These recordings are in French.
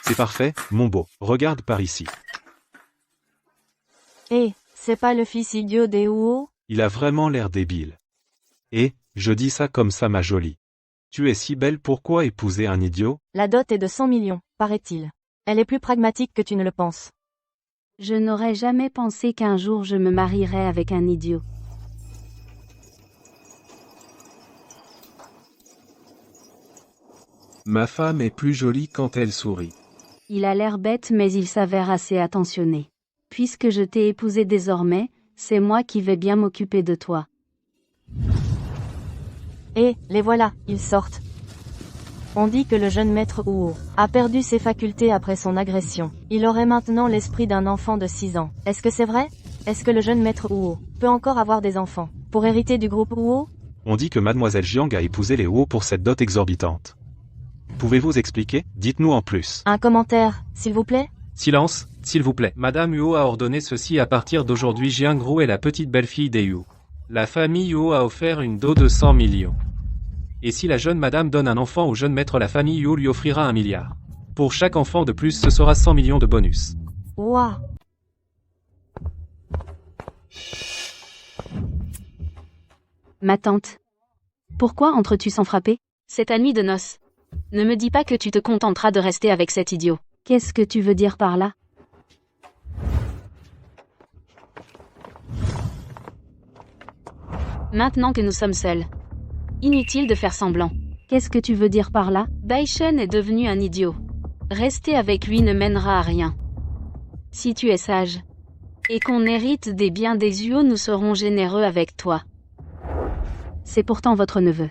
C'est parfait, mon beau. Regarde par ici. C'est pas le fils idiot des Huo? Il a vraiment l'air débile. Et, je dis ça comme ça ma jolie. Tu es si belle, pourquoi épouser un idiot? La dot est de 100 millions, paraît-il. Elle est plus pragmatique que tu ne le penses. Je n'aurais jamais pensé qu'un jour je me marierais avec un idiot. Ma femme est plus jolie quand elle sourit. Il a l'air bête mais il s'avère assez attentionné. Puisque je t'ai épousé désormais, c'est moi qui vais bien m'occuper de toi. Les voilà, ils sortent. On dit que le jeune maître Huo a perdu ses facultés après son agression. Il aurait maintenant l'esprit d'un enfant de 6 ans. Est-ce que c'est vrai? Est-ce que le jeune maître Huo peut encore avoir des enfants pour hériter du groupe Huo? On dit que mademoiselle Jiang a épousé les Huo pour cette dot exorbitante. Pouvez-vous expliquer? Dites-nous en plus. Un commentaire, s'il vous plaît? Silence, s'il vous plaît. Madame Huo a ordonné ceci à partir d'aujourd'hui. Jiang Ru est la petite belle-fille des Huo. La famille Huo a offert une dot de 100 millions. Et si la jeune madame donne un enfant au jeune maître, la famille Huo lui offrira 1 milliard. Pour chaque enfant de plus, ce sera 100 millions de bonus. Ouah. Ma tante. Pourquoi entres-tu sans frapper? C'est ta nuit de noces. Ne me dis pas que tu te contenteras de rester avec cet idiot. Qu'est-ce que tu veux dire par là? Maintenant que nous sommes seuls. Inutile de faire semblant. Qu'est-ce que tu veux dire par là? Baishen est devenu un idiot. Rester avec lui ne mènera à rien. Si tu es sage et qu'on hérite des biens des Huo, nous serons généreux avec toi. C'est pourtant votre neveu.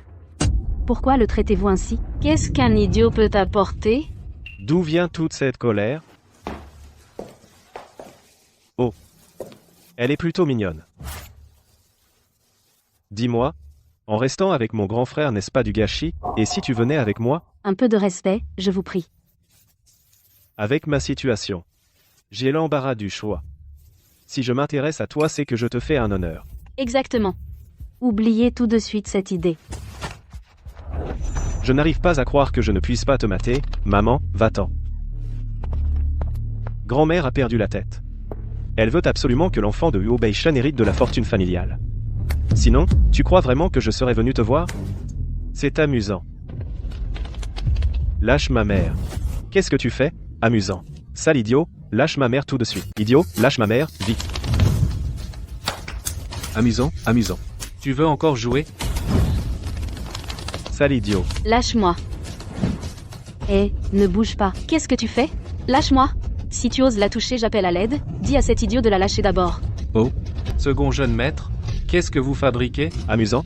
Pourquoi le traitez-vous ainsi? Qu'est-ce qu'un idiot peut apporter? D'où vient toute cette colère? Oh. Elle est plutôt mignonne. Dis-moi, en restant avec mon grand frère, n'est-ce pas du gâchis? Et si tu venais avec moi? Un peu de respect, je vous prie. Avec ma situation, j'ai l'embarras du choix. Si je m'intéresse à toi, c'est que je te fais un honneur. Exactement. Oubliez tout de suite cette idée. Je n'arrive pas à croire que je ne puisse pas te mater. Maman, va-t'en. Grand-mère a perdu la tête. Elle veut absolument que l'enfant de Huo Baishen hérite de la fortune familiale. Sinon, tu crois vraiment que je serais venu te voir? C'est amusant. Lâche ma mère. Qu'est-ce que tu fais? Amusant. Sale idiot, lâche ma mère tout de suite. Idiot, lâche ma mère, vite. Amusant, amusant. Tu veux encore jouer? Sale idiot. Lâche-moi. Ne bouge pas. Qu'est-ce que tu fais? Lâche-moi. Si tu oses la toucher, j'appelle à l'aide. Dis à cet idiot de la lâcher d'abord. Oh. Second jeune maître, qu'est-ce que vous fabriquez? Amusant?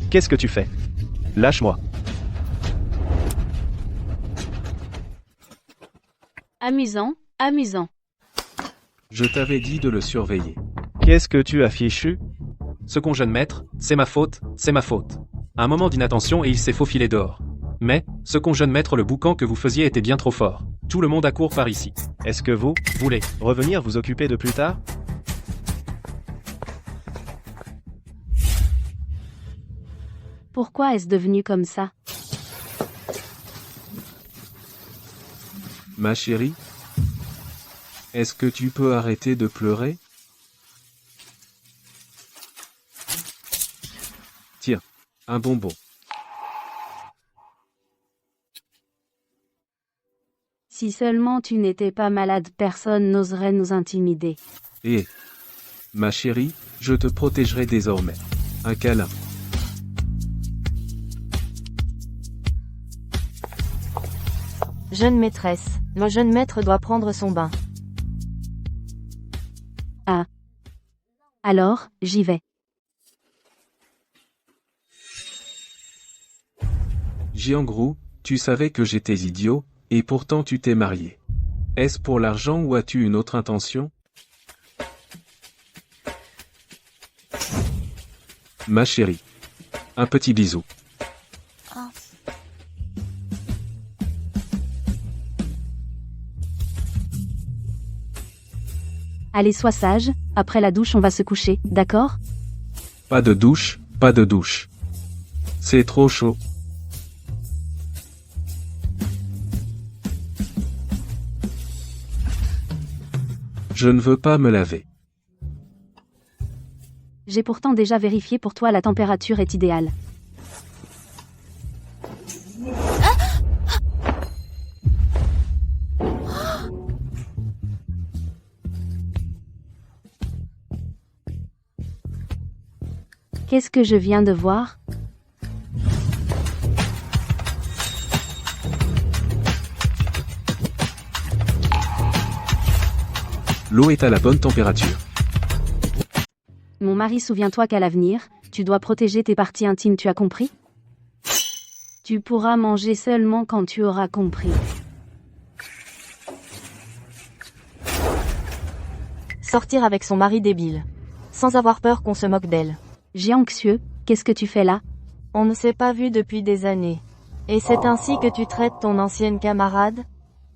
Qu'est-ce que tu fais? Lâche-moi. Amusant, amusant. Je t'avais dit de le surveiller. Qu'est-ce que tu as fichu? Second jeune maître, c'est ma faute, c'est ma faute. Un moment d'inattention et il s'est faufilé dehors. Mais, second jeune maître, le boucan que vous faisiez était bien trop fort. Tout le monde accourt par ici. Est-ce que vous voulez revenir vous occuper de plus tard? Pourquoi est-ce devenu comme ça? Ma chérie? Est-ce que tu peux arrêter de pleurer? Tiens, un bonbon. Si seulement tu n'étais pas malade, personne n'oserait nous intimider. Et, ma chérie, je te protégerai désormais. Un câlin. Jeune maîtresse, le jeune maître doit prendre son bain. Ah. Alors, j'y vais. Jiang Ru, tu savais que j'étais idiot, et pourtant tu t'es marié. Est-ce pour l'argent ou as-tu une autre intention? Ma chérie. Un petit bisou. Allez, sois sage, après la douche on va se coucher, d'accord? Pas de douche, pas de douche. C'est trop chaud. Je ne veux pas me laver. J'ai pourtant déjà vérifié pour toi, la température est idéale. Qu'est-ce que je viens de voir? L'eau est à la bonne température. Mon mari, souviens-toi qu'à l'avenir, tu dois protéger tes parties intimes, tu as compris? Tu pourras manger seulement quand tu auras compris. Sortir avec son mari débile. Sans avoir peur qu'on se moque d'elle. J'ai anxieux, qu'est-ce que tu fais là? On ne s'est pas vu depuis des années. Et c'est ainsi que tu traites ton ancienne camarade?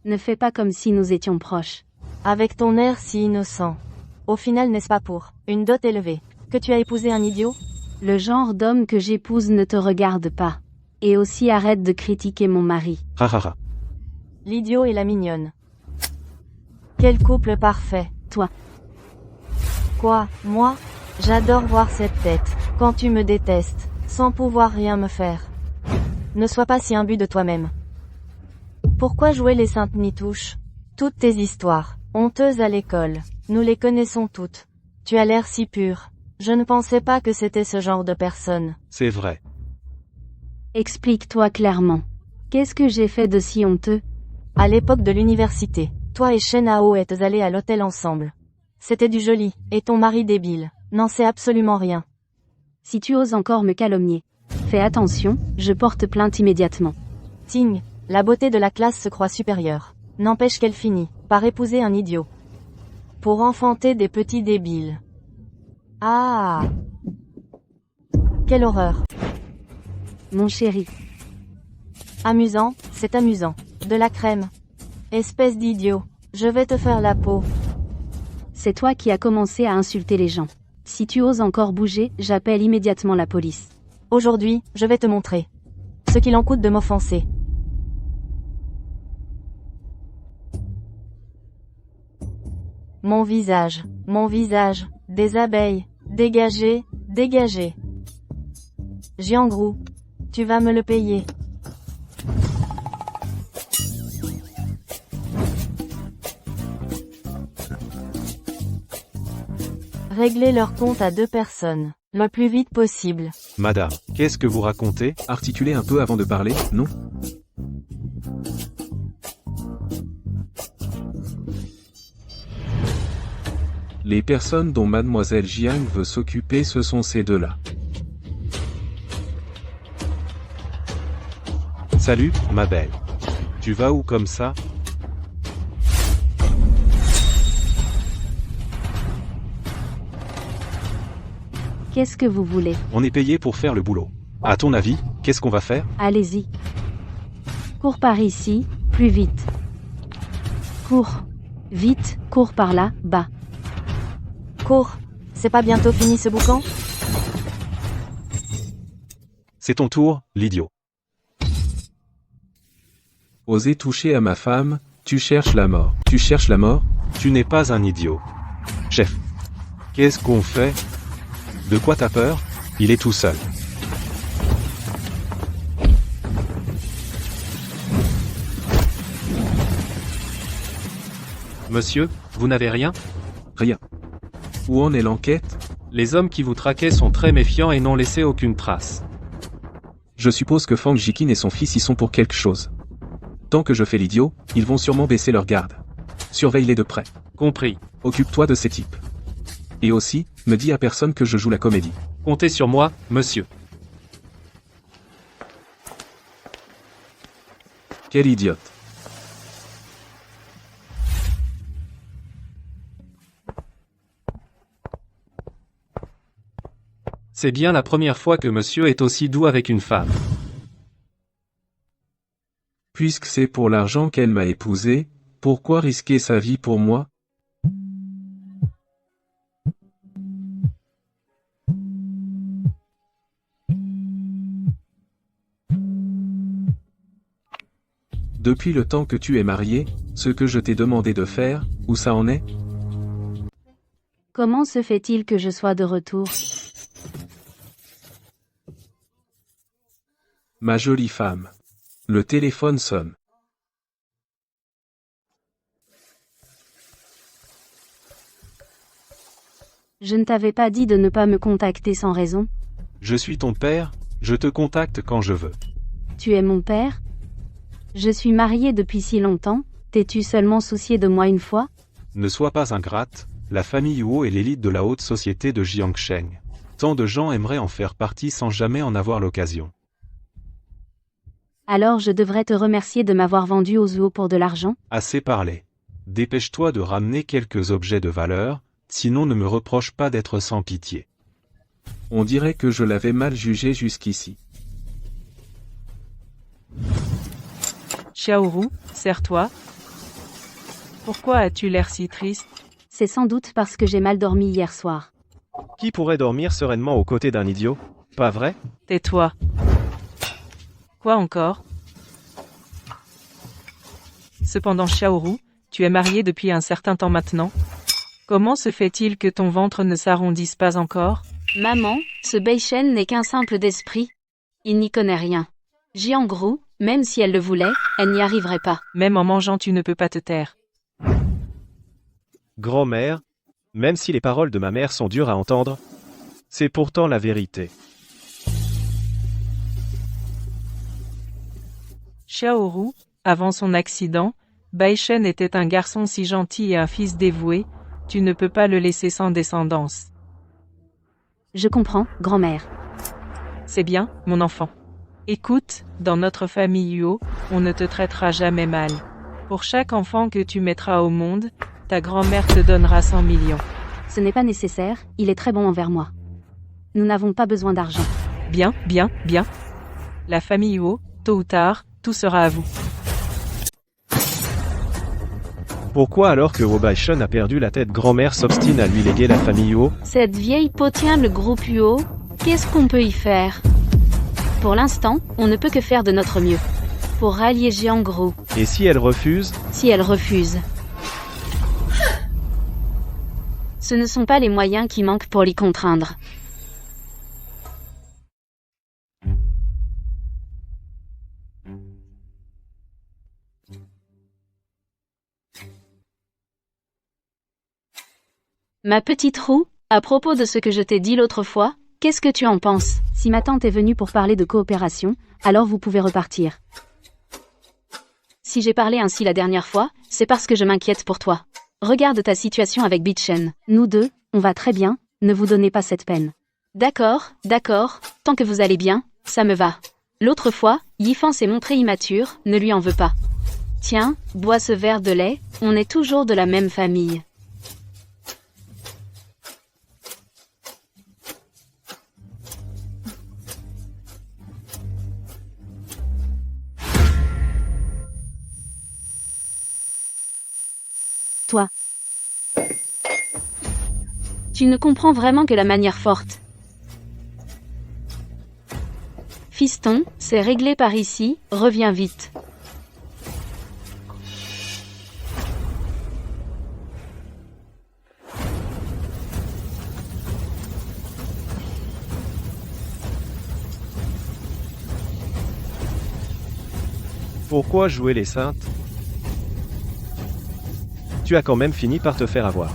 Ne fais pas comme si nous étions proches. Avec ton air si innocent. Au final, n'est-ce pas pour une dot élevée que tu as épousé un idiot? Le genre d'homme que j'épouse ne te regarde pas. Et aussi arrête de critiquer mon mari. Ha. L'idiot et la mignonne. Quel couple parfait. Toi. Quoi, moi? J'adore voir cette tête, quand tu me détestes, sans pouvoir rien me faire. Ne sois pas si imbu de toi-même. Pourquoi jouer les saintes nitouches? Toutes tes histoires, honteuses à l'école, nous les connaissons toutes. Tu as l'air si pur. Je ne pensais pas que c'était ce genre de personne. C'est vrai. Explique-toi clairement. Qu'est-ce que j'ai fait de si honteux? À l'époque de l'université, toi et Shenao êtes allés à l'hôtel ensemble. C'était du joli, et ton mari débile n'en sait absolument rien. Si tu oses encore me calomnier, fais attention, je porte plainte immédiatement. Ting, la beauté de la classe se croit supérieure. N'empêche qu'elle finit par épouser un idiot. Pour enfanter des petits débiles. Ah! Quelle horreur! Mon chéri. Amusant, c'est amusant. De la crème. Espèce d'idiot. Je vais te faire la peau. C'est toi qui as commencé à insulter les gens. Si tu oses encore bouger, j'appelle immédiatement la police. Aujourd'hui, je vais te montrer ce qu'il en coûte de m'offenser. Mon visage, des abeilles, dégagez, dégagez. Jiangrou, tu vas me le payer. Régler leur compte à 2 personnes, le plus vite possible. Madame, qu'est-ce que vous racontez? Articulez un peu avant de parler, non? Les personnes dont mademoiselle Jiang veut s'occuper, ce sont ces deux-là. Salut, ma belle. Tu vas où comme ça? Qu'est-ce que vous voulez? On est payé pour faire le boulot. À ton avis, qu'est-ce qu'on va faire? Allez-y. Cours par ici, plus vite. Cours. Vite, cours par là, bas. Cours. C'est pas bientôt fini ce boucan? C'est ton tour, l'idiot. Oser toucher à ma femme, tu cherches la mort. Tu cherches la mort? Tu n'es pas un idiot. Chef. Qu'est-ce qu'on fait? De quoi t'as peur? Il est tout seul. Monsieur, vous n'avez rien? Rien. Où en est l'enquête? Les hommes qui vous traquaient sont très méfiants et n'ont laissé aucune trace. Je suppose que Fang Jiqin et son fils y sont pour quelque chose. Tant que je fais l'idiot, ils vont sûrement baisser leur garde. Surveille-les de près. Compris. Occupe-toi de ces types. Et aussi, ne dis à personne que je joue la comédie. Comptez sur moi, monsieur. Quel idiote. C'est bien la première fois que monsieur est aussi doux avec une femme. Puisque c'est pour l'argent qu'elle m'a épousé, pourquoi risquer sa vie pour moi? Depuis le temps que tu es marié, ce que je t'ai demandé de faire, où ça en est? Comment se fait-il que je sois de retour? Ma jolie femme. Le téléphone sonne. Je ne t'avais pas dit de ne pas me contacter sans raison. Je suis ton père, je te contacte quand je veux. Tu es mon père? Je suis mariée depuis si longtemps, t'es-tu seulement soucié de moi une fois? Ne sois pas ingrate, la famille Huo est l'élite de la haute société de Jiangsheng. Tant de gens aimeraient en faire partie sans jamais en avoir l'occasion. Alors je devrais te remercier de m'avoir vendu aux Huo pour de l'argent? Assez parlé. Dépêche-toi de ramener quelques objets de valeur, sinon ne me reproche pas d'être sans pitié. On dirait que je l'avais mal jugé jusqu'ici. Xiaoru, serre-toi. Pourquoi as-tu l'air si triste? C'est sans doute parce que j'ai mal dormi hier soir. Qui pourrait dormir sereinement aux côtés d'un idiot? Pas vrai? Tais-toi. Quoi encore? Cependant Xiaoru, tu es marié depuis un certain temps maintenant. Comment se fait-il que ton ventre ne s'arrondisse pas encore? Maman, ce Beishen n'est qu'un simple d'esprit. Il n'y connaît rien. Jiangru, même si elle le voulait, elle n'y arriverait pas. Même en mangeant tu ne peux pas te taire. Grand-mère, même si les paroles de ma mère sont dures à entendre, c'est pourtant la vérité. Xiaoru, avant son accident, Baishen était un garçon si gentil et un fils dévoué, tu ne peux pas le laisser sans descendance. Je comprends, grand-mère. C'est bien, mon enfant. Écoute, dans notre famille Huo, on ne te traitera jamais mal. Pour chaque enfant que tu mettras au monde, ta grand-mère te donnera 100 millions. Ce n'est pas nécessaire, il est très bon envers moi. Nous n'avons pas besoin d'argent. Bien, bien, bien. La famille Huo, tôt ou tard, tout sera à vous. Pourquoi alors que Huo Baishen a perdu la tête, grand-mère s'obstine à lui léguer la famille Huo? Cette vieille peau tient le groupe Huo, qu'est-ce qu'on peut y faire? Pour l'instant, on ne peut que faire de notre mieux. Pour rallier Jiangru. Et si elle refuse? Si elle refuse. Ce ne sont pas les moyens qui manquent pour l'y contraindre. Ma petite roue, à propos de ce que je t'ai dit l'autre fois, qu'est-ce que tu en penses? Si ma tante est venue pour parler de coopération, alors vous pouvez repartir. Si j'ai parlé ainsi la dernière fois, c'est parce que je m'inquiète pour toi. Regarde ta situation avec Bitchen. Nous deux, on va très bien, ne vous donnez pas cette peine. D'accord, d'accord, tant que vous allez bien, ça me va. L'autre fois, Yifan s'est montré immature, ne lui en veux pas. Tiens, bois ce verre de lait, on est toujours de la même famille. Toi. Tu ne comprends vraiment que la manière forte. Fiston, c'est réglé par ici, reviens vite. Pourquoi jouer les saintes? Tu as quand même fini par te faire avoir.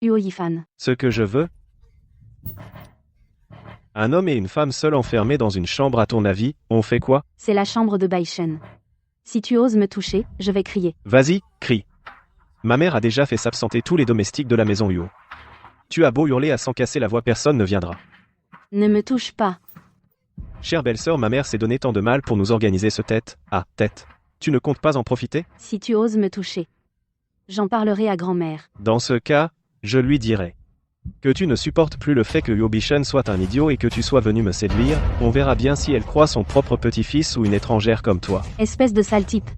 Huo Yifan. Ce que je veux? Un homme et une femme seuls enfermés dans une chambre, à ton avis, on fait quoi? C'est la chambre de Baishen. Si tu oses me toucher, je vais crier. Vas-y, crie. Ma mère a déjà fait s'absenter tous les domestiques de la maison Huo. Tu as beau hurler à s'en casser la voix, personne ne viendra. Ne me touche pas. Chère belle-sœur, ma mère s'est donné tant de mal pour nous organiser ce tête. Tu ne comptes pas en profiter? Si tu oses me toucher. J'en parlerai à grand-mère. Dans ce cas, je lui dirai que tu ne supportes plus le fait que Huo Baishen soit un idiot et que tu sois venu me séduire. On verra bien si elle croit son propre petit-fils ou une étrangère comme toi. Espèce de sale type.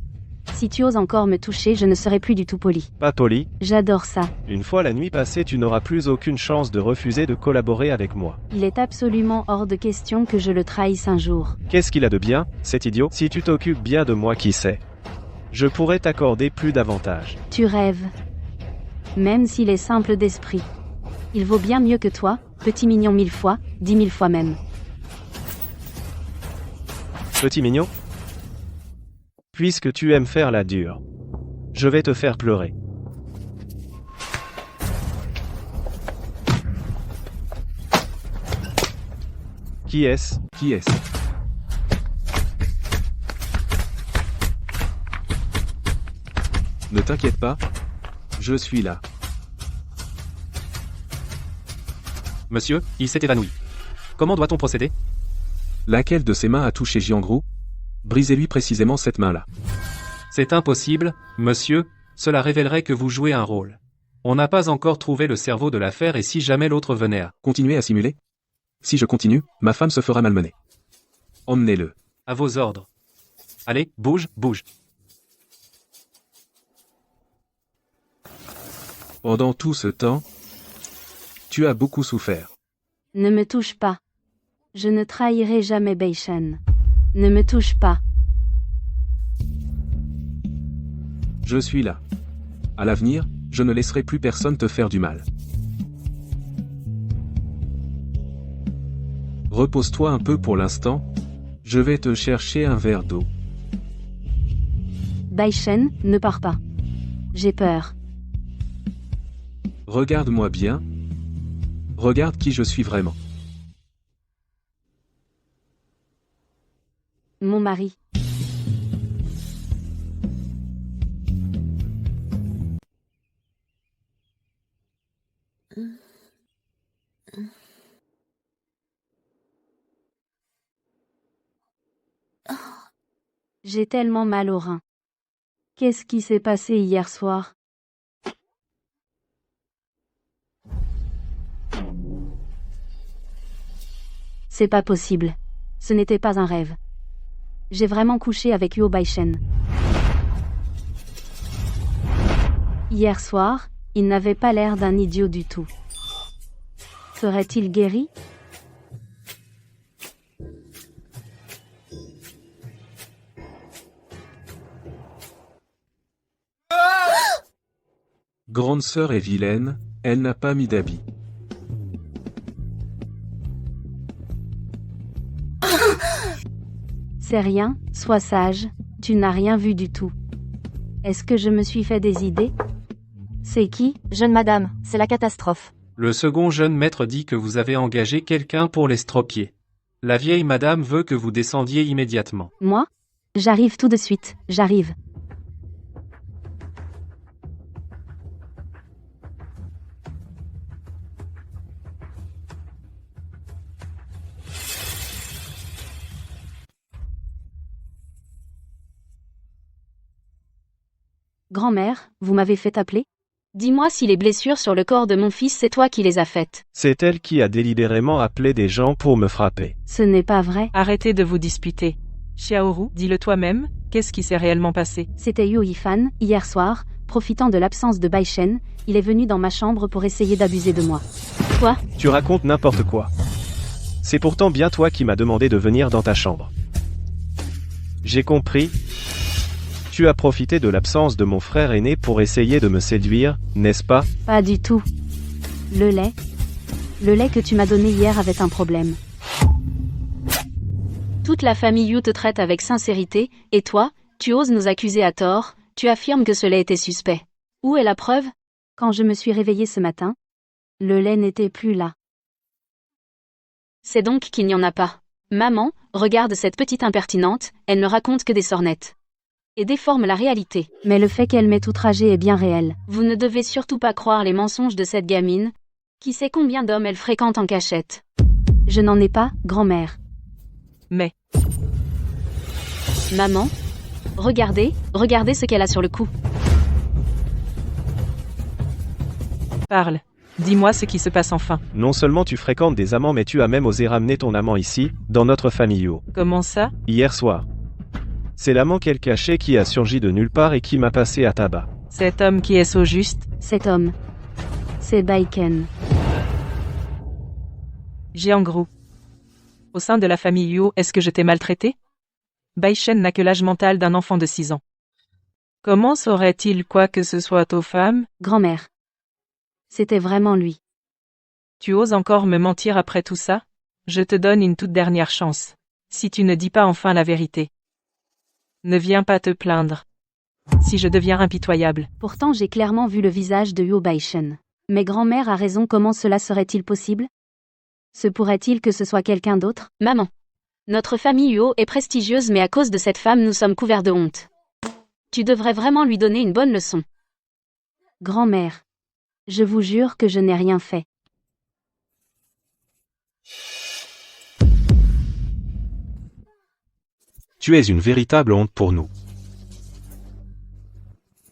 Si tu oses encore me toucher, je ne serai plus du tout poli. Pas poli? J'adore ça. Une fois la nuit passée, tu n'auras plus aucune chance de refuser de collaborer avec moi. Il est absolument hors de question que je le trahisse un jour. Qu'est-ce qu'il a de bien, cet idiot? Si tu t'occupes bien de moi, qui sait? Je pourrais t'accorder plus d'avantages. Tu rêves. Même s'il est simple d'esprit. Il vaut bien mieux que toi, petit mignon 1000 fois, 10 000 fois même. Petit mignon? Puisque tu aimes faire la dure, je vais te faire pleurer. Qui est-ce? Qui est-ce? Ne t'inquiète pas. Je suis là. Monsieur, il s'est évanoui. Comment doit-on procéder? Laquelle de ses mains a touché Jiangru? Brisez-lui précisément cette main-là. C'est impossible, monsieur, cela révélerait que vous jouez un rôle. On n'a pas encore trouvé le cerveau de l'affaire et si jamais l'autre venait à... Continuez à simuler. Si je continue, ma femme se fera malmener. Emmenez-le. À vos ordres. Allez, bouge, bouge. Pendant tout ce temps, tu as beaucoup souffert. Ne me touche pas. Je ne trahirai jamais Beishen. Ne me touche pas. Je suis là. À l'avenir, je ne laisserai plus personne te faire du mal. Repose-toi un peu pour l'instant. Je vais te chercher un verre d'eau. Beishen, ne pars pas. J'ai peur. Regarde-moi bien. Regarde qui je suis vraiment. Mon mari. J'ai tellement mal au rein. Qu'est-ce qui s'est passé hier soir? C'est pas possible. Ce n'était pas un rêve. J'ai vraiment couché avec Huo Baishen. Hier soir, il n'avait pas l'air d'un idiot du tout. Serait-il guéri? Grande sœur est vilaine, elle n'a pas mis d'habit. C'est rien, sois sage, tu n'as rien vu du tout. Est-ce que je me suis fait des idées? C'est qui? Jeune madame, c'est la catastrophe. Le second jeune maître dit que vous avez engagé quelqu'un pour l'estropier. La vieille madame veut que vous descendiez immédiatement. Moi? J'arrive tout de suite, j'arrive. Grand-mère, vous m'avez fait appeler? Dis-moi si les blessures sur le corps de mon fils c'est toi qui les as faites. C'est elle qui a délibérément appelé des gens pour me frapper. Ce n'est pas vrai. Arrêtez de vous disputer. Xiaoru, dis-le toi-même, qu'est-ce qui s'est réellement passé? C'était Yu Yifan, hier soir, profitant de l'absence de Baishen, il est venu dans ma chambre pour essayer d'abuser de moi. Quoi? Tu racontes n'importe quoi. C'est pourtant bien toi qui m'as demandé de venir dans ta chambre. J'ai compris. Tu as profité de l'absence de mon frère aîné pour essayer de me séduire, n'est-ce pas? Pas du tout. Le lait que tu m'as donné hier avait un problème. Toute la famille Yu te traite avec sincérité, et toi, tu oses nous accuser à tort, tu affirmes que ce lait était suspect. Où est la preuve? Quand je me suis réveillée ce matin, le lait n'était plus là. C'est donc qu'il n'y en a pas. Maman, regarde cette petite impertinente, elle ne raconte que des sornettes. Et déforme la réalité. Mais le fait qu'elle m'ait outragée est bien réel. Vous ne devez surtout pas croire les mensonges de cette gamine. Qui sait combien d'hommes elle fréquente en cachette? Je n'en ai pas, grand-mère. Mais, Maman, regardez ce qu'elle a sur le cou. parle. Dis-moi ce qui se passe enfin. Non seulement tu fréquentes des amants mais tu as même osé ramener ton amant ici, dans notre famille Yu. Comment ça? Hier soir. C'est l'amant qu'elle cachait qui a surgi de nulle part et qui m'a passé à tabac. Cet homme qui est au juste? Cet homme, c'est Baiken. Jiangru. Au sein de la famille Yu, est-ce que je t'ai maltraité? Baishen n'a que l'âge mental d'un enfant de 6 ans. Comment saurait-il quoi que ce soit aux femmes? Grand-mère, C'était vraiment lui. Tu oses encore me mentir après tout ça? Je te donne une toute dernière chance. Si tu ne dis pas enfin la vérité. Ne viens pas te plaindre. Si je deviens impitoyable. Pourtant j'ai clairement vu le visage de Yuo Baishen. Mais grand-mère a raison, comment cela serait-il possible? Se pourrait-il que ce soit quelqu'un d'autre? Maman. Notre famille Yuo est prestigieuse, mais à cause de cette femme nous sommes couverts de honte. Tu devrais vraiment lui donner une bonne leçon. Grand-mère. Je vous jure que je n'ai rien fait. Tu es une véritable honte pour nous.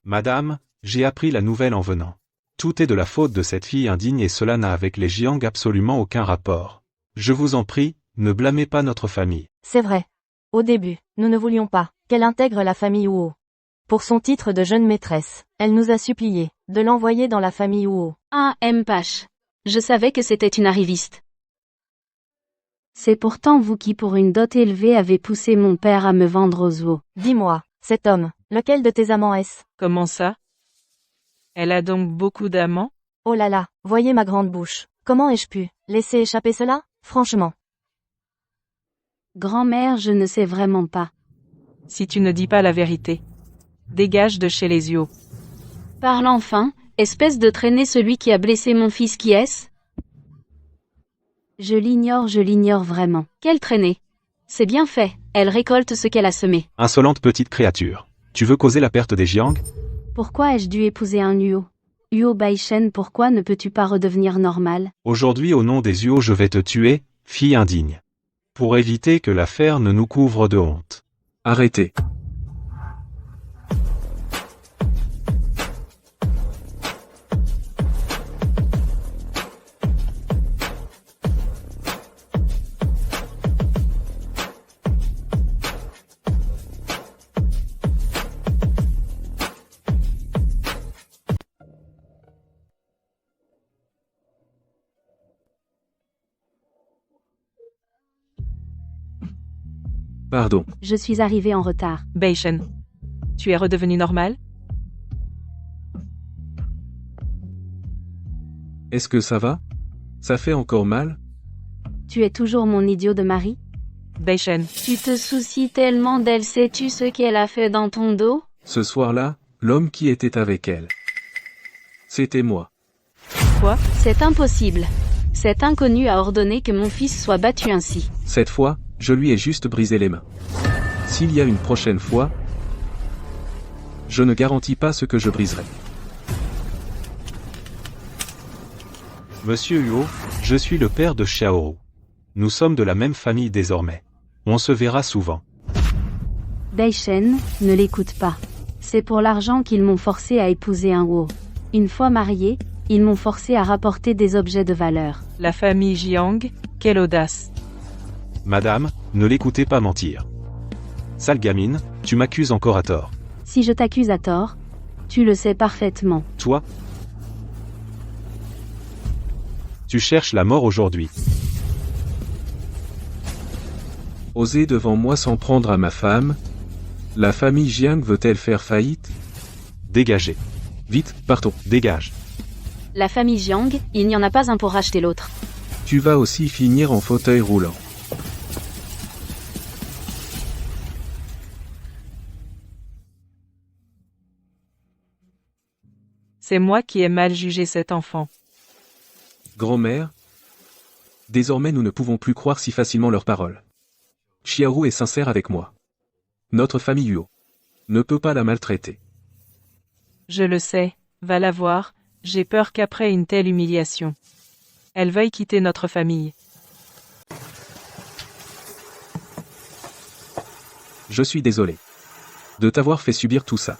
Madame, j'ai appris la nouvelle en venant. Tout est de la faute de cette fille indigne et cela n'a avec les Jiang absolument aucun rapport. Je vous en prie, ne blâmez pas notre famille. C'est vrai. Au début, nous ne voulions pas qu'elle intègre la famille Huo. Pour son titre de jeune maîtresse, elle nous a supplié de l'envoyer dans la famille Huo. Ah, Mpache. Je savais que c'était une arriviste. C'est pourtant vous qui pour une dot élevée avez poussé mon père à me vendre aux Zuo. Dis-moi, cet homme, lequel de tes amants est-ce? Comment ça? Elle a donc beaucoup d'amants? Oh là là, voyez ma grande bouche. Comment ai-je pu laisser échapper cela? Franchement. Grand-mère, je ne sais vraiment pas. Si tu ne dis pas la vérité. Dégage de chez les Yuo. Parle enfin, espèce de traîner, celui qui a blessé mon fils, qui est-ce? Je l'ignore vraiment. Quelle traînée? C'est bien fait, elle récolte ce qu'elle a semé. Insolente petite créature. Tu veux causer la perte des Jiang? Pourquoi ai-je dû épouser un Yuo? Yuo Baishen, pourquoi ne peux-tu pas redevenir normal? Aujourd'hui au nom des Yuo je vais te tuer, fille indigne. Pour éviter que l'affaire ne nous couvre de honte. Arrêtez. Pardon. Je suis arrivée en retard. Baishen. Tu es redevenu normal? Est-ce que ça va? Ça fait encore mal? Tu es toujours mon idiot de mari? Baishen. Tu te soucies tellement d'elle, sais-tu ce qu'elle a fait dans ton dos? Ce soir-là, l'homme qui était avec elle. C'était moi. Quoi? C'est impossible. Cet inconnu a ordonné que mon fils soit battu ainsi. Cette fois, je lui ai juste brisé les mains. S'il y a une prochaine fois, je ne garantis pas ce que je briserai. Monsieur Huo, je suis le père de Xiaoru. Nous sommes de la même famille désormais. On se verra souvent. Baishen, ne l'écoute pas. C'est pour l'argent qu'ils m'ont forcé à épouser un Huo. Une fois mariés, ils m'ont forcé à rapporter des objets de valeur. La famille Jiang, quelle audace. Madame, ne l'écoutez pas mentir. Sale gamine, tu m'accuses encore à tort. Si je t'accuse à tort, tu le sais parfaitement. Toi? Tu cherches la mort aujourd'hui. Oser devant moi s'en prendre à ma femme? La famille Jiang veut-elle faire faillite? Dégagez. Vite, partons. Dégage. La famille Jiang, il n'y en a pas un pour racheter l'autre. Tu vas aussi finir en fauteuil roulant. C'est moi qui ai mal jugé cet enfant. Grand-mère? Désormais nous ne pouvons plus croire si facilement leurs paroles. Xiaoru est sincère avec moi. Notre famille Huo ne peut pas la maltraiter. Je le sais, va la voir, j'ai peur qu'après une telle humiliation, elle veuille quitter notre famille. Je suis désolé de t'avoir fait subir tout ça.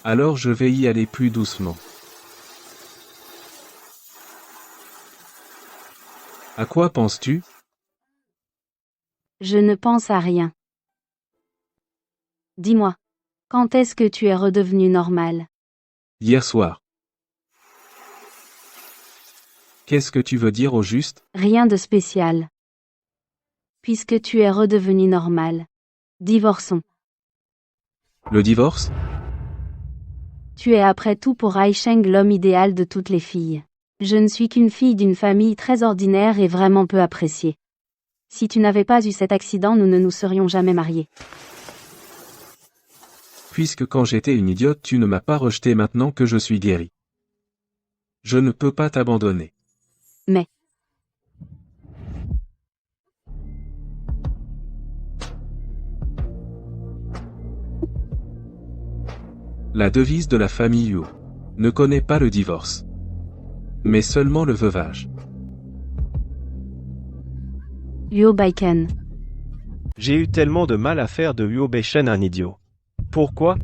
Alors je vais y aller plus doucement. À quoi penses-tu? Je ne pense à rien. Dis-moi, quand est-ce que tu es redevenu normal? Hier soir. Qu'est-ce que tu veux dire au juste? Rien de spécial. Puisque tu es redevenu normal. Divorçons. Le divorce? Tu es après tout pour Aisheng l'homme idéal de toutes les filles. Je ne suis qu'une fille d'une famille très ordinaire et vraiment peu appréciée. Si tu n'avais pas eu cet accident, nous ne nous serions jamais mariés. Puisque quand j'étais une idiote tu ne m'as pas rejeté maintenant que je suis guéri. Je ne peux pas t'abandonner. Mais. La devise de la famille Yuo ne connaît pas le divorce, mais seulement le veuvage. Yuo Baiken. J'ai eu tellement de mal à faire de Yuo Beishen un idiot. Pourquoi?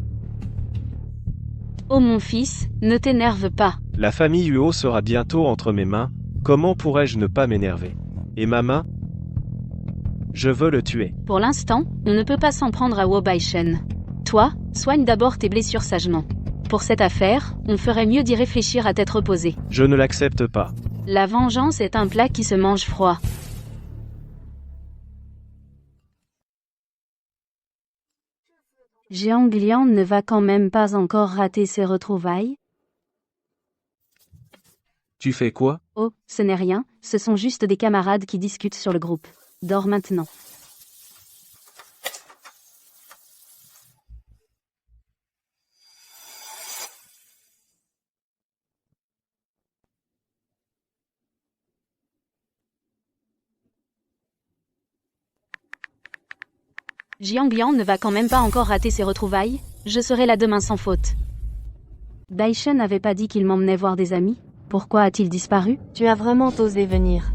Oh mon fils, ne t'énerve pas. La famille Yuo sera bientôt entre mes mains, comment pourrais-je ne pas m'énerver? Et ma main? Je veux le tuer. Pour l'instant, on ne peut pas s'en prendre à Wu Baishen. Toi, soigne d'abord tes blessures sagement. Pour cette affaire, on ferait mieux d'y réfléchir à tête reposée. Je ne l'accepte pas. La vengeance est un plat qui se mange froid. Jiang Lian ne va quand même pas encore rater ses retrouvailles? Tu fais quoi? Oh, ce n'est rien, ce sont juste des camarades qui discutent sur le groupe. Dors maintenant. Jiang Lian ne va quand même pas encore rater ses retrouvailles? Je serai là demain sans faute. Baishen n'avait pas dit qu'il m'emmenait voir des amis? Pourquoi a-t-il disparu? Tu as vraiment osé venir.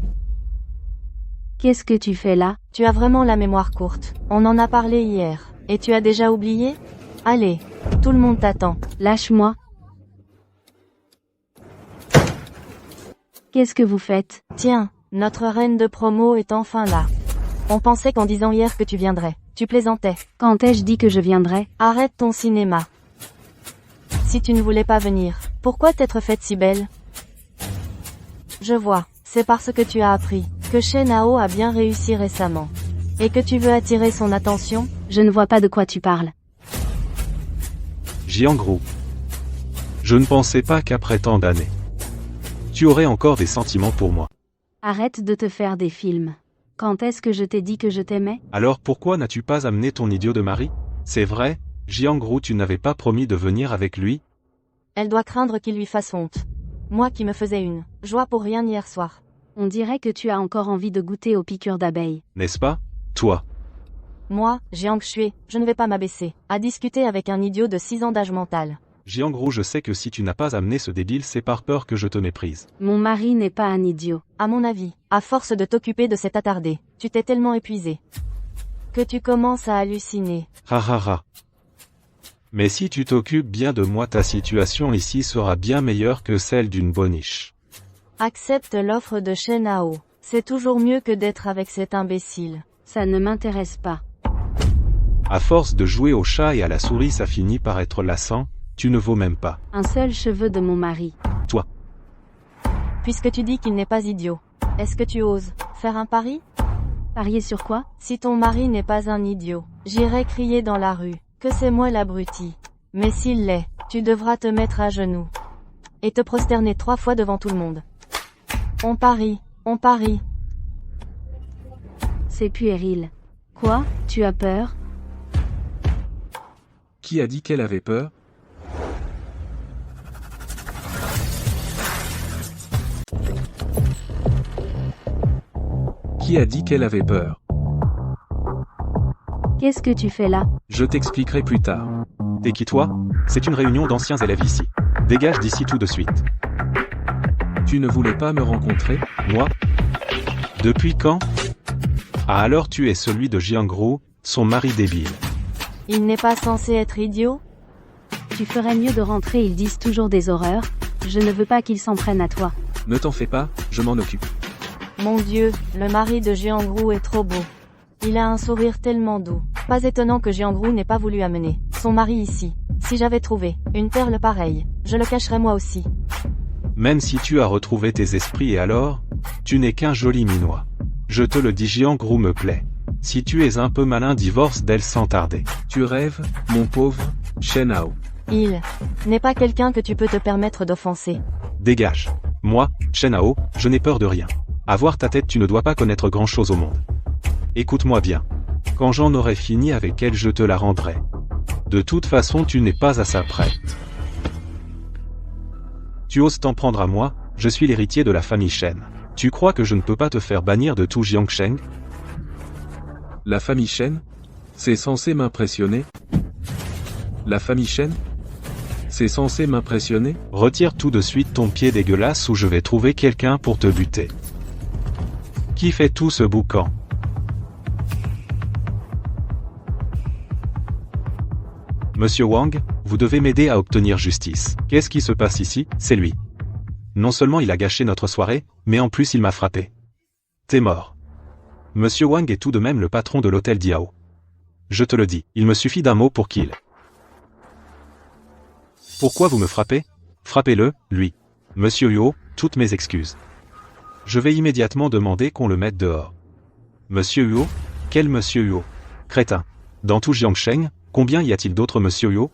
Qu'est-ce que tu fais là? Tu as vraiment la mémoire courte. On en a parlé hier. Et tu as déjà oublié? Allez, tout le monde t'attend. Lâche-moi. Qu'est-ce que vous faites? Tiens, notre reine de promo est enfin là. On pensait qu'en disant hier que tu viendrais. Tu plaisantais. Quand ai-je dit que je viendrais? Arrête ton cinéma. Si tu ne voulais pas venir, pourquoi t'être faite si belle? Je vois, c'est parce que tu as appris que Shen Hao a bien réussi récemment. Et que tu veux attirer son attention? Je ne vois pas de quoi tu parles. Jiangru. Je ne pensais pas qu'après tant d'années, tu aurais encore des sentiments pour moi. Arrête de te faire des films. Quand est-ce que je t'ai dit que je t'aimais? Alors pourquoi n'as-tu pas amené ton idiot de mari? C'est vrai, Jiangru, tu n'avais pas promis de venir avec lui? Elle doit craindre qu'il lui fasse honte. Moi qui me faisais une joie pour rien hier soir. On dirait que tu as encore envie de goûter aux piqûres d'abeilles. N'est-ce pas, toi? Moi, Jiang Shui, je ne vais pas m'abaisser à discuter avec un idiot de 6 ans d'âge mental. Jiangru, je sais que si tu n'as pas amené ce débile, c'est par peur que je te méprise. Mon mari n'est pas un idiot. À mon avis, à force de t'occuper de cet attardé, tu t'es tellement épuisé que tu commences à halluciner. Ha ha ha. Mais si tu t'occupes bien de moi, ta situation ici sera bien meilleure que celle d'une boniche. Accepte l'offre de Shen Hao. C'est toujours mieux que d'être avec cet imbécile. Ça ne m'intéresse pas. À force de jouer au chat et à la souris, ça finit par être lassant, tu ne vaux même pas. Un seul cheveu de mon mari. Toi. Puisque tu dis qu'il n'est pas idiot, est-ce que tu oses faire un pari? Parier sur quoi? Si ton mari n'est pas un idiot, j'irai crier dans la rue que c'est moi l'abruti. Mais s'il l'est, tu devras te mettre à genoux et te prosterner 3 fois devant tout le monde. On parie, on parie. C'est puéril. Quoi? Tu as peur? Qui a dit qu'elle avait peur? Qui a dit qu'elle avait peur? Qu'est-ce que tu fais là? Je t'expliquerai plus tard. T'es qui toi? C'est une réunion d'anciens élèves ici. Dégage d'ici tout de suite. Tu ne voulais pas me rencontrer, moi? Depuis quand? Ah alors tu es celui de Jiangru, son mari débile. Il n'est pas censé être idiot? Tu ferais mieux de rentrer, ils disent toujours des horreurs. Je ne veux pas qu'ils s'en prennent à toi. Ne t'en fais pas, je m'en occupe. Mon Dieu, le mari de Jiangru est trop beau. Il a un sourire tellement doux. Pas étonnant que Jiangru n'ait pas voulu amener son mari ici. Si j'avais trouvé une perle pareille, je le cacherais moi aussi. Même si tu as retrouvé tes esprits et alors, tu n'es qu'un joli minois. Je te le dis, Jiangru me plaît. Si tu es un peu malin, divorce d'elle sans tarder. Tu rêves, mon pauvre Shen Hao. Il n'est pas quelqu'un que tu peux te permettre d'offenser. Dégage. Moi, Shen Hao, je n'ai peur de rien. À voir ta tête, tu ne dois pas connaître grand-chose au monde. Écoute-moi bien. Quand j'en aurai fini avec elle, je te la rendrai. De toute façon, tu n'es pas à ça près. Tu oses t'en prendre à moi, je suis l'héritier de la famille Shen. Tu crois que je ne peux pas te faire bannir de tout Jiangsheng? La famille Shen? C'est censé m'impressionner? La famille Shen? C'est censé m'impressionner? Retire tout de suite ton pied dégueulasse ou je vais trouver quelqu'un pour te buter. Qui fait tout ce boucan? Monsieur Wang, vous devez m'aider à obtenir justice. Qu'est-ce qui se passe ici? C'est lui. Non seulement il a gâché notre soirée, mais en plus il m'a frappé. T'es mort. Monsieur Wang est tout de même le patron de l'hôtel Diao. Je te le dis, il me suffit d'un mot pour qu'il... Pourquoi vous me frappez? Frappez-le, lui. Monsieur Huo, toutes mes excuses. Je vais immédiatement demander qu'on le mette dehors. Monsieur Huo? Quel Monsieur Huo? Crétin. Dans tout Jiangsheng, combien y a-t-il d'autres Monsieur Huo?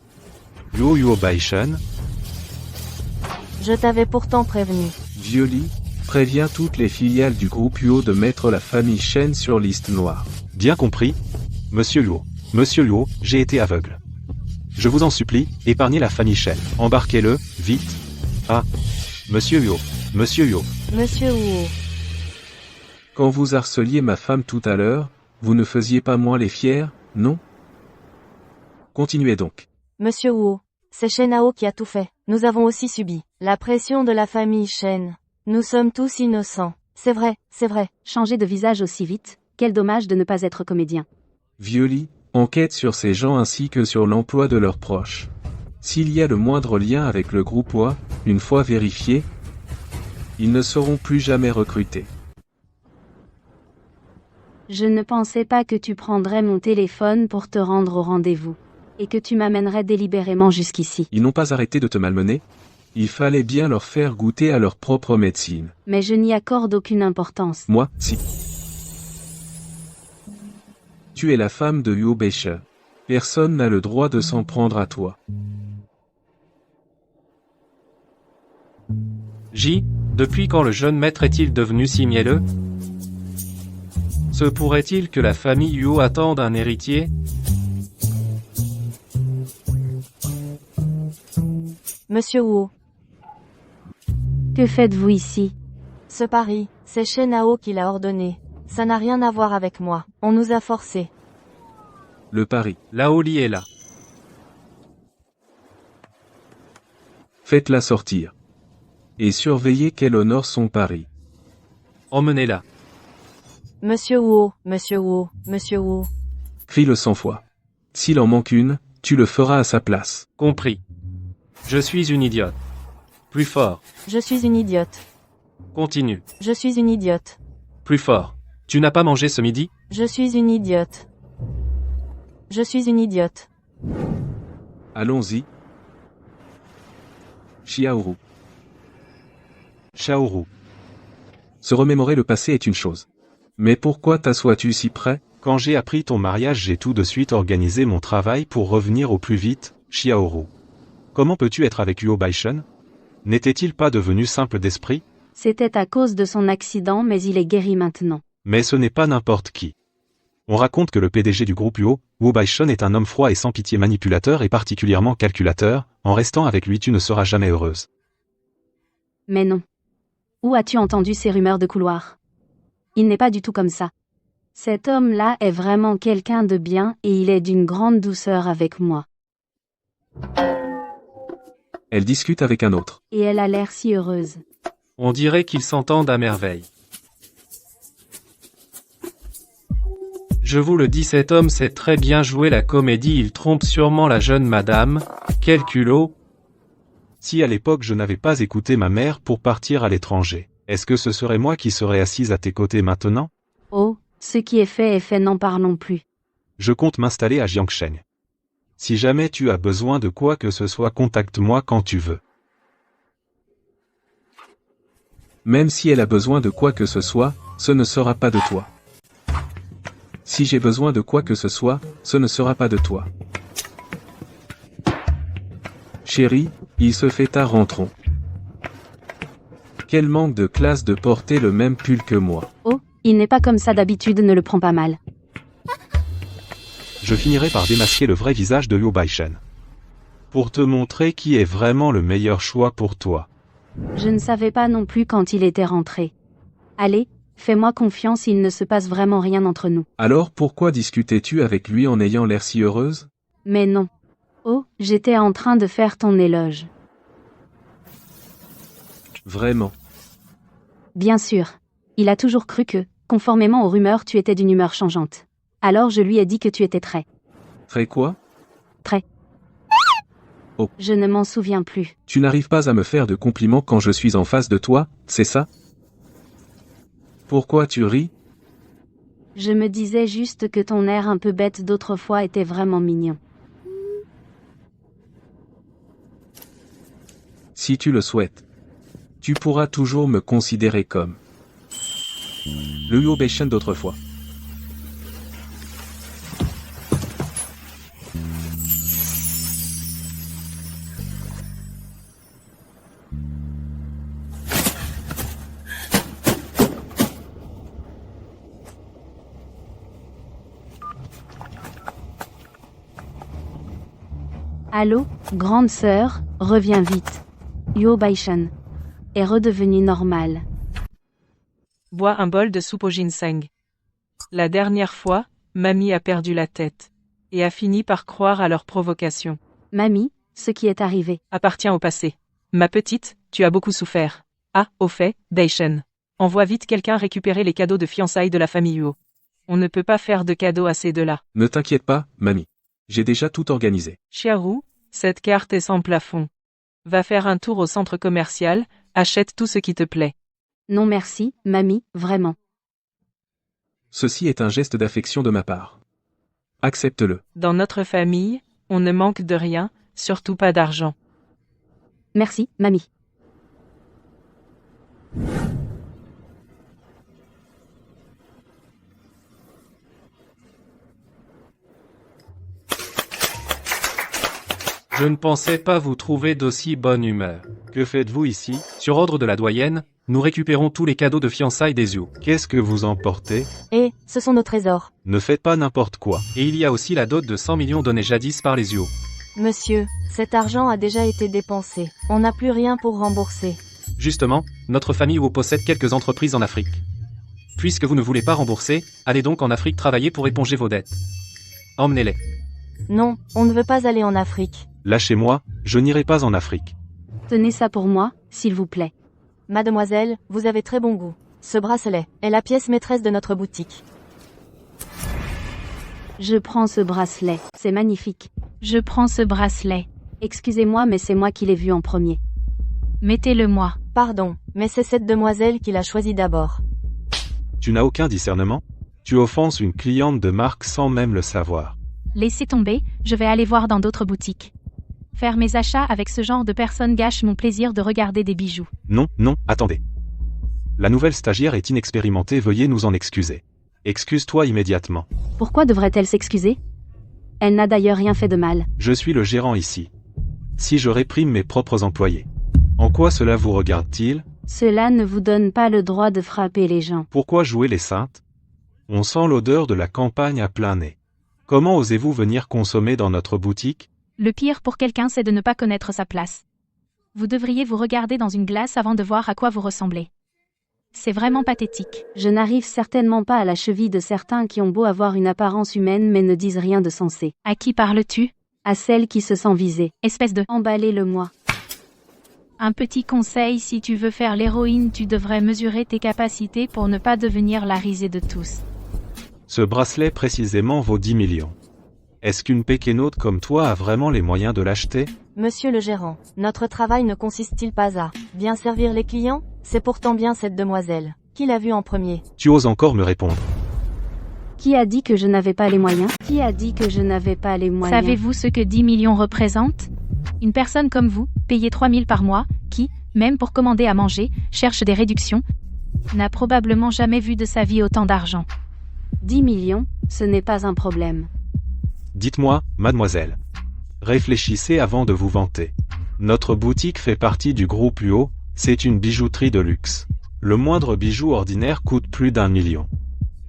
Huo Baishen? Je t'avais pourtant prévenu. Violi, préviens toutes les filiales du groupe Huo de mettre la famille Shen sur liste noire. Bien compris. Monsieur Huo, j'ai été aveugle. Je vous en supplie, épargnez la famille Shen. Embarquez-le, vite. Ah. Monsieur Huo. Monsieur Huo. Quand vous harceliez ma femme tout à l'heure, vous ne faisiez pas moins les fiers, non? Continuez donc. Monsieur Huo. C'est Shen Hao qui a tout fait. Nous avons aussi subi la pression de la famille Shen. Nous sommes tous innocents. C'est vrai, c'est vrai. Changer de visage aussi vite, quel dommage de ne pas être comédien. Violi, enquête sur ces gens ainsi que sur l'emploi de leurs proches. S'il y a le moindre lien avec le groupe OA, une fois vérifié, ils ne seront plus jamais recrutés. Je ne pensais pas que tu prendrais mon téléphone pour te rendre au rendez-vous. Et que tu m'amènerais délibérément jusqu'ici. Ils n'ont pas arrêté de te malmener? Il fallait bien leur faire goûter à leur propre médecine. Mais je n'y accorde aucune importance. Moi, si. Tu es la femme de Huo Beishe. Personne n'a le droit de s'en prendre à toi. Depuis quand le jeune maître est-il devenu si mielleux? Se pourrait-il que la famille Huo attende un héritier? Monsieur Huo. Que faites-vous ici? Ce pari, c'est Shen Hao qui l'a ordonné. Ça n'a rien à voir avec moi. On nous a forcés. Le pari. Laoli est là. Faites-la sortir. Et surveillez qu'elle honore son pari. Emmenez-la. Monsieur Huo, Monsieur Huo, Monsieur Huo. Crie-le 100 fois. S'il en manque une, tu le feras à sa place. Compris. Je suis une idiote. Plus fort. Je suis une idiote. Continue. Je suis une idiote. Plus fort. Tu n'as pas mangé ce midi? Je suis une idiote. Je suis une idiote. Allons-y. Xiaoru. Xiaoru. Se remémorer le passé est une chose. Mais pourquoi t'assois-tu si près? Quand j'ai appris ton mariage, j'ai tout de suite organisé mon travail pour revenir au plus vite, Xiaoru. Comment peux-tu être avec Huo Baishen? N'était-il pas devenu simple d'esprit? C'était à cause de son accident mais il est guéri maintenant. Mais ce n'est pas n'importe qui. On raconte que le PDG du groupe Huo Baishen est un homme froid et sans pitié, manipulateur et particulièrement calculateur. En restant avec lui, tu ne seras jamais heureuse. Mais non. Où as-tu entendu ces rumeurs de couloir? Il n'est pas du tout comme ça. Cet homme-là est vraiment quelqu'un de bien et il est d'une grande douceur avec moi. Elle discute avec un autre. Et elle a l'air si heureuse. On dirait qu'ils s'entendent à merveille. Je vous le dis, cet homme sait très bien jouer la comédie, il trompe sûrement la jeune madame. Quel culot! Si à l'époque je n'avais pas écouté ma mère pour partir à l'étranger, est-ce que ce serait moi qui serais assise à tes côtés maintenant? Oh, ce qui est fait, n'en parlons plus. Je compte m'installer à Jiangsheng. Si jamais tu as besoin de quoi que ce soit, contacte-moi quand tu veux. Même si elle a besoin de quoi que ce soit, ce ne sera pas de toi. Si j'ai besoin de quoi que ce soit, ce ne sera pas de toi. Chérie, il se fait tard, rentrons. Quel manque de classe de porter le même pull que moi. Oh, il n'est pas comme ça d'habitude, ne le prends pas mal. Je finirai par démasquer le vrai visage de Liu Baishen. Pour te montrer qui est vraiment le meilleur choix pour toi. Je ne savais pas non plus quand il était rentré. Allez, fais-moi confiance, il ne se passe vraiment rien entre nous. Alors pourquoi discutais-tu avec lui en ayant l'air si heureuse? Mais non. Oh, j'étais en train de faire ton éloge. Vraiment. Bien sûr. Il a toujours cru que, conformément aux rumeurs, tu étais d'une humeur changeante. Alors je lui ai dit que tu étais très. Très quoi? Très. Oh. Je ne m'en souviens plus. Tu n'arrives pas à me faire de compliments quand je suis en face de toi, c'est ça? Pourquoi tu ris? Je me disais juste que ton air un peu bête d'autrefois était vraiment mignon. Si tu le souhaites. Tu pourras toujours me considérer comme le Liu Baishen d'autrefois. Allô, grande sœur, reviens vite. Liu Baishen est redevenu normal. Bois un bol de soupe au ginseng. La dernière fois, mamie a perdu la tête. Et a fini par croire à leur provocation. Mamie, ce qui est arrivé. Appartient au passé. Ma petite, tu as beaucoup souffert. Ah, au fait, Daishen. Envoie vite quelqu'un récupérer les cadeaux de fiançailles de la famille Huo. On ne peut pas faire de cadeaux à ces deux-là. Ne t'inquiète pas, mamie. J'ai déjà tout organisé. Chiaru, cette carte est sans plafond. Va faire un tour au centre commercial, achète tout ce qui te plaît. Non merci, mamie, vraiment. Ceci est un geste d'affection de ma part. Accepte-le. Dans notre famille, on ne manque de rien, surtout pas d'argent. Merci, mamie. Je ne pensais pas vous trouver d'aussi bonne humeur. Que faites-vous ici? Sur ordre de la doyenne, nous récupérons tous les cadeaux de fiançailles des Zhu. Qu'est-ce que vous emportez? Et, ce sont nos trésors. Ne faites pas n'importe quoi. Et il y a aussi la dot de 100 millions donnée jadis par les Zhu. Monsieur, cet argent a déjà été dépensé. On n'a plus rien pour rembourser. Justement, notre famille Wu possède quelques entreprises en Afrique. Puisque vous ne voulez pas rembourser, allez donc en Afrique travailler pour éponger vos dettes. Emmenez-les. Non, on ne veut pas aller en Afrique. Lâchez-moi, je n'irai pas en Afrique. Tenez ça pour moi, s'il vous plaît. Mademoiselle, vous avez très bon goût. Ce bracelet est la pièce maîtresse de notre boutique. Je prends ce bracelet, c'est magnifique. Je prends ce bracelet. Excusez-moi mais c'est moi qui l'ai vu en premier. Mettez-le-moi. Pardon, mais c'est cette demoiselle qui l'a choisi d'abord. Tu n'as aucun discernement? Tu offenses une cliente de marque sans même le savoir. Laissez tomber, je vais aller voir dans d'autres boutiques. Faire mes achats avec ce genre de personnes gâche mon plaisir de regarder des bijoux. Non, non, attendez. La nouvelle stagiaire est inexpérimentée, veuillez nous en excuser. Excuse-toi immédiatement. Pourquoi devrait-elle s'excuser? Elle n'a d'ailleurs rien fait de mal. Je suis le gérant ici. Si je réprime mes propres employés, en quoi cela vous regarde-t-il? Cela ne vous donne pas le droit de frapper les gens. Pourquoi jouer les saintes? On sent l'odeur de la campagne à plein nez. Comment osez-vous venir consommer dans notre boutique? Le pire pour quelqu'un c'est de ne pas connaître sa place. Vous devriez vous regarder dans une glace avant de voir à quoi vous ressemblez. C'est vraiment pathétique. Je n'arrive certainement pas à la cheville de certains qui ont beau avoir une apparence humaine mais ne disent rien de sensé. À qui parles-tu? À celle qui se sent visée. Espèce de... Emballez-le-moi. Un petit conseil, si tu veux faire l'héroïne, tu devrais mesurer tes capacités pour ne pas devenir la risée de tous. Ce bracelet précisément vaut 10 millions. Est-ce qu'une pékénote comme toi a vraiment les moyens de l'acheter? Monsieur le gérant, notre travail ne consiste-t-il pas à bien servir les clients? C'est pourtant bien cette demoiselle. Qui l'a vue en premier? Tu oses encore me répondre? Qui a dit que je n'avais pas les moyens? Qui a dit que je n'avais pas les moyens? Savez-vous ce que 10 millions représente? Une personne comme vous, payée 3 000 par mois, qui, même pour commander à manger, cherche des réductions, n'a probablement jamais vu de sa vie autant d'argent. 10 millions, ce n'est pas un problème. Dites-moi, mademoiselle. Réfléchissez avant de vous vanter. Notre boutique fait partie du groupe UO, c'est une bijouterie de luxe. Le moindre bijou ordinaire coûte plus d'1 million.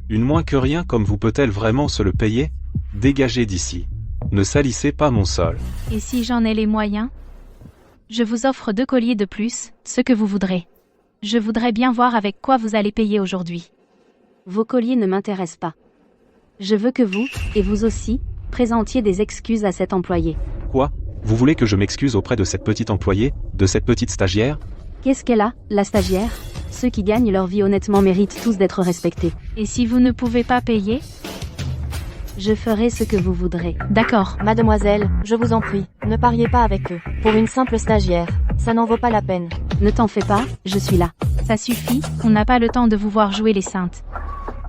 Une moins que rien comme vous peut-elle vraiment se le payer? Dégagez d'ici. Ne salissez pas mon sol. Et si j'en ai les moyens? Je vous offre 2 colliers de plus, ce que vous voudrez. Je voudrais bien voir avec quoi vous allez payer aujourd'hui. Vos colliers ne m'intéressent pas. Je veux que vous, et vous aussi, présentiez des excuses à cet employé. Quoi? Vous voulez que je m'excuse auprès de cette petite employée, de cette petite stagiaire? Qu'est-ce qu'elle a, la stagiaire? Ceux qui gagnent leur vie honnêtement méritent tous d'être respectés. Et si vous ne pouvez pas payer? Je ferai ce que vous voudrez. D'accord. Mademoiselle, je vous en prie, ne pariez pas avec eux. Pour une simple stagiaire, ça n'en vaut pas la peine. Ne t'en fais pas, je suis là. Ça suffit, on n'a pas le temps de vous voir jouer les saintes.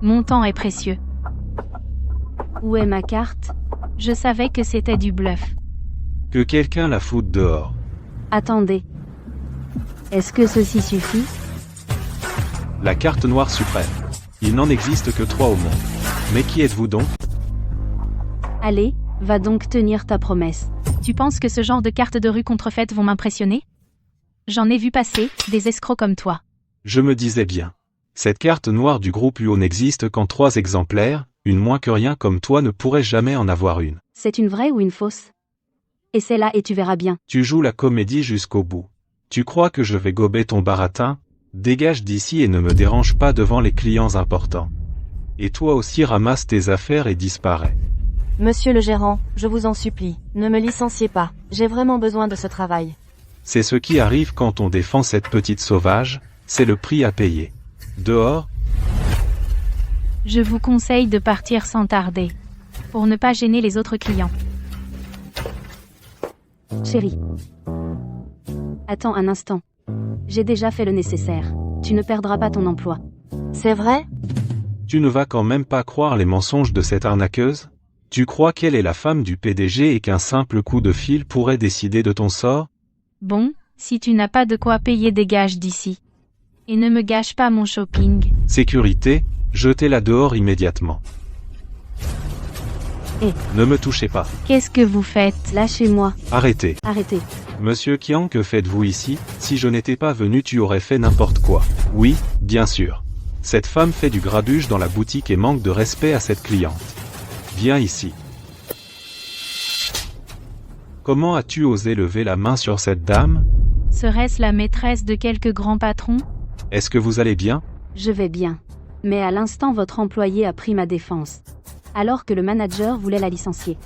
Mon temps est précieux. Où est ma carte? Je savais que c'était du bluff. Que quelqu'un la foute dehors. Attendez. Est-ce que ceci suffit? La carte noire suprême. Il n'en existe que 3 au monde. Mais qui êtes-vous donc? Allez, va donc tenir ta promesse. Tu penses que ce genre de cartes de rue contrefaites vont m'impressionner? J'en ai vu passer, des escrocs comme toi. Je me disais bien. Cette carte noire du groupe UO n'existe qu'en 3 exemplaires, une moins que rien comme toi ne pourrait jamais en avoir une. C'est une vraie ou une fausse? Essaie-la et tu verras bien. Tu joues la comédie jusqu'au bout. Tu crois que je vais gober ton baratin? Dégage d'ici et ne me dérange pas devant les clients importants. Et toi aussi ramasse tes affaires et disparais. Monsieur le gérant, je vous en supplie, ne me licenciez pas, j'ai vraiment besoin de ce travail. C'est ce qui arrive quand on défend cette petite sauvage, c'est le prix à payer. Dehors? Je vous conseille de partir sans tarder. Pour ne pas gêner les autres clients. Chérie. Attends un instant. J'ai déjà fait le nécessaire. Tu ne perdras pas ton emploi. C'est vrai? Tu ne vas quand même pas croire les mensonges de cette arnaqueuse? Tu crois qu'elle est la femme du PDG et qu'un simple coup de fil pourrait décider de ton sort? Bon, si tu n'as pas de quoi payer, dégage d'ici. Et ne me gâche pas mon shopping. Sécurité, jetez-la dehors immédiatement. Ne me touchez pas. Qu'est-ce que vous faites? Lâchez-moi. Arrêtez. Arrêtez. Monsieur Kian, que faites-vous ici? Si je n'étais pas venu, tu aurais fait n'importe quoi. Oui, bien sûr. Cette femme fait du grabuge dans la boutique et manque de respect à cette cliente. Viens ici. Comment as-tu osé lever la main sur cette dame? Serait-ce la maîtresse de quelques grands patrons? Est-ce que vous allez bien? Je vais bien. Mais à l'instant votre employé a pris ma défense. Alors que le manager voulait la licencier.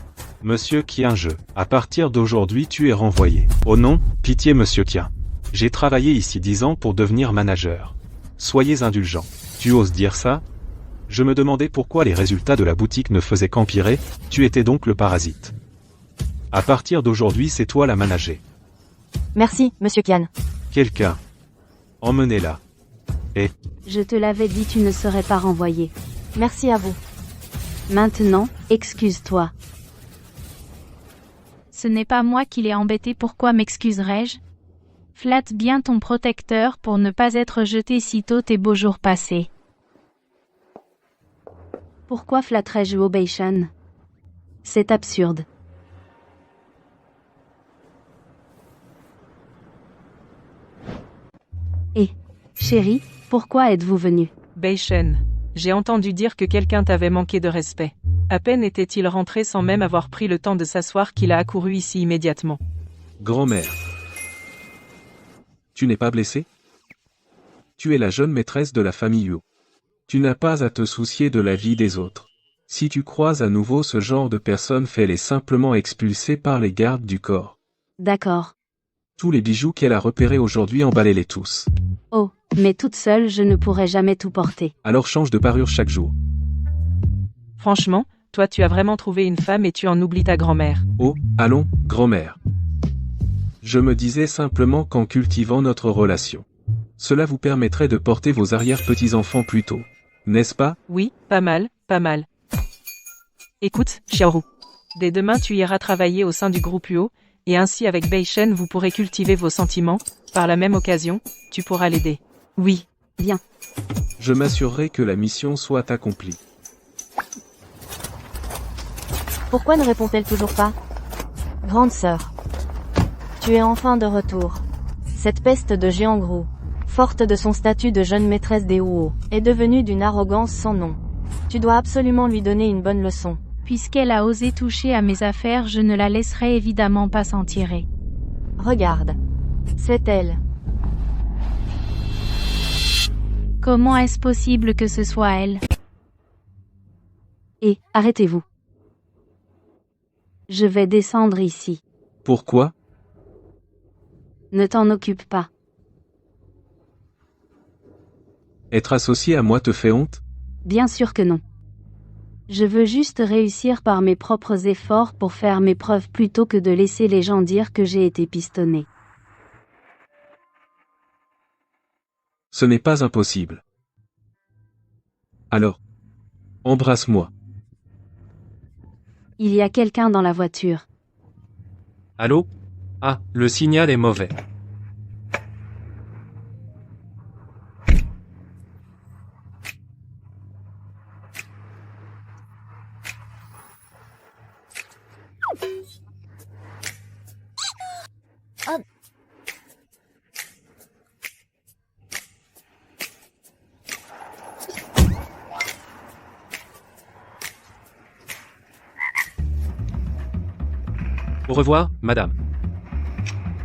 Monsieur Kian, à partir d'aujourd'hui tu es renvoyé. Oh non, pitié monsieur Kian. J'ai travaillé ici 10 ans pour devenir manager. Soyez indulgent. Tu oses dire ça? Je me demandais pourquoi les résultats de la boutique ne faisaient qu'empirer, tu étais donc le parasite. À partir d'aujourd'hui c'est toi la manager. Merci, monsieur Kian. Quelqu'un. Emmenez-la. Et, Je te l'avais dit, tu ne serais pas renvoyé. Merci à vous. Maintenant, excuse-toi. Ce n'est pas moi qui l'ai embêté, pourquoi m'excuserais-je? Flatte bien ton protecteur pour ne pas être jeté sitôt tes beaux jours passés. Pourquoi flatterais-je Obation? C'est absurde. Et, chérie, pourquoi êtes-vous venue? Beishen, j'ai entendu dire que quelqu'un t'avait manqué de respect. À peine était-il rentré sans même avoir pris le temps de s'asseoir qu'il a accouru ici immédiatement. Grand-mère. Tu n'es pas blessée? Tu es la jeune maîtresse de la famille Yu. Tu n'as pas à te soucier de la vie des autres. Si tu croises à nouveau ce genre de personnes, fais-les simplement expulser par les gardes du corps. D'accord. Tous les bijoux qu'elle a repérés aujourd'hui, emballez-les tous. Oh, mais toute seule je ne pourrais jamais tout porter. Alors change de parure chaque jour. Franchement, toi tu as vraiment trouvé une femme et tu en oublies ta grand-mère. Oh, allons, grand-mère. Je me disais simplement qu'en cultivant notre relation, cela vous permettrait de porter vos arrière-petits-enfants plus tôt. N'est-ce pas? Oui, pas mal, pas mal. Écoute, Xiaoru. Dès demain tu iras travailler au sein du groupe UO, et ainsi avec Beishen vous pourrez cultiver vos sentiments, par la même occasion, tu pourras l'aider. Oui. Bien. Je m'assurerai que la mission soit accomplie. Pourquoi ne répond-elle toujours pas? Grande sœur. Tu es enfin de retour. Cette peste de Jiangru, forte de son statut de jeune maîtresse des Huo, est devenue d'une arrogance sans nom. Tu dois absolument lui donner une bonne leçon. Puisqu'elle a osé toucher à mes affaires, je ne la laisserai évidemment pas s'en tirer. Regarde. C'est elle. Comment est-ce possible que ce soit elle? Et, arrêtez-vous. Je vais descendre ici. Pourquoi? Ne t'en occupe pas. Être associé à moi te fait honte? Bien sûr que non. Je veux juste réussir par mes propres efforts pour faire mes preuves plutôt que de laisser les gens dire que j'ai été pistonné. Ce n'est pas impossible. Alors, embrasse-moi. Il y a quelqu'un dans la voiture. Allô? Ah, le signal est mauvais. Au revoir, madame.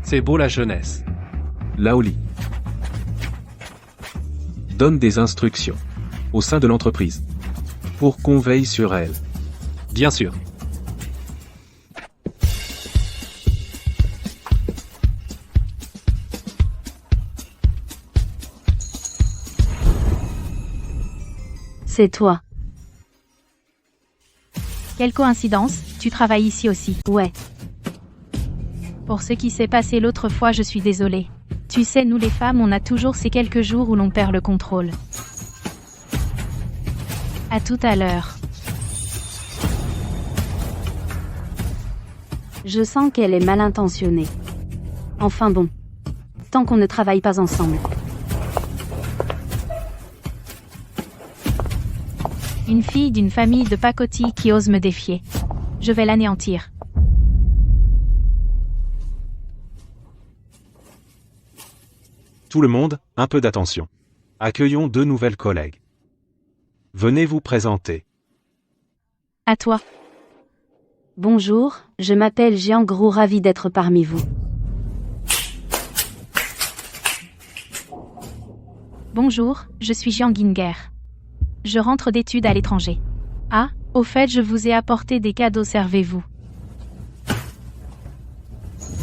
C'est beau la jeunesse. Laoli. Donne des instructions. Au sein de l'entreprise. Pour qu'on veille sur elle. Bien sûr. C'est toi. Quelle coïncidence, tu travailles ici aussi. Ouais. Pour ce qui s'est passé l'autre fois, je suis désolée. Tu sais, nous les femmes, on a toujours ces quelques jours où l'on perd le contrôle. À tout à l'heure. Je sens qu'elle est mal intentionnée. Enfin bon. Tant qu'on ne travaille pas ensemble. Une fille d'une famille de pacotilles qui ose me défier. Je vais l'anéantir. Tout le monde, un peu d'attention. Accueillons deux nouvelles collègues. Venez vous présenter. À toi. Bonjour, je m'appelle Jiangru, ravi d'être parmi vous. Bonjour, je suis Jiang Ginger. Je rentre d'études à l'étranger. Ah, au fait, je vous ai apporté des cadeaux, servez-vous.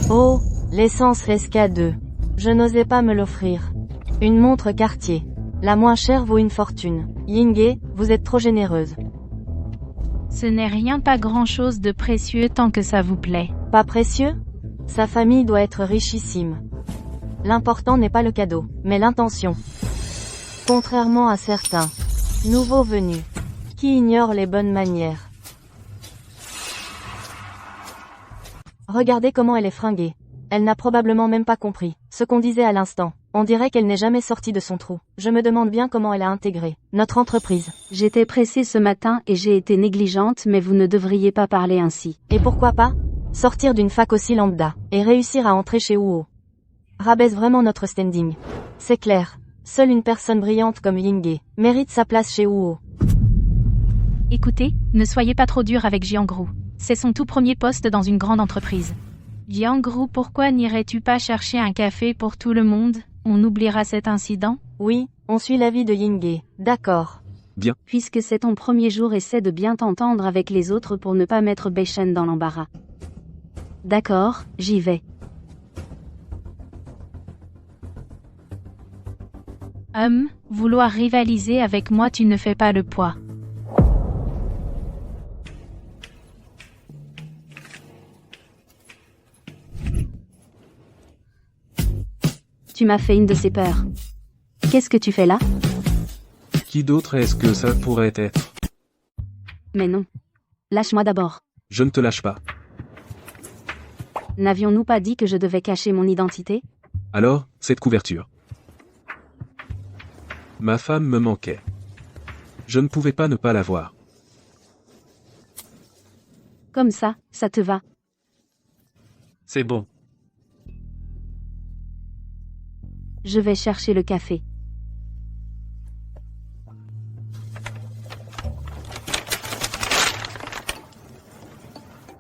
Oh, l'essence SK2. Je n'osais pas me l'offrir. Une montre Cartier. La moins chère vaut une fortune. Yingé, vous êtes trop généreuse. Ce n'est rien, pas grand-chose de précieux tant que ça vous plaît. Pas précieux? Sa famille doit être richissime. L'important n'est pas le cadeau, mais l'intention. Contrairement à certains nouveaux venus, qui ignorent les bonnes manières. Regardez comment elle est fringuée. Elle n'a probablement même pas compris ce qu'on disait à l'instant. On dirait qu'elle n'est jamais sortie de son trou. Je me demande bien comment elle a intégré notre entreprise. J'étais pressée ce matin et j'ai été négligente, mais vous ne devriez pas parler ainsi. Et pourquoi pas sortir d'une fac aussi lambda et réussir à entrer chez Huo. Rabaisse vraiment notre standing. C'est clair. Seule une personne brillante comme Yingé mérite sa place chez Huo. Écoutez, ne soyez pas trop dur avec Jiangru. C'est son tout premier poste dans une grande entreprise. Jiangru, pourquoi n'irais-tu pas chercher un café pour tout le monde? On oubliera cet incident? Oui, on suit l'avis de Yingé. D'accord. Bien. Puisque c'est ton premier jour, essaie de bien t'entendre avec les autres pour ne pas mettre Beishen dans l'embarras. D'accord, j'y vais. Vouloir rivaliser avec moi, tu ne fais pas le poids. Tu m'as fait une de ces peurs. Qu'est-ce que tu fais là? Qui d'autre est-ce que ça pourrait être? Mais non. Lâche-moi d'abord. Je ne te lâche pas. N'avions-nous pas dit que je devais cacher mon identité? Alors, cette couverture. Ma femme me manquait. Je ne pouvais pas ne pas la voir. Comme ça te va. C'est bon. Je vais chercher le café.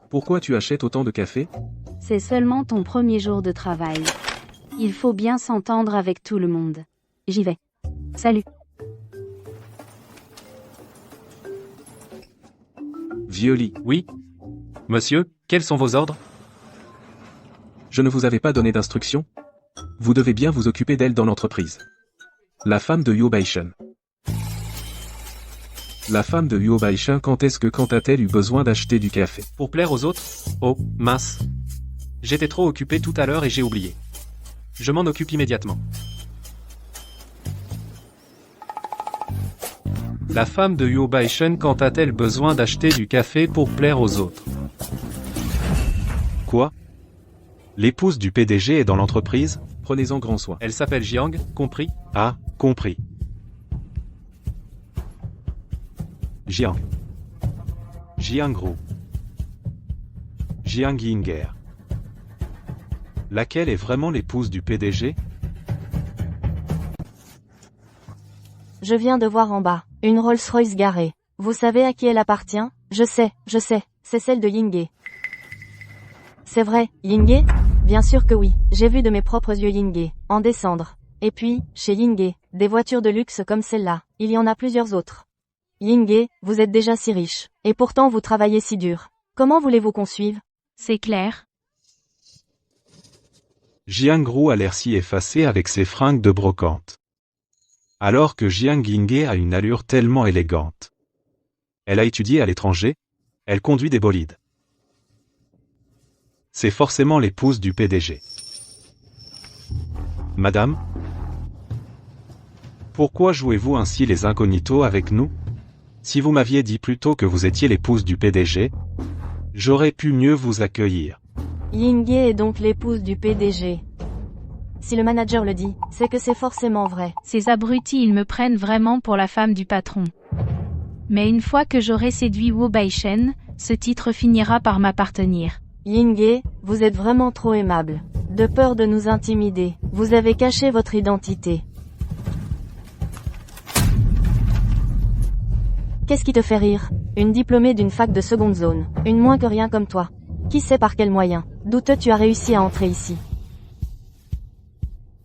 Pourquoi tu achètes autant de café? C'est seulement ton premier jour de travail. Il faut bien s'entendre avec tout le monde. J'y vais. Salut. Vieux-lit. Oui. Monsieur, quels sont vos ordres? Je ne vous avais pas donné d'instructions? Vous devez bien vous occuper d'elle dans l'entreprise. La femme de Yo Baishen. La femme de Yo Baishen, quand a-t-elle eu besoin d'acheter du café? Pour plaire aux autres? Oh, mince. J'étais trop occupé tout à l'heure et j'ai oublié. Je m'en occupe immédiatement. La femme de Yo Baishen, quand a-t-elle besoin d'acheter du café pour plaire aux autres? Quoi? L'épouse du PDG est dans l'entreprise? Prenez-en grand soin. Elle s'appelle Jiang, compris? Ah, compris. Jiang. Jiangru. Jiang Yinger. Laquelle est vraiment l'épouse du PDG? Je viens de voir en bas, une Rolls-Royce garée. Vous savez à qui elle appartient? Je sais, c'est celle de Yinghe. C'est vrai, Yinghe? Bien sûr que oui, j'ai vu de mes propres yeux Yinghe, en descendre. Et puis, chez Yinghe, des voitures de luxe comme celle-là, il y en a plusieurs autres. Yinghe, vous êtes déjà si riche, et pourtant vous travaillez si dur. Comment voulez-vous qu'on suive? C'est clair. Jiangru a l'air si effacé avec ses fringues de brocante. Alors que Jiang Yinghe a une allure tellement élégante. Elle a étudié à l'étranger, elle conduit des bolides. C'est forcément l'épouse du PDG. Madame? Pourquoi jouez-vous ainsi les incognitos avec nous? Si vous m'aviez dit plus tôt que vous étiez l'épouse du PDG, j'aurais pu mieux vous accueillir. Yinghe est donc l'épouse du PDG. Si le manager le dit, c'est que c'est forcément vrai. Ces abrutis, ils me prennent vraiment pour la femme du patron. Mais une fois que j'aurai séduit Wu Baishen, ce titre finira par m'appartenir. Yinghe, vous êtes vraiment trop aimable. De peur de nous intimider, vous avez caché votre identité. Qu'est-ce qui te fait rire? Une diplômée d'une fac de seconde zone, une moins que rien comme toi. Qui sait par quel moyen, douteux tu as réussi à entrer ici?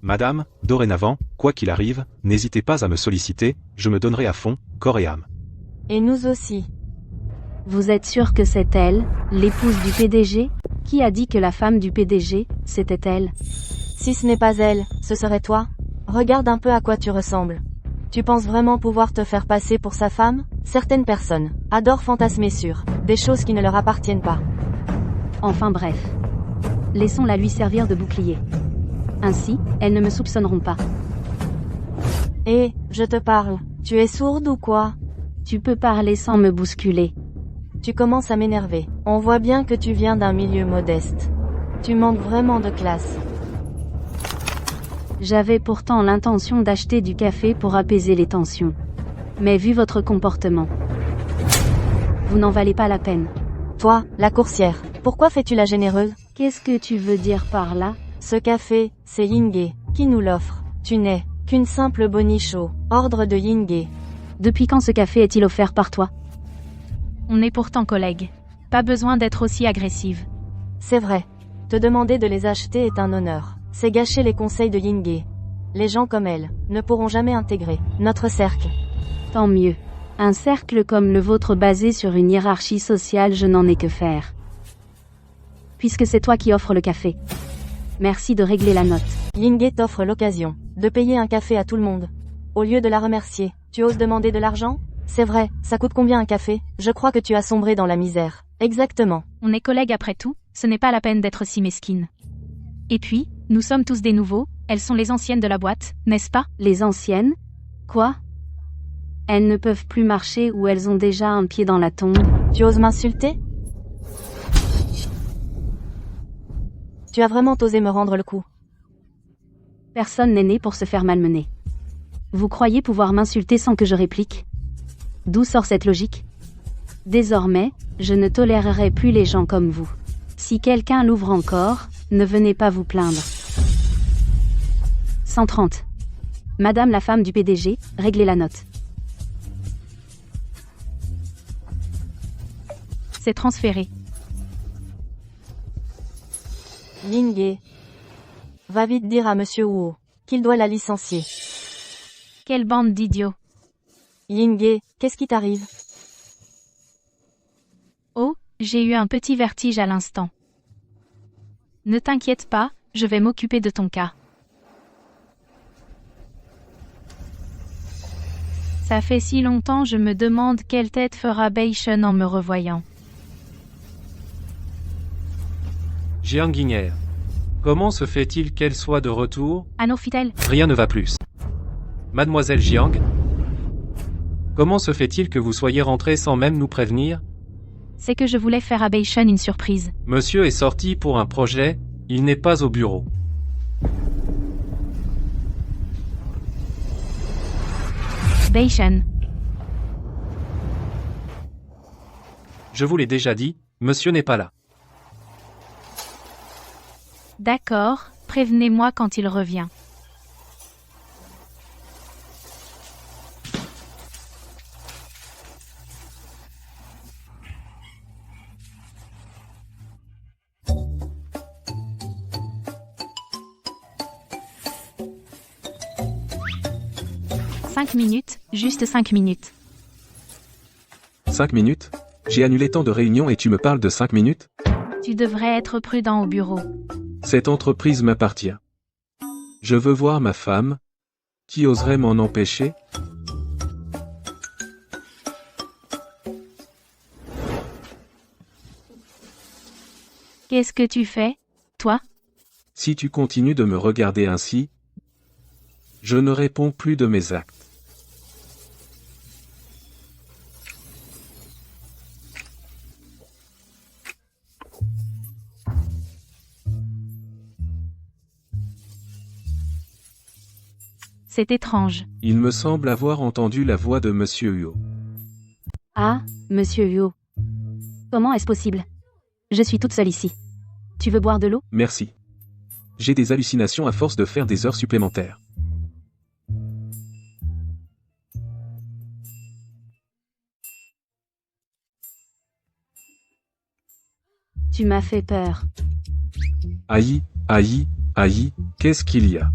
Madame, dorénavant, quoi qu'il arrive, n'hésitez pas à me solliciter, je me donnerai à fond, corps et âme. Et nous aussi. Vous êtes sûr que c'est elle, l'épouse du PDG? Qui a dit que la femme du PDG, c'était elle? Si ce n'est pas elle, ce serait toi? Regarde un peu à quoi tu ressembles. Tu penses vraiment pouvoir te faire passer pour sa femme? Certaines personnes adorent fantasmer sur des choses qui ne leur appartiennent pas. Enfin bref. Laissons-la lui servir de bouclier. Ainsi, elles ne me soupçonneront pas. Hé, je te parle. Tu es sourde ou quoi? Tu peux parler sans me bousculer. Tu commences à m'énerver. On voit bien que tu viens d'un milieu modeste. Tu manques vraiment de classe. J'avais pourtant l'intention d'acheter du café pour apaiser les tensions. Mais vu votre comportement, vous n'en valez pas la peine. Toi, la coursière, pourquoi fais-tu la généreuse? Qu'est-ce que tu veux dire par là? Ce café, c'est Yinghe qui nous l'offre. Tu n'es qu'une simple bonicho, ordre de Yinghe. Depuis quand ce café est-il offert par toi? On est pourtant collègues. Pas besoin d'être aussi agressive. C'est vrai. Te demander de les acheter est un honneur. C'est gâcher les conseils de Yinghe. Les gens comme elle ne pourront jamais intégrer notre cercle. Tant mieux. Un cercle comme le vôtre basé sur une hiérarchie sociale, je n'en ai que faire. Puisque c'est toi qui offres le café. Merci de régler la note. Yinghe t'offre l'occasion de payer un café à tout le monde. Au lieu de la remercier, tu oses demander de l'argent? C'est vrai, ça coûte combien un café? Je crois que tu as sombré dans la misère. Exactement. On est collègues après tout, ce n'est pas la peine d'être si mesquine. Et puis, nous sommes tous des nouveaux, elles sont les anciennes de la boîte, n'est-ce pas? Les anciennes? Quoi? Elles ne peuvent plus marcher ou elles ont déjà un pied dans la tombe. Tu oses m'insulter? Tu as vraiment osé me rendre le coup. Personne n'est né pour se faire malmener. Vous croyez pouvoir m'insulter sans que je réplique? D'où sort cette logique? Désormais, je ne tolérerai plus les gens comme vous. Si quelqu'un l'ouvre encore, ne venez pas vous plaindre. 130. Madame la femme du PDG, réglez la note. C'est transféré. Yingye. Va vite dire à Monsieur Wu qu'il doit la licencier. Quelle bande d'idiots. Yingye, qu'est-ce qui t'arrive? Oh, j'ai eu un petit vertige à l'instant. Ne t'inquiète pas, je vais m'occuper de ton cas. Ça fait si longtemps, je me demande quelle tête fera Beishen en me revoyant. Jiang Ginger. Comment se fait-il qu'elle soit de retour? Anneau fidèle. Rien ne va plus. Mademoiselle Jiang? Comment se fait-il que vous soyez rentrée sans même nous prévenir? C'est que je voulais faire à Beishen une surprise. Monsieur est sorti pour un projet, il n'est pas au bureau. Beishen. Je vous l'ai déjà dit, monsieur n'est pas là. D'accord, prévenez-moi quand il revient. Cinq minutes, juste 5 minutes. 5 minutes? J'ai annulé tant de réunions et tu me parles de 5 minutes? Tu devrais être prudent au bureau. Cette entreprise m'appartient. Je veux voir ma femme. Qui oserait m'en empêcher? Qu'est-ce que tu fais, toi? Si tu continues de me regarder ainsi, je ne réponds plus de mes actes. C'est étrange. Il me semble avoir entendu la voix de Monsieur Huo. Ah, monsieur Huo. Comment est-ce possible? Je suis toute seule ici. Tu veux boire de l'eau? Merci. J'ai des hallucinations à force de faire des heures supplémentaires. Tu m'as fait peur. Aïe, aïe, aïe, qu'est-ce qu'il y a?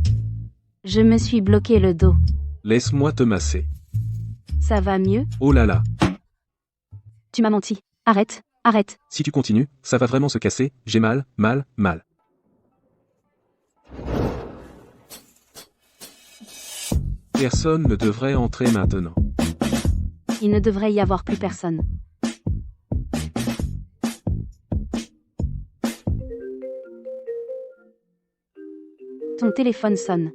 Je me suis bloqué le dos. Laisse-moi te masser. Ça va mieux? Oh là là. Tu m'as menti. Arrête, arrête. Si tu continues, ça va vraiment se casser, j'ai mal, mal, mal. Personne ne devrait entrer maintenant. Il ne devrait y avoir plus personne. Ton téléphone sonne.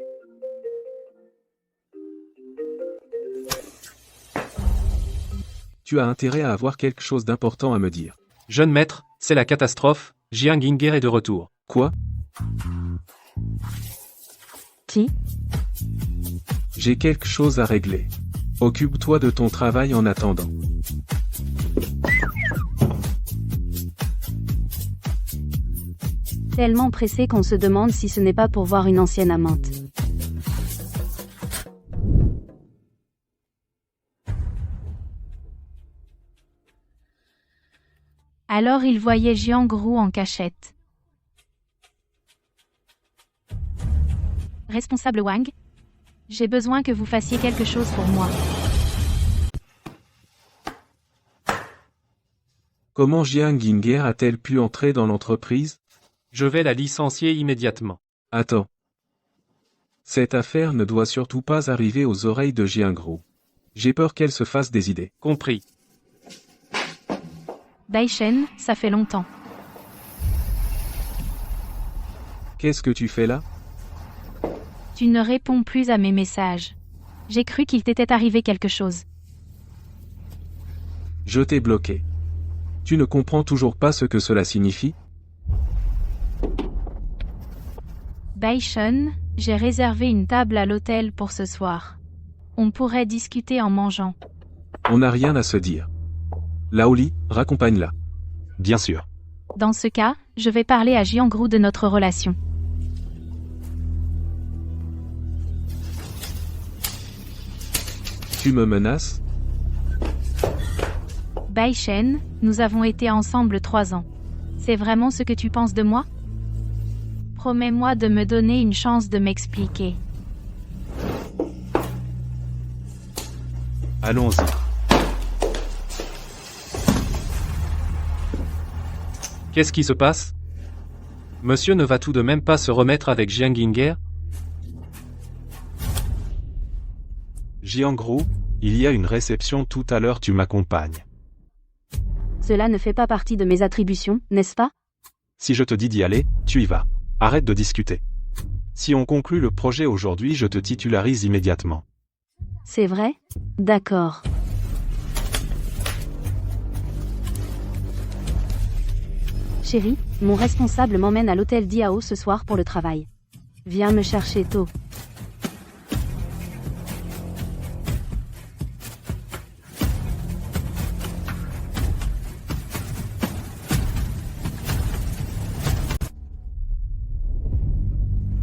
Tu as intérêt à avoir quelque chose d'important à me dire. Jeune maître, c'est la catastrophe, Jiang Ginger est de retour. Quoi? Qui? J'ai quelque chose à régler. Occupe-toi de ton travail en attendant. Tellement pressé qu'on se demande si ce n'est pas pour voir une ancienne amante. Alors il voyait Jiang Ru en cachette. Responsable Wang, j'ai besoin que vous fassiez quelque chose pour moi. Comment Jiang Ginger a-t-elle pu entrer dans l'entreprise? Je vais la licencier immédiatement. Attends. Cette affaire ne doit surtout pas arriver aux oreilles de Jiang Ru. J'ai peur qu'elle se fasse des idées. Compris. Daishen, ça fait longtemps. Qu'est-ce que tu fais là? Tu ne réponds plus à mes messages. J'ai cru qu'il t'était arrivé quelque chose. Je t'ai bloqué. Tu ne comprends toujours pas ce que cela signifie? Daishen, j'ai réservé une table à l'hôtel pour ce soir. On pourrait discuter en mangeant. On n'a rien à se dire. Laoli, raccompagne-la. Bien sûr. Dans ce cas, je vais parler à Jiangru de notre relation. Tu me menaces? Bai Shen, nous avons été ensemble 3 ans. C'est vraiment ce que tu penses de moi? Promets-moi de me donner une chance de m'expliquer. Allons-y. Qu'est-ce qui se passe? Monsieur ne va tout de même pas se remettre avec Jiang Ginger? Jiangru, il y a une réception tout à l'heure, tu m'accompagnes. Cela ne fait pas partie de mes attributions, n'est-ce pas? Si je te dis d'y aller, tu y vas. Arrête de discuter. Si on conclut le projet aujourd'hui, je te titularise immédiatement. C'est vrai? D'accord. Chérie, mon responsable m'emmène à l'hôtel Diao ce soir pour le travail. Viens me chercher tôt.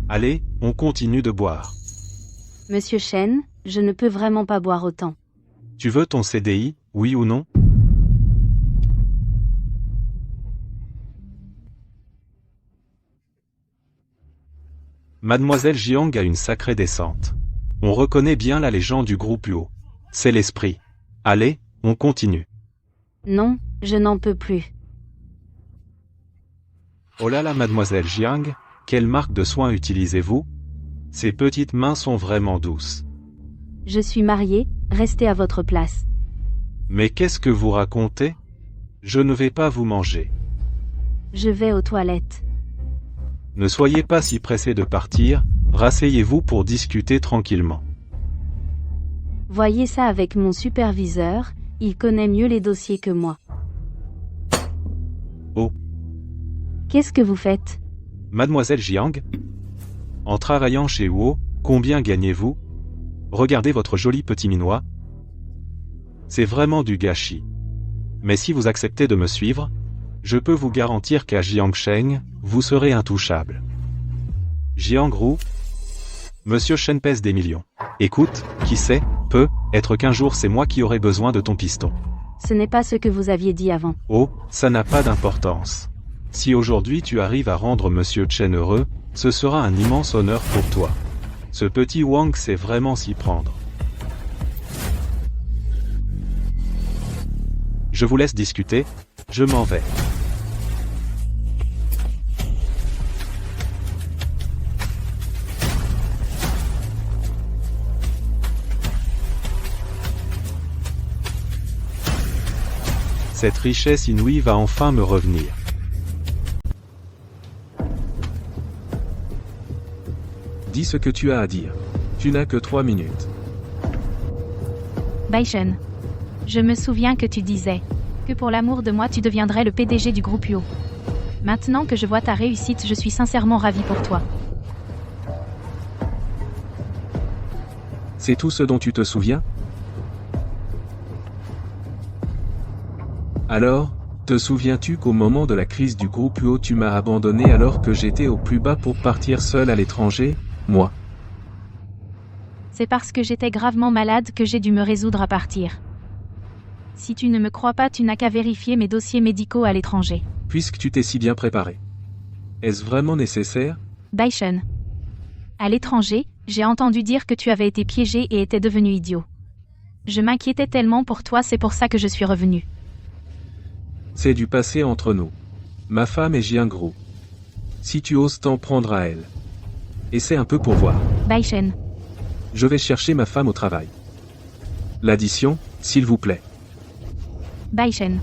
Allez, on continue de boire. Monsieur Shen, je ne peux vraiment pas boire autant. Tu veux ton CDI, oui ou non? Mademoiselle Jiang a une sacrée descente. On reconnaît bien la légende du groupe UO. C'est l'esprit. Allez, on continue. Non, je n'en peux plus. Oh là là, mademoiselle Jiang, quelle marque de soins utilisez-vous? Ces petites mains sont vraiment douces. Je suis mariée, restez à votre place. Mais qu'est-ce que vous racontez? Je ne vais pas vous manger. Je vais aux toilettes. Ne soyez pas si pressé de partir, rasseyez-vous pour discuter tranquillement. Voyez ça avec mon superviseur, il connaît mieux les dossiers que moi. Oh. Qu'est-ce que vous faites? Mademoiselle Jiang? En travaillant chez UO, combien gagnez-vous? Regardez votre joli petit minois. C'est vraiment du gâchis. Mais si vous acceptez de me suivre, je peux vous garantir qu'à Jiangsheng, vous serez intouchable. Jiangru, Monsieur Shen pèse des millions. Écoute, qui sait, peut être qu'un jour c'est moi qui aurai besoin de ton piston. Ce n'est pas ce que vous aviez dit avant. Oh, ça n'a pas d'importance. Si aujourd'hui tu arrives à rendre Monsieur Chen heureux, ce sera un immense honneur pour toi. Ce petit Wang sait vraiment s'y prendre. Je vous laisse discuter, je m'en vais. Cette richesse inouïe va enfin me revenir. Dis ce que tu as à dire. Tu n'as que 3 minutes. Bai Shen. Je me souviens que tu disais que pour l'amour de moi tu deviendrais le PDG du groupe UO. Maintenant que je vois ta réussite, je suis sincèrement ravie pour toi. C'est tout ce dont tu te souviens? Alors, te souviens-tu qu'au moment de la crise du groupe UO tu m'as abandonné alors que j'étais au plus bas pour partir seul à l'étranger, moi? C'est parce que j'étais gravement malade que j'ai dû me résoudre à partir. Si tu ne me crois pas, tu n'as qu'à vérifier mes dossiers médicaux à l'étranger. Puisque tu t'es si bien préparé. Est-ce vraiment nécessaire? Bai Shen. À l'étranger, j'ai entendu dire que tu avais été piégé et étais devenu idiot. Je m'inquiétais tellement pour toi, c'est pour ça que je suis revenu. C'est du passé entre nous. Ma femme est Jiangru. Si tu oses t'en prendre à elle. Essaie un peu pour voir. Bai Shen. Je vais chercher ma femme au travail. L'addition, s'il vous plaît. Bai Shen.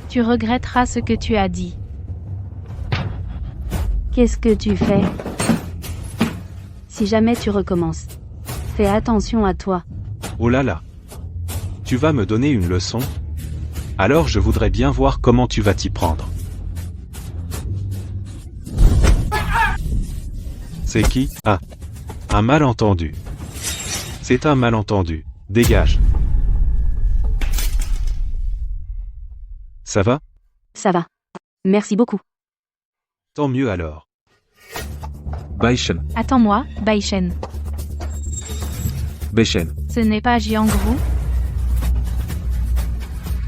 Tu regretteras ce que tu as dit. Qu'est-ce que tu fais? Si jamais tu recommences, fais attention à toi. Oh là là. Tu vas me donner une leçon? Alors je voudrais bien voir comment tu vas t'y prendre. C'est qui? Ah. Un malentendu. C'est un malentendu. Dégage. Ça va? Ça va. Merci beaucoup. Tant mieux alors. Baishen. Attends-moi, Baishen. Baishen. Ce n'est pas Jiangru?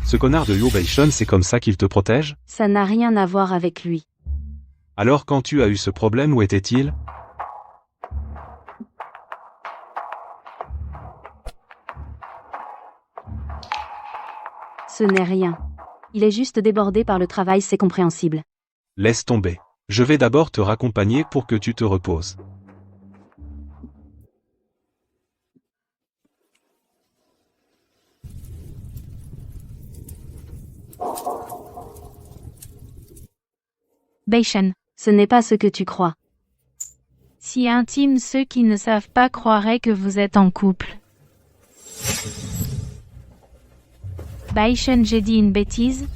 Ce connard de Yo Baishen, c'est comme ça qu'il te protège? Ça n'a rien à voir avec lui. Alors quand tu as eu ce problème, où était-il? Ce n'est rien. Il est juste débordé par le travail, c'est compréhensible. Laisse tomber. Je vais d'abord te raccompagner pour que tu te reposes. Baishen. Ce n'est pas ce que tu crois. Si intime, ceux qui ne savent pas croiraient que vous êtes en couple. Baishen, j'ai dit une bêtise?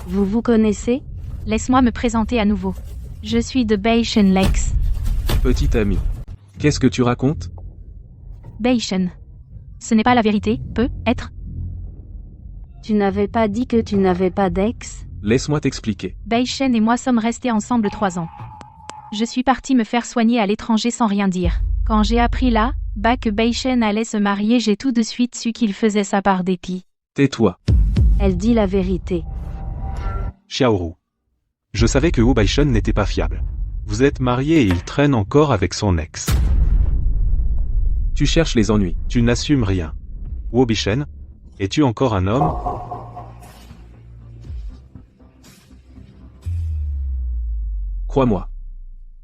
Vous vous connaissez? Laisse-moi me présenter à nouveau. Je suis de Baishen Lakes. Petit ami. Qu'est-ce que tu racontes? Baishen. Ce n'est pas la vérité, peut être? Tu n'avais pas dit que tu n'avais pas d'ex? Laisse-moi t'expliquer. Baishen et moi sommes restés ensemble 3 ans. Je suis partie me faire soigner à l'étranger sans rien dire. Quand j'ai appris là-bas que Baishen allait se marier, j'ai tout de suite su qu'il faisait ça par dépit. Tais-toi. Elle dit la vérité. Xiaoru. Je savais que Wu Baishen n'était pas fiable. Vous êtes mariés et il traîne encore avec son ex. Tu cherches les ennuis. Tu n'assumes rien. Wu Baishen, es-tu encore un homme? Crois-moi.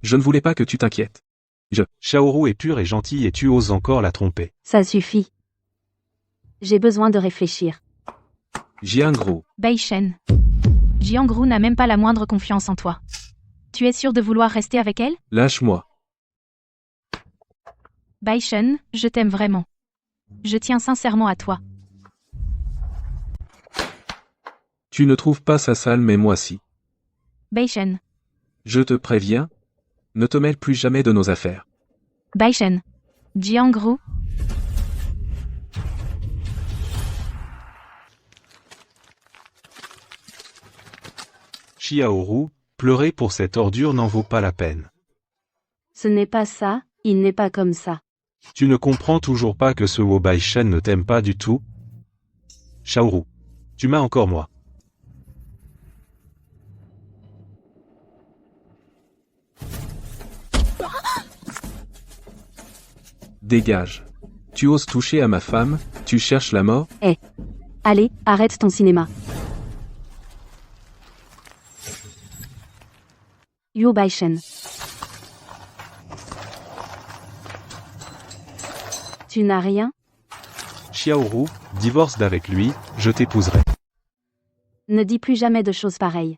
Je ne voulais pas que tu t'inquiètes. Xiaoru est pure et gentille et tu oses encore la tromper. Ça suffit. J'ai besoin de réfléchir. Jiangru. Baishen. Jiangru n'a même pas la moindre confiance en toi. Tu es sûr de vouloir rester avec elle? Lâche-moi. Baishen, je t'aime vraiment. Je tiens sincèrement à toi. Tu ne trouves pas ça sale, mais moi si. Baishen. Je te préviens. Ne te mêle plus jamais de nos affaires. Baishen. Jiangru. Xiaoru, pleurer pour cette ordure n'en vaut pas la peine. Ce n'est pas ça, il n'est pas comme ça. Tu ne comprends toujours pas que ce Wu Baishen ne t'aime pas du tout? Xiaoru. Tu m'as encore moi. Dégage. Tu oses toucher à ma femme, tu cherches la mort? Allez, arrête ton cinéma. Yo Baishen. Tu n'as rien? Xiaoru, divorce d'avec lui, je t'épouserai. Ne dis plus jamais de choses pareilles.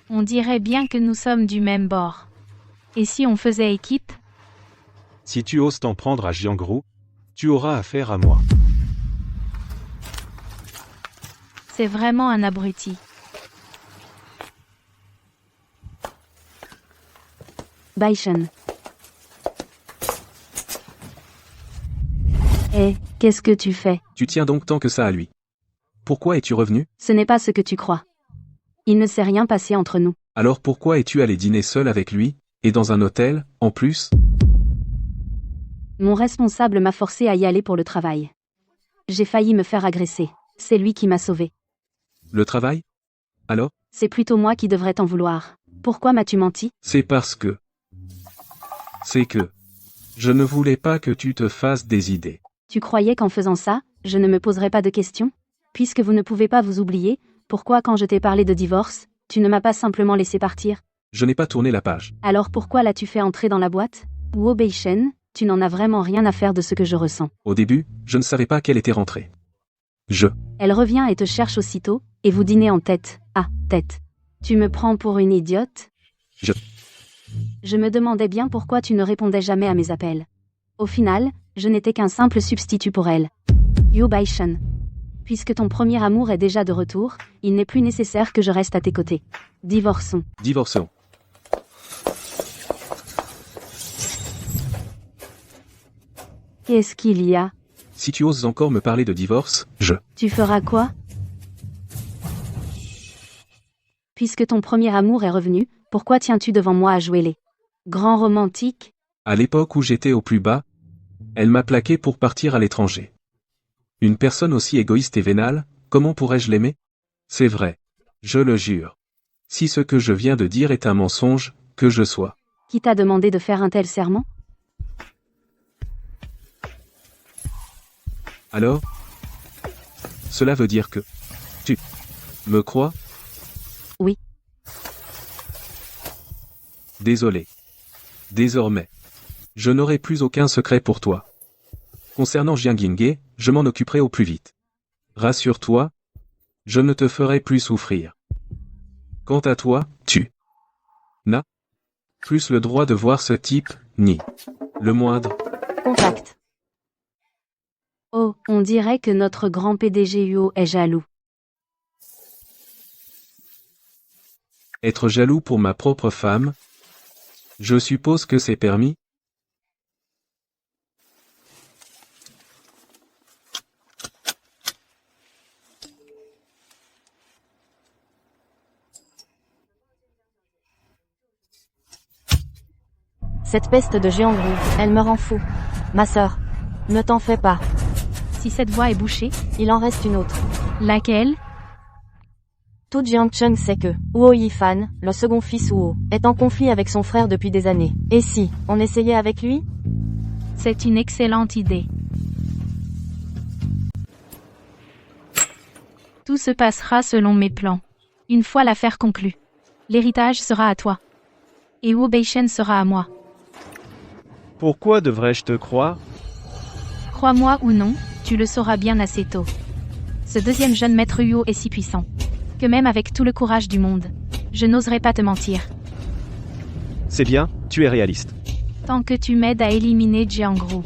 On dirait bien que nous sommes du même bord. Et si on faisait équipe? Si tu oses t'en prendre à Jiangru, tu auras affaire à moi. C'est vraiment un abruti. Baishen. Qu'est-ce que tu fais? Tu tiens donc tant que ça à lui. Pourquoi es-tu revenu? Ce n'est pas ce que tu crois. Il ne s'est rien passé entre nous. Alors pourquoi es-tu allé dîner seul avec lui, et dans un hôtel, en plus? Mon responsable m'a forcé à y aller pour le travail. J'ai failli me faire agresser. C'est lui qui m'a sauvé. Le travail? Alors? C'est plutôt moi qui devrais t'en vouloir. Pourquoi m'as-tu menti? C'est parce que... Je ne voulais pas que tu te fasses des idées. Tu croyais qu'en faisant ça, je ne me poserais pas de questions? Puisque vous ne pouvez pas vous oublier, pourquoi quand je t'ai parlé de divorce, tu ne m'as pas simplement laissé partir? Je n'ai pas tourné la page. Alors pourquoi l'as-tu fait entrer dans la boîte? Wu Baishen, tu n'en as vraiment rien à faire de ce que je ressens. Au début, je ne savais pas qu'elle était rentrée. Elle revient et te cherche aussitôt, et vous dînez en tête à tête. Tu me prends pour une idiote? Je me demandais bien pourquoi tu ne répondais jamais à mes appels. Au final, je n'étais qu'un simple substitut pour elle. Yo Baishen. Puisque ton premier amour est déjà de retour, il n'est plus nécessaire que je reste à tes côtés. Divorçons. Divorçons. Qu'est-ce qu'il y a? Si tu oses encore me parler de divorce, Tu feras quoi? Puisque ton premier amour est revenu, pourquoi tiens-tu devant moi à jouer les grands romantiques? À l'époque où j'étais au plus bas, elle m'a plaqué pour partir à l'étranger. Une personne aussi égoïste et vénale, comment pourrais-je l'aimer? C'est vrai. Je le jure. Si ce que je viens de dire est un mensonge, que je sois. Qui t'a demandé de faire un tel serment? Alors? Cela veut dire que... Tu... me crois? Oui. Désolé. Désormais. Je n'aurai plus aucun secret pour toi. Concernant Jiang Yinghe, je m'en occuperai au plus vite. Rassure-toi, je ne te ferai plus souffrir. Quant à toi, tu n'as plus le droit de voir ce type, ni le moindre. Contact. Oh, on dirait que notre grand PDG Huo est jaloux. Être jaloux pour ma propre femme? Je suppose que c'est permis? Cette peste de Jiangru, elle me rend fou. Ma sœur, ne t'en fais pas. Si cette voie est bouchée, Il en reste une autre. laquelle? Tout Jiangcheng sait que Huo Yifan, le second fils Huo, est en conflit avec son frère depuis des années. Et si on essayait avec lui? C'est une excellente idée. Tout se passera selon mes plans. Une fois l'affaire conclue, l'héritage sera à toi. Et Wu Beishen sera à moi. Pourquoi devrais-je te croire? Crois-moi ou non, tu le sauras bien assez tôt. Ce deuxième jeune maître Huo est si puissant que même avec tout le courage du monde, je n'oserais pas te mentir. C'est bien, tu es réaliste. Tant que tu m'aides à éliminer Jiangru.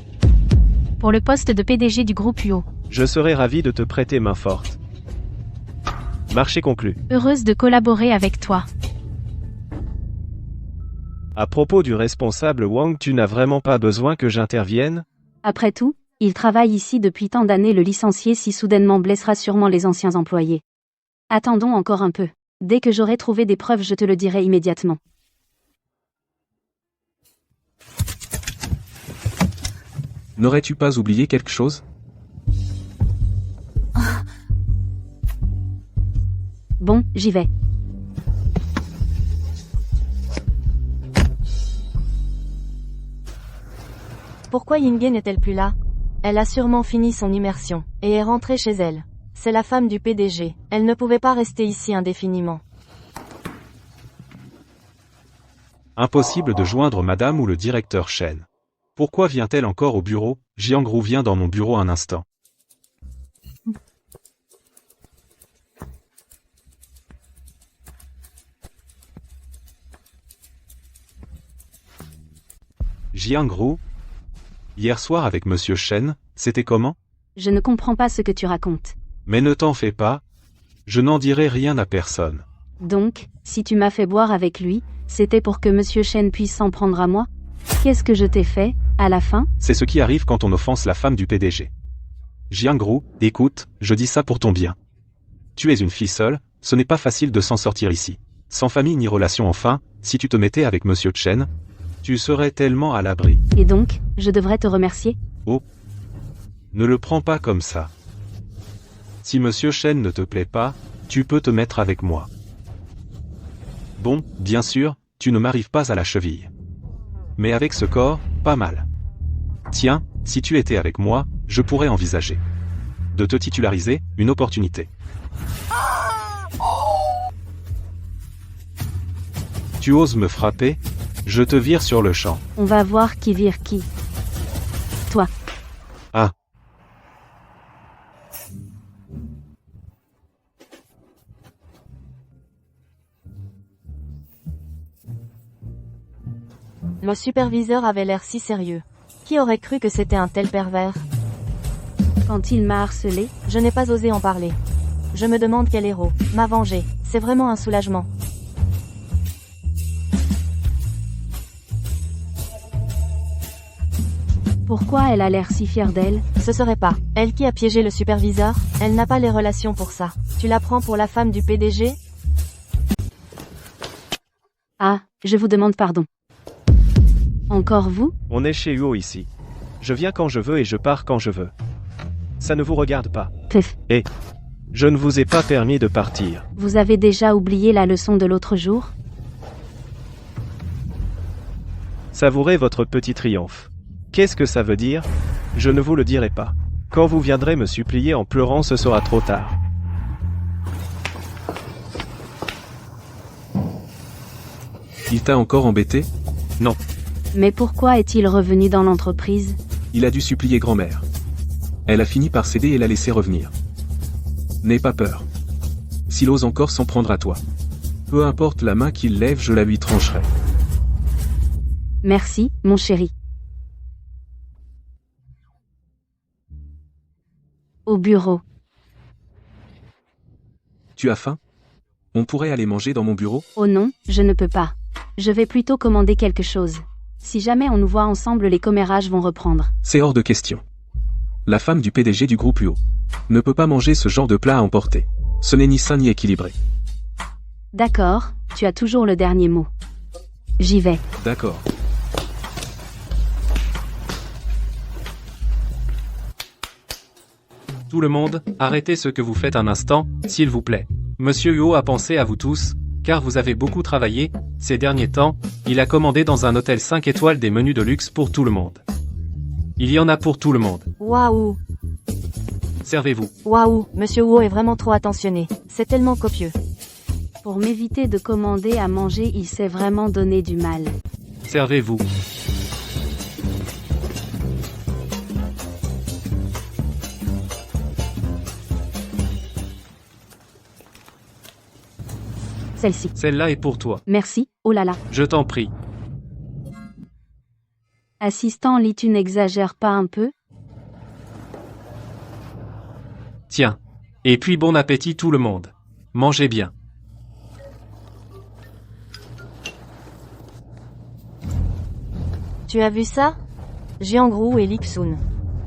Pour le poste de PDG du groupe Huo. Je serai ravi de te prêter main forte. Marché conclu. Heureuse de collaborer avec toi. À propos du responsable Wang, tu n'as vraiment pas besoin que j'intervienne? Après tout, il travaille ici depuis tant d'années, le licencier si soudainement blessera sûrement les anciens employés. Attendons encore un peu. Dès que j'aurai trouvé des preuves, je te le dirai immédiatement. N'aurais-tu pas oublié quelque chose? Bon, j'y vais. Pourquoi Yinghe n'est-elle plus là? Elle a sûrement fini son immersion, et est rentrée chez elle. C'est la femme du PDG, elle ne pouvait pas rester ici indéfiniment. Impossible de joindre madame ou le directeur Shen. Pourquoi vient-elle encore au bureau? Jiangru vient dans mon bureau un instant. Jiangru? Hier soir avec monsieur Shen, c'était comment? Je ne comprends pas ce que tu racontes. Mais ne t'en fais pas. Je n'en dirai rien à personne. Donc, si tu m'as fait boire avec lui, c'était pour que Monsieur Shen puisse s'en prendre à moi? Qu'est-ce que je t'ai fait, à la fin? C'est ce qui arrive quand on offense la femme du PDG. Jiangru, écoute, je dis ça pour ton bien. Tu es une fille seule, ce n'est pas facile de s'en sortir ici. Sans famille ni relation enfin, si tu te mettais avec Monsieur Chen, tu serais tellement à l'abri. Et donc, je devrais te remercier? Oh. Ne le prends pas comme ça. Si Monsieur Shen ne te plaît pas, tu peux te mettre avec moi. Bon, bien sûr, tu ne m'arrives pas à la cheville. Mais avec ce corps, pas mal. Tiens, si tu étais avec moi, je pourrais envisager de te titulariser, une opportunité. Tu oses me frapper? Je te vire sur le champ. On va voir qui vire qui. Toi. Ah. Le superviseur avait l'air si sérieux. Qui aurait cru que c'était un tel pervers? Quand il m'a harcelé, Je n'ai pas osé en parler. Je me demande quel héros m'a vengé. C'est vraiment un soulagement. Pourquoi elle a l'air si fière d'elle? Ce serait pas elle qui a piégé le superviseur? Elle n'a pas les relations pour ça. Tu la prends pour la femme du PDG? Ah, je vous demande pardon. Encore vous? On est chez Huo ici. Je viens quand je veux et je pars quand je veux. Ça ne vous regarde pas. Pff, Je ne vous ai pas permis de partir. vous avez déjà oublié la leçon de l'autre jour? Savourez votre petit triomphe. Qu'est-ce que ça veut dire? Je ne vous le dirai pas. Quand vous viendrez me supplier en pleurant, ce sera trop tard. Il t'a encore embêté? Non. Mais pourquoi est-il revenu dans l'entreprise? Il a dû supplier grand-mère. Elle a fini par céder et l'a laissé revenir. N'aie pas peur. S'il ose encore s'en prendre à toi, peu importe la main qu'il lève, je la lui trancherai. Merci, mon chéri. Au bureau. Tu as faim? On pourrait aller manger dans mon bureau? Oh non, je ne peux pas. Je vais plutôt commander quelque chose. Si jamais on nous voit ensemble, les commérages vont reprendre. C'est hors de question. La femme du PDG du groupe UO ne peut pas manger ce genre de plat à emporter. Ce n'est ni sain ni équilibré. D'accord, tu as toujours le dernier mot. J'y vais. D'accord. Tout le monde, arrêtez ce que vous faites un instant, s'il vous plaît. Monsieur Huo a pensé à vous tous, car vous avez beaucoup travaillé, ces derniers temps, il a commandé dans un hôtel 5 étoiles des menus de luxe pour tout le monde. Il y en a pour tout le monde. Waouh! Servez-vous. Waouh, Monsieur Huo est vraiment trop attentionné. C'est tellement copieux. Pour m'éviter de commander à manger, il s'est vraiment donné du mal. Servez-vous. Celle-ci. Celle-là est pour toi. Merci, oh là là. Je t'en prie. Assistant Lee, tu n'exagères pas un peu? Tiens. Et puis bon appétit tout le monde. Mangez bien. Tu as vu ça? Jiangru et Lixun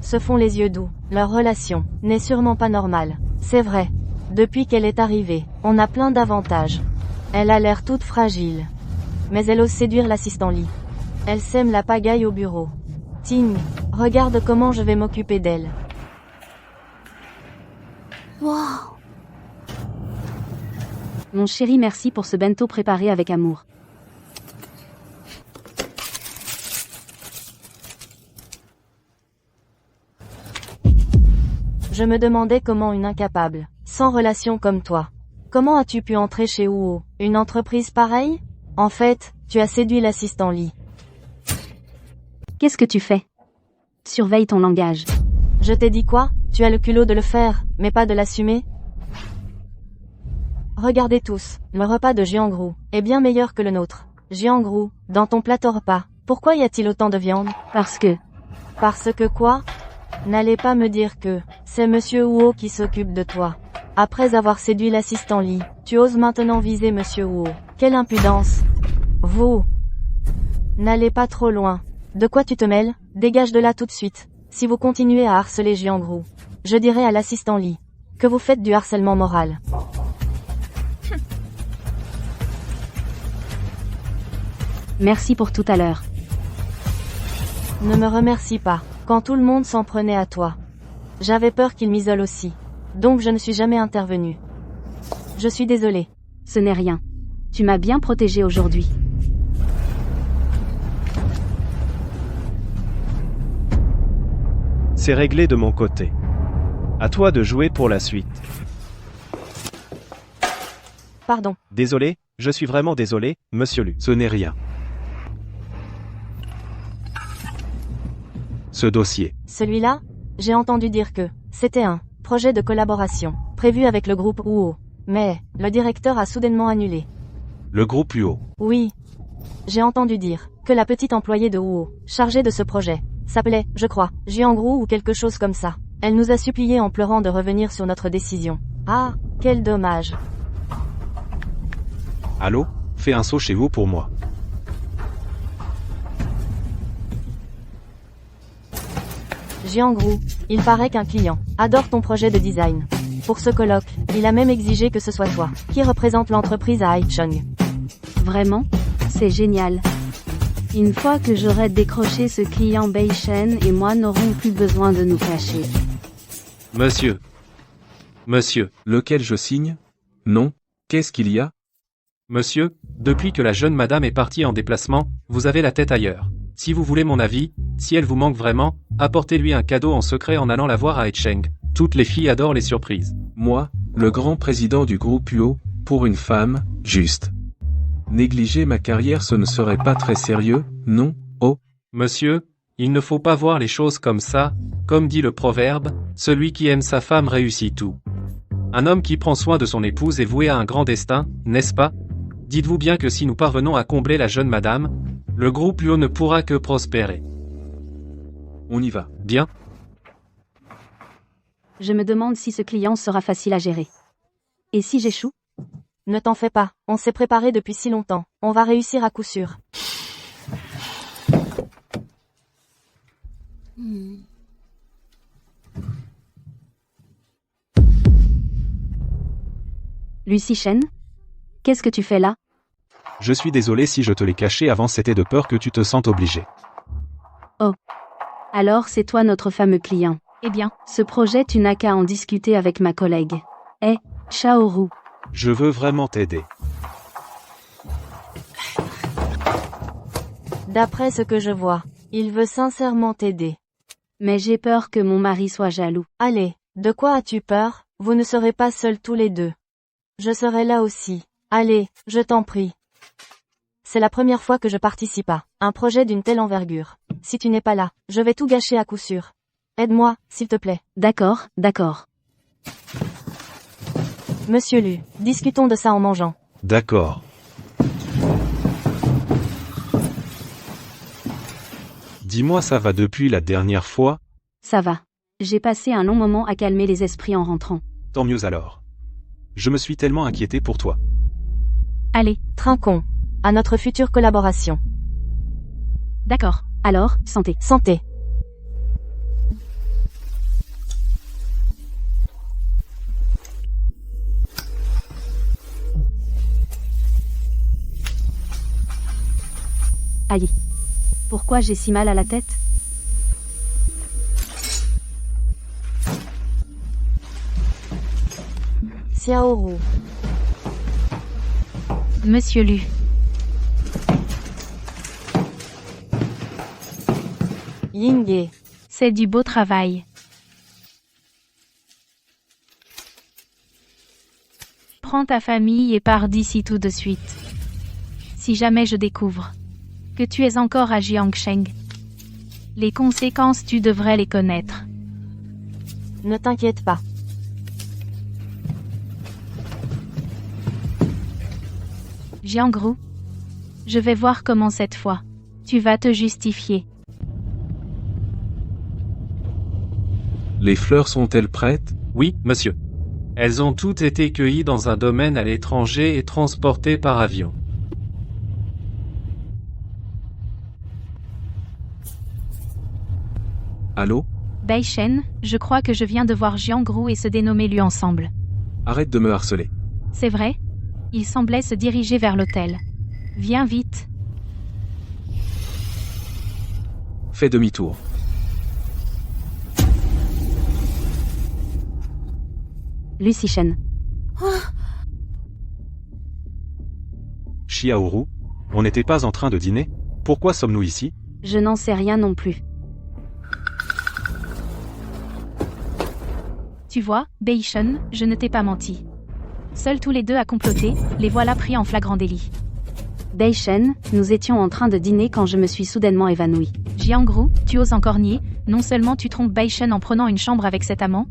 se font les yeux doux. Leur relation n'est sûrement pas normale. C'est vrai. Depuis qu'elle est arrivée, on a plein d'avantages. Elle a l'air toute fragile. Mais elle ose séduire l'assistant Lee. Elle sème la pagaille au bureau. Ting, regarde comment je vais m'occuper d'elle. Mon chéri, merci pour ce bento préparé avec amour. Je me demandais comment une incapable, sans relation comme toi. Comment as-tu pu entrer chez Huo, une entreprise pareille? En fait, tu as séduit l'assistant Lee. Qu'est-ce que tu fais? Surveille ton langage. Je t'ai dit quoi? Tu as le culot de le faire, mais pas de l'assumer? Regardez tous, le repas de Jiangru est bien meilleur que le nôtre. Jiangru, dans ton plateau repas, pourquoi y a-t-il autant de viande? Parce que... Parce que quoi? N'allez pas me dire que c'est Monsieur Huo qui s'occupe de toi. Après avoir séduit l'assistant Lee, tu oses maintenant viser Monsieur Huo. Quelle impudence! Vous! N'allez pas trop loin. De quoi tu te mêles? Dégage de là tout de suite. Si vous continuez à harceler Jiangru, je dirai à l'assistant Lee que vous faites du harcèlement moral. Merci pour tout à l'heure. Ne me remercie pas. Quand tout le monde s'en prenait à toi, j'avais peur qu'il m'isole aussi. Donc je ne suis jamais intervenue. Je suis désolée. Ce n'est rien. Tu m'as bien protégé aujourd'hui. C'est réglé de mon côté. À toi de jouer pour la suite. Pardon. Désolé, je suis vraiment désolé, monsieur Lu. Ce n'est rien. Ce dossier. Celui-là? J'ai entendu dire que c'était un projet de collaboration prévu avec le groupe Huo. Mais le directeur a soudainement annulé. Le groupe UO. Oui. J'ai entendu dire que la petite employée de Huo, chargée de ce projet, s'appelait, je crois, Jiangru ou quelque chose comme ça. Elle nous a supplié en pleurant de revenir sur notre décision. Ah, quel dommage. Allô? Fais un saut chez vous pour moi. Jiangru, il paraît qu'un client adore ton projet de design. Pour ce colloque, il a même exigé que ce soit toi qui représente l'entreprise à Haicheng. Vraiment? C'est génial. Une fois que j'aurai décroché ce client, Bei-shen et moi n'aurons plus besoin de nous cacher. Monsieur. Monsieur. Lequel je signe? Non. Qu'est-ce qu'il y a? Monsieur, depuis que la jeune madame est partie en déplacement, vous avez la tête ailleurs. Si vous voulez mon avis, si elle vous manque vraiment, apportez-lui un cadeau en secret en allant la voir à Haicheng. Toutes les filles adorent les surprises. Moi, le grand président du groupe UO, pour une femme, juste. Négliger ma carrière, ce ne serait pas très sérieux, non? Oh, Monsieur, il ne faut pas voir les choses comme ça, comme dit le proverbe, celui qui aime sa femme réussit tout. Un homme qui prend soin de son épouse est voué à un grand destin, n'est-ce pas? Dites-vous bien que si nous parvenons à combler la jeune madame, le groupe UO ne pourra que prospérer. on y va. Bien. Je me demande si ce client sera facile à gérer. Et si j'échoue? Ne t'en fais pas, on s'est préparé depuis si longtemps. On va réussir à coup sûr. Lucy Shen? Qu'est-ce que tu fais là? Je suis désolé si je te l'ai caché avant, c'était de peur que tu te sentes obligé. Alors c'est toi notre fameux client. Eh bien, Ce projet tu n'as qu'à en discuter avec ma collègue. Xiaoru. Je veux vraiment t'aider. D'après ce que je vois, il veut sincèrement t'aider. Mais j'ai peur que mon mari soit jaloux. Allez, de quoi as-tu peur? Vous ne serez pas seuls tous les deux. Je serai là aussi. Allez, je t'en prie. C'est la première fois que je participe à un projet d'une telle envergure. Si tu n'es pas là, je vais tout gâcher à coup sûr. Aide-moi, s'il te plaît. D'accord, d'accord. Monsieur Lu, discutons de ça en mangeant. D'accord. Dis-moi, ça va depuis la dernière fois? Ça va. J'ai passé un long moment à calmer les esprits en rentrant. Tant mieux alors. Je me suis tellement inquiété pour toi. allez, Trinquons. À notre future collaboration. d'accord. Alors, santé. Santé. Aïe. Pourquoi j'ai si mal à la tête? Xiaoru. Monsieur Lu. Yingye. C'est du beau travail. Prends ta famille et pars d'ici tout de suite. Si jamais je découvre que tu es encore à Jiangsheng, les conséquences tu devrais les connaître. Ne t'inquiète pas. Jiangru, je vais voir comment cette fois tu vas te justifier. Les fleurs sont-elles prêtes? Oui, monsieur. Elles ont toutes été cueillies dans un domaine à l'étranger et transportées par avion. Allô? Bei-shen, je crois que je viens de voir Jiangru et se dénommer Lu ensemble. Arrête de me harceler. C'est vrai? Il semblait se diriger vers l'hôtel. Viens vite. Fais demi-tour. Lucy Shen. Xiaoru, on n'était pas en train de dîner? Pourquoi sommes-nous ici? Je n'en sais rien non plus. Tu vois, Bei-shen, je ne t'ai pas menti. Seuls tous les deux à comploter, les voilà pris en flagrant délit. Bei-shen, nous étions en train de dîner quand je me suis soudainement évanouie. Jiangru, tu oses encore nier, non seulement tu trompes Bei-shen en prenant une chambre avec cet amant,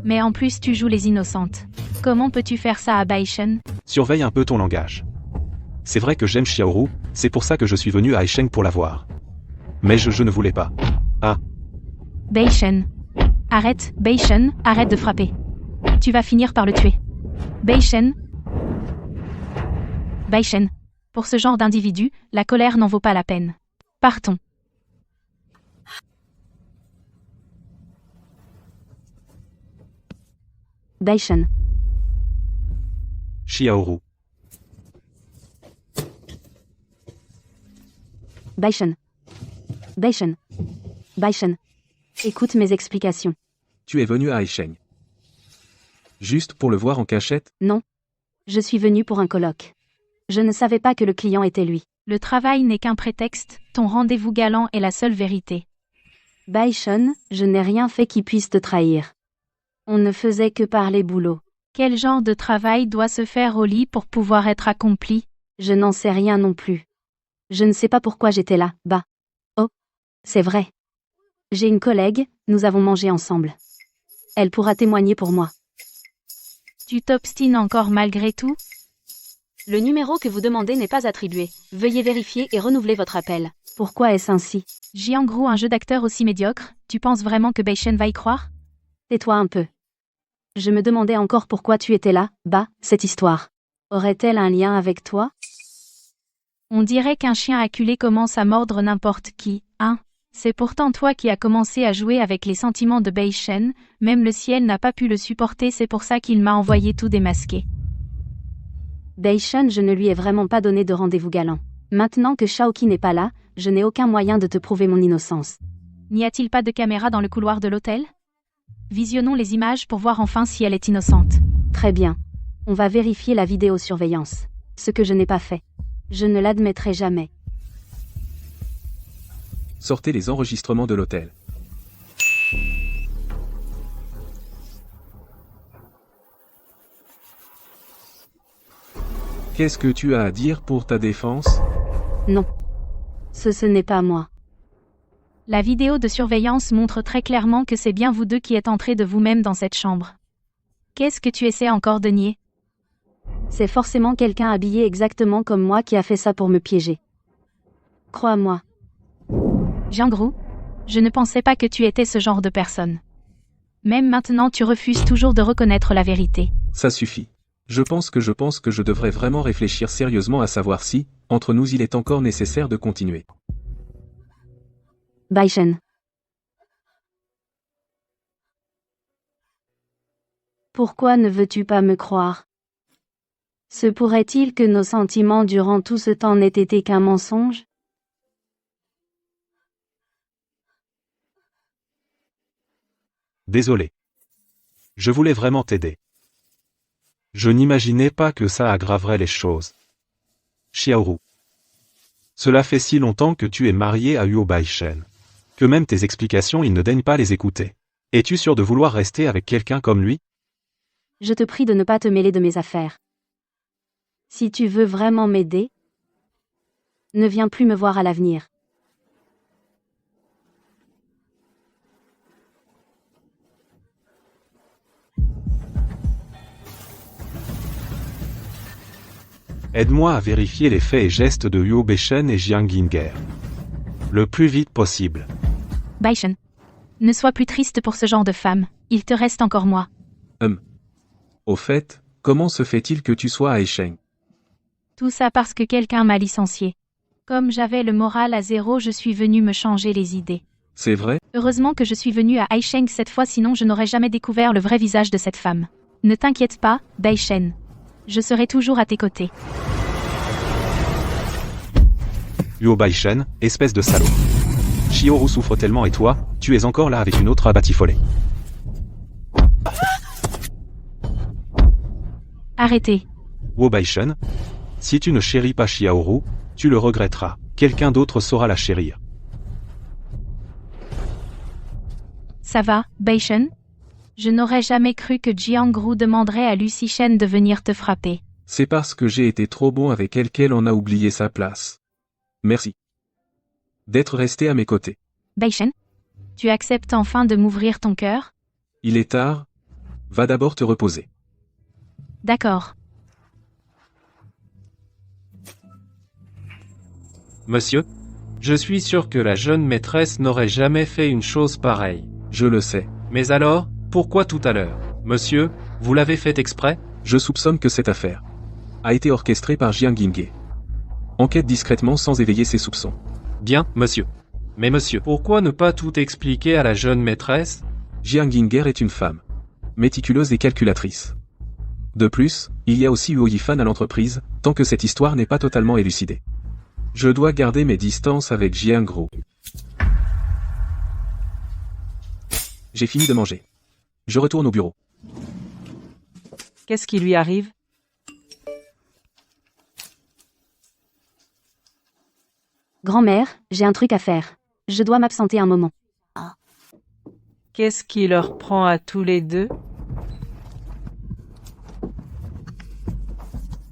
mais en plus tu joues les innocentes. Comment peux-tu faire ça à Bei-shen? Surveille un peu ton langage. C'est vrai que j'aime Xiaoru, c'est pour ça que je suis venu à Haicheng pour la voir. Mais je ne voulais pas. Bei-shen. Arrête, Bei-shen, arrête de frapper. Tu vas finir par le tuer. Bei-shen. Bei-shen. Pour ce genre d'individu, la colère n'en vaut pas la peine. Partons. Baishen. Xiaoru. Baishen. Baishen. Baishen. Écoute mes explications. Tu es venu à Aisheng. Juste pour le voir en cachette? Non. Je suis venu pour un colloque. Je ne savais pas que le client était lui. Le travail n'est qu'un prétexte, ton rendez-vous galant est la seule vérité. Baishen, je n'ai rien fait qui puisse te trahir. On ne faisait que parler boulot. Quel genre de travail doit se faire au lit pour pouvoir être accompli? Je n'en sais rien non plus. Je ne sais pas pourquoi j'étais là, bah. Oh, c'est vrai. J'ai une collègue, nous avons mangé ensemble. Elle pourra témoigner pour moi. Tu t'obstines encore malgré tout? Le numéro que vous demandez n'est pas attribué. Veuillez vérifier et renouveler votre appel. Pourquoi est-ce ainsi? Jiangru, un jeu d'acteur aussi médiocre, tu penses vraiment que Baishen va y croire? Tais-toi un peu. Je me demandais encore pourquoi tu étais là, bah, cette histoire. Aurait-elle un lien avec toi? On dirait qu'un chien acculé commence à mordre n'importe qui, hein? C'est pourtant toi qui as commencé à jouer avec les sentiments de Baishen, même le ciel n'a pas pu le supporter, c'est pour ça qu'il m'a envoyé tout démasquer. Baishen, je ne lui ai vraiment pas donné de rendez-vous galant. Maintenant que Shaoqi n'est pas là, je n'ai aucun moyen de te prouver mon innocence. N'y a-t-il pas de caméra dans le couloir de l'hôtel? Visionnons les images pour voir enfin si elle est innocente. Très bien. On va vérifier la vidéosurveillance. Ce que je n'ai pas fait. Je ne l'admettrai jamais. Sortez les enregistrements de l'hôtel. Qu'est-ce que tu as à dire pour ta défense? Non. Ce n'est pas moi. La vidéo de surveillance montre très clairement que c'est bien vous deux qui êtes entrés de vous-même dans cette chambre. Qu'est-ce que tu essaies encore de nier? C'est forcément quelqu'un habillé exactement comme moi qui a fait ça pour me piéger. Crois-moi. Jiangru, je ne pensais pas que tu étais ce genre de personne. Même maintenant tu refuses toujours de reconnaître la vérité. Ça suffit. Je pense que je devrais vraiment réfléchir sérieusement à savoir si, entre nous, il est encore nécessaire de continuer. Baishen. Pourquoi ne veux-tu pas me croire? Se pourrait-il que nos sentiments durant tout ce temps n'aient été qu'un mensonge? Désolé. Je voulais vraiment t'aider. Je n'imaginais pas que ça aggraverait les choses. Xiaoru. Cela fait si longtemps que tu es marié à Huo Baishen. Que même tes explications il ne daigne pas les écouter. Es-tu sûr de vouloir rester avec quelqu'un comme lui? Je te prie de ne pas te mêler de mes affaires. Si tu veux vraiment m'aider, ne viens plus me voir à l'avenir. Aide-moi à vérifier les faits et gestes de Huo Baishen et Jiang Ginger. Le plus vite possible. Baishen. Ne sois plus triste pour ce genre de femme, il te reste encore moi. Au fait, comment se fait-il que tu sois à Aisheng? Tout ça parce que quelqu'un m'a licencié. Comme j'avais le moral à zéro, je suis venu me changer les idées. C'est vrai? Heureusement que je suis venu à Aisheng cette fois, sinon je n'aurais jamais découvert le vrai visage de cette femme. Ne t'inquiète pas, Baishen. Je serai toujours à tes côtés. Huo Baishen, espèce de salaud. Xiaoru souffre tellement et toi, tu es encore là avec une autre abatifolée. Arrêtez. Huo Baishen, si tu ne chéris pas Xiaoru, tu le regretteras. Quelqu'un d'autre saura la chérir. Ça va, Baishen? Je n'aurais jamais cru que Jiangru demanderait à Lucy Shen de venir te frapper. C'est parce que j'ai été trop bon avec elle qu'elle en a oublié sa place. Merci. D'être resté à mes côtés. Baishen? Tu acceptes enfin de m'ouvrir ton cœur? Il est tard. Va d'abord te reposer. D'accord. Monsieur? Je suis sûr que la jeune maîtresse n'aurait jamais fait une chose pareille. Je le sais. Mais alors, pourquoi tout à l'heure? Monsieur, vous l'avez fait exprès? Je soupçonne que cette affaire a été orchestrée par Jiang Ginger. Enquête discrètement sans éveiller ses soupçons. Bien, monsieur. Mais monsieur, pourquoi ne pas tout expliquer à la jeune maîtresse? Jiang Ginger est une femme. méticuleuse et calculatrice. De plus, il y a aussi Huo Yifan à l'entreprise, tant que cette histoire n'est pas totalement élucidée. Je dois garder mes distances avec Jiangru. J'ai fini de manger. Je retourne au bureau. Qu'est-ce qui lui arrive? Grand-mère, j'ai un truc à faire. Je dois m'absenter un moment. Qu'est-ce qui leur prend à tous les deux?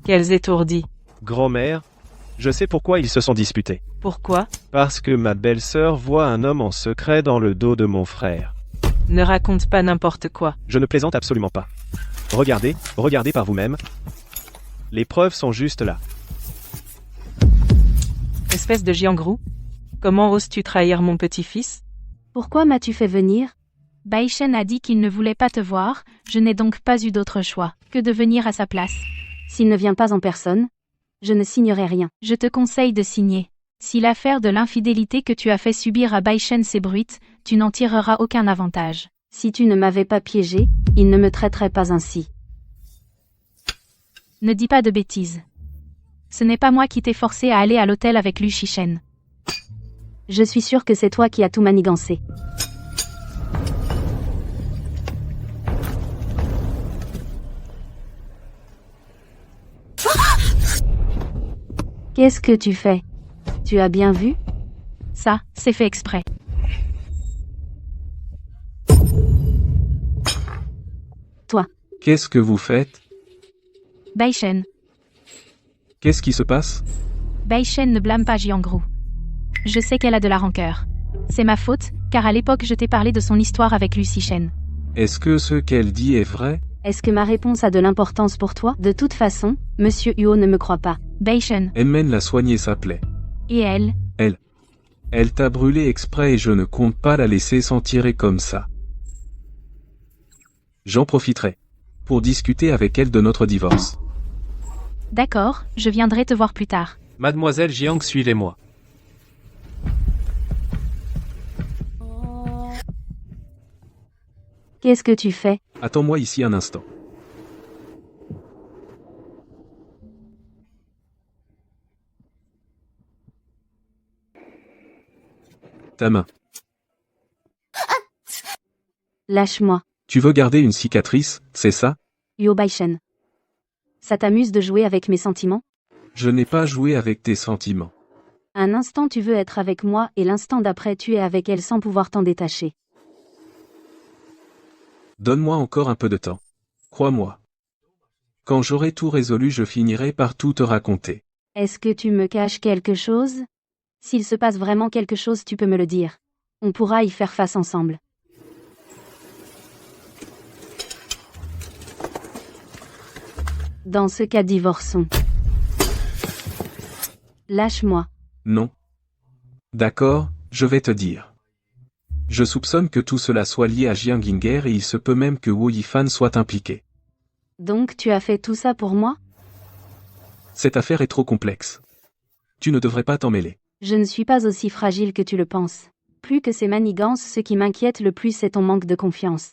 Quels étourdis. Grand-mère, je sais pourquoi ils se sont disputés. Pourquoi? Parce que ma belle-sœur voit un homme en secret dans le dos de mon frère. Ne raconte pas n'importe quoi. Je ne plaisante absolument pas. Regardez par vous-même. Les preuves sont juste là. Espèce de Jiangru. Comment oses-tu trahir mon petit-fils? Pourquoi m'as-tu fait venir? Bai Shen a dit qu'il ne voulait pas te voir, je n'ai donc pas eu d'autre choix que de venir à sa place. S'il ne vient pas en personne, je ne signerai rien. Je te conseille de signer. Si l'affaire de l'infidélité que tu as fait subir à Bai Shen s'ébruite, tu n'en tireras aucun avantage. Si tu ne m'avais pas piégé, il ne me traiterait pas ainsi. Ne dis pas de bêtises. Ce n'est pas moi qui t'ai forcé à aller à l'hôtel avec Lu Shishen. Je suis sûre que c'est toi qui as tout manigancé. Qu'est-ce que tu fais? Tu as bien vu? Ça, c'est fait exprès. Toi. Qu'est-ce que vous faites? Bai Shen. Qu'est-ce qui se passe? Bai Shen ne blâme pas Jiangru. Je sais qu'elle a de la rancœur. C'est ma faute, car à l'époque je t'ai parlé de son histoire avec Lu Shishen. Est-ce que ce qu'elle dit est vrai? Est-ce que ma réponse a de l'importance pour toi? De toute façon, Monsieur Huo ne me croit pas. Bai Shen. Enmen l'a soigné sa plaie. Et elle? Elle t'a brûlé exprès et je ne compte pas la laisser s'en tirer comme ça. J'en profiterai pour discuter avec elle de notre divorce. D'accord, je viendrai te voir plus tard. Mademoiselle Jiang, suivez-moi. Qu'est-ce que tu fais? Attends-moi ici un instant. Ta main. Lâche-moi. Tu veux garder une cicatrice, c'est ça? Huo Bai Shen. Ça t'amuse de jouer avec mes sentiments? Je n'ai pas joué avec tes sentiments. Un instant tu veux être avec moi et l'instant d'après tu es avec elle sans pouvoir t'en détacher. Donne-moi encore un peu de temps. Crois-moi. Quand j'aurai tout résolu, je finirai par tout te raconter. Est-ce que tu me caches quelque chose? S'il se passe vraiment quelque chose, tu peux me le dire. On pourra y faire face ensemble. Dans ce cas, divorçons. Lâche-moi. Non. D'accord, je vais te dire. Je soupçonne que tout cela soit lié à Jiang Ginger et il se peut même que Huo Yifan soit impliqué. Donc tu as fait tout ça pour moi? Cette affaire est trop complexe. Tu ne devrais pas t'en mêler. Je ne suis pas aussi fragile que tu le penses. Plus que ces manigances, ce qui m'inquiète le plus c'est ton manque de confiance.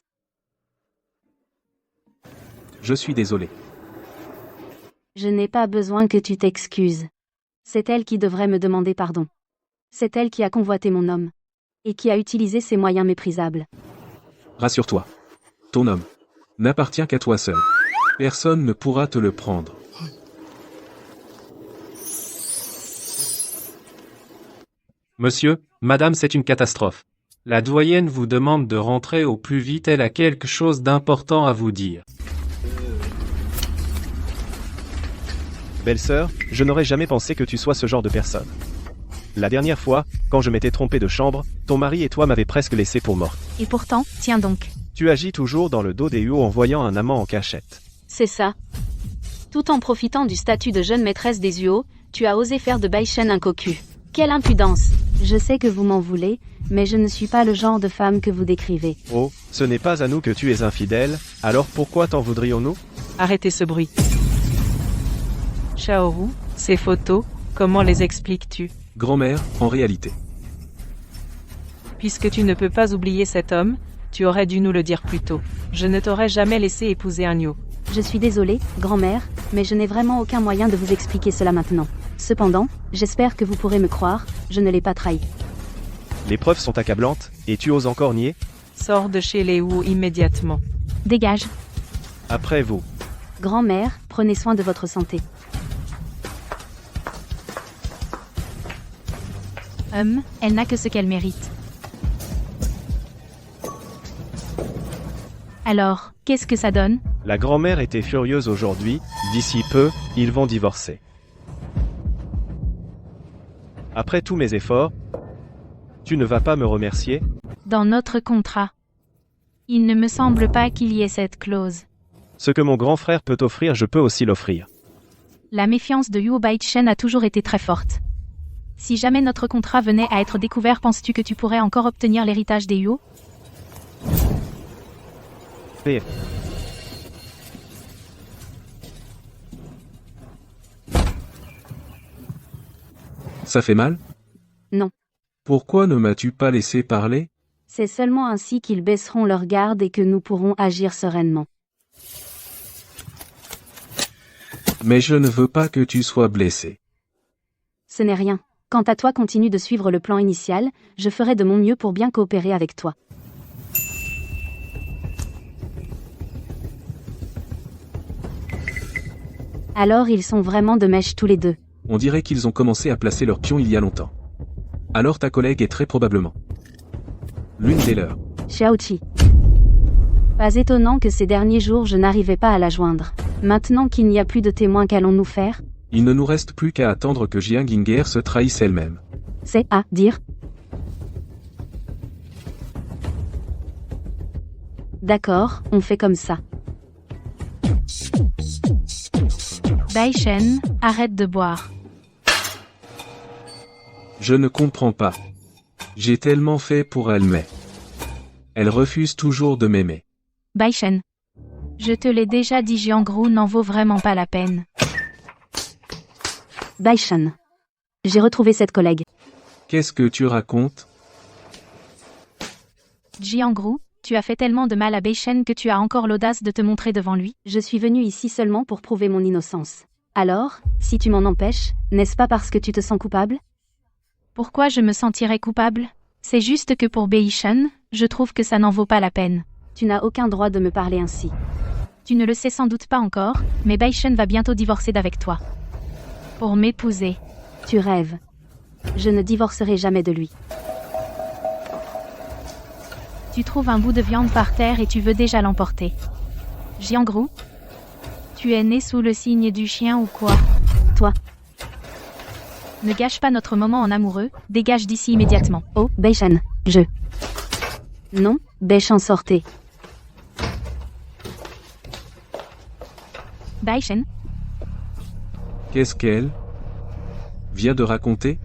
Je suis désolé. Je n'ai pas besoin que tu t'excuses. C'est elle qui devrait me demander pardon. C'est elle qui a convoité mon homme. Et qui a utilisé ces moyens méprisables. Rassure-toi. Ton homme n'appartient qu'à toi seul. Personne ne pourra te le prendre. Monsieur, madame, c'est une catastrophe. La doyenne vous demande de rentrer au plus vite, elle a quelque chose d'important à vous dire. Belle-sœur, je n'aurais jamais pensé que tu sois ce genre de personne. La dernière fois, quand je m'étais trompé de chambre, ton mari et toi m'avez presque laissé pour morte. Et pourtant, tiens donc. Tu agis toujours dans le dos des Huo en voyant un amant en cachette. C'est ça. Tout en profitant du statut de jeune maîtresse des Huo, tu as osé faire de Bai Shen un cocu. Quelle impudence! Je sais que vous m'en voulez, mais je ne suis pas le genre de femme que vous décrivez. Oh, ce n'est pas à nous que tu es infidèle, alors pourquoi t'en voudrions-nous? Arrêtez ce bruit. Shaoru, ces photos, comment les expliques-tu? Grand-mère, en réalité. Puisque tu ne peux pas oublier cet homme, Tu aurais dû nous le dire plus tôt. Je ne t'aurais jamais laissé épouser un Yu. Je suis désolée, grand-mère, mais je n'ai vraiment aucun moyen de vous expliquer cela maintenant. Cependant, j'espère que vous pourrez me croire, je ne l'ai pas trahi. Les preuves sont accablantes, et tu oses encore nier? Sors de chez les Wu immédiatement. Dégage. Après vous. Grand-mère, prenez soin de votre santé. Elle n'a que ce qu'elle mérite. Alors, qu'est-ce que ça donne? La grand-mère était furieuse aujourd'hui, d'ici peu, ils vont divorcer. Après tous mes efforts, tu ne vas pas me remercier? Dans notre contrat. Il ne me semble pas qu'il y ait cette clause. Ce que mon grand frère peut offrir, je peux aussi l'offrir. La méfiance de Yu Baichen a toujours été très forte. Si jamais notre contrat venait à être découvert, penses-tu que tu pourrais encore obtenir l'héritage des Yu? P. Ça fait mal? Non. Pourquoi ne m'as-tu pas laissé parler? C'est seulement ainsi qu'ils baisseront leur garde et que nous pourrons agir sereinement. Mais je ne veux pas que tu sois blessé. Ce n'est rien. Quant à toi, continue de suivre le plan initial, je ferai de mon mieux pour bien coopérer avec toi. Alors ils sont vraiment de mèche tous les deux. On dirait qu'ils ont commencé à placer leurs pions il y a longtemps. Alors ta collègue est très probablement l'une des leurs. Xiaoqi. Pas étonnant que ces derniers jours je n'arrivais pas à la joindre. Maintenant qu'il n'y a plus de témoins, qu'allons-nous faire? Il ne nous reste plus qu'à attendre que Jiang Ginger se trahisse elle-même. C'est à dire. D'accord, on fait comme ça. Baichen, arrête de boire. Je ne comprends pas. J'ai tellement fait pour elle, mais elle refuse toujours de m'aimer. Baichen. Je te l'ai déjà dit, Jiangru n'en vaut vraiment pas la peine. Baichen. J'ai retrouvé cette collègue. Qu'est-ce que tu racontes? Jiangru, tu as fait tellement de mal à Baichen que tu as encore l'audace de te montrer devant lui. Je suis venue ici seulement pour prouver mon innocence. Alors, si tu m'en empêches, n'est-ce pas parce que tu te sens coupable? Pourquoi je me sentirais coupable? C'est juste que pour Baichen, je trouve que ça n'en vaut pas la peine. Tu n'as aucun droit de me parler ainsi. Tu ne le sais sans doute pas encore, mais Baichen va bientôt divorcer d'avec toi. Pour m'épouser. Tu rêves. Je ne divorcerai jamais de lui. Tu trouves un bout de viande par terre et tu veux déjà l'emporter. Jiangru? Tu es né sous le signe du chien ou quoi? Toi. Ne gâche pas notre moment en amoureux, dégage d'ici immédiatement. Oh, Baichen, je... Non, Baichen, sortez. Baichen? Qu'est-ce qu'elle vient de raconter?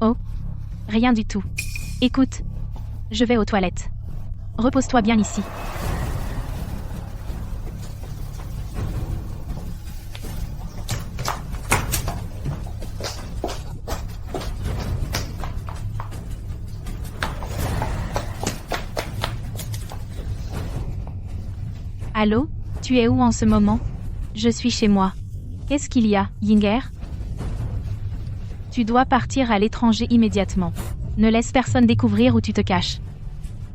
Oh, rien du tout. Écoute, je vais aux toilettes. Repose-toi bien ici. Allô, tu es où en ce moment? Je suis chez moi. Qu'est-ce qu'il y a, Yinger? Tu dois partir à l'étranger immédiatement. Ne laisse personne découvrir où tu te caches.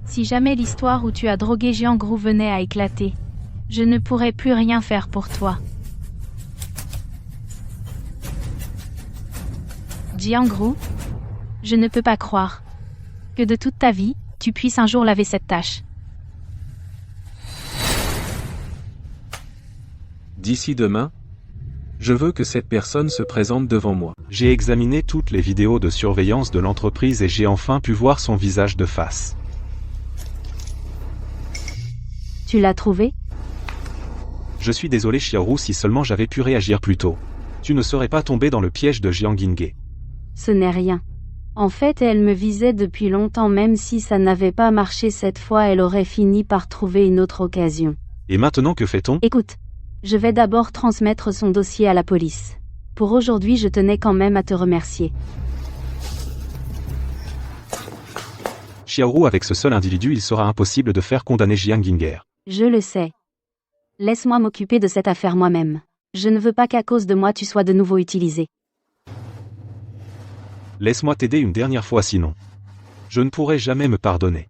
Si jamais l'histoire où tu as drogué Jiangru venait à éclater, je ne pourrais plus rien faire pour toi. Jiangru, je ne peux pas croire que de toute ta vie, tu puisses un jour laver cette tâche. D'ici demain, je veux que cette personne se présente devant moi. J'ai examiné toutes les vidéos de surveillance de l'entreprise et j'ai enfin pu voir son visage de face. Tu l'as trouvé? Je suis désolé Xiaoru, si seulement j'avais pu réagir plus tôt. Tu ne serais pas tombé dans le piège de Jiang Ginger. Ce n'est rien. En fait, elle me visait depuis longtemps, même si ça n'avait pas marché cette fois, elle aurait fini par trouver une autre occasion. Et maintenant que fait-on? Écoute, je vais d'abord transmettre son dossier à la police. Pour aujourd'hui, je tenais quand même à te remercier. Xiaoru, avec ce seul individu, il sera impossible de faire condamner Jiang Ginger. Je le sais. Laisse-moi m'occuper de cette affaire moi-même. Je ne veux pas qu'à cause de moi tu sois de nouveau utilisé. Laisse-moi t'aider une dernière fois sinon. Je ne pourrai jamais me pardonner.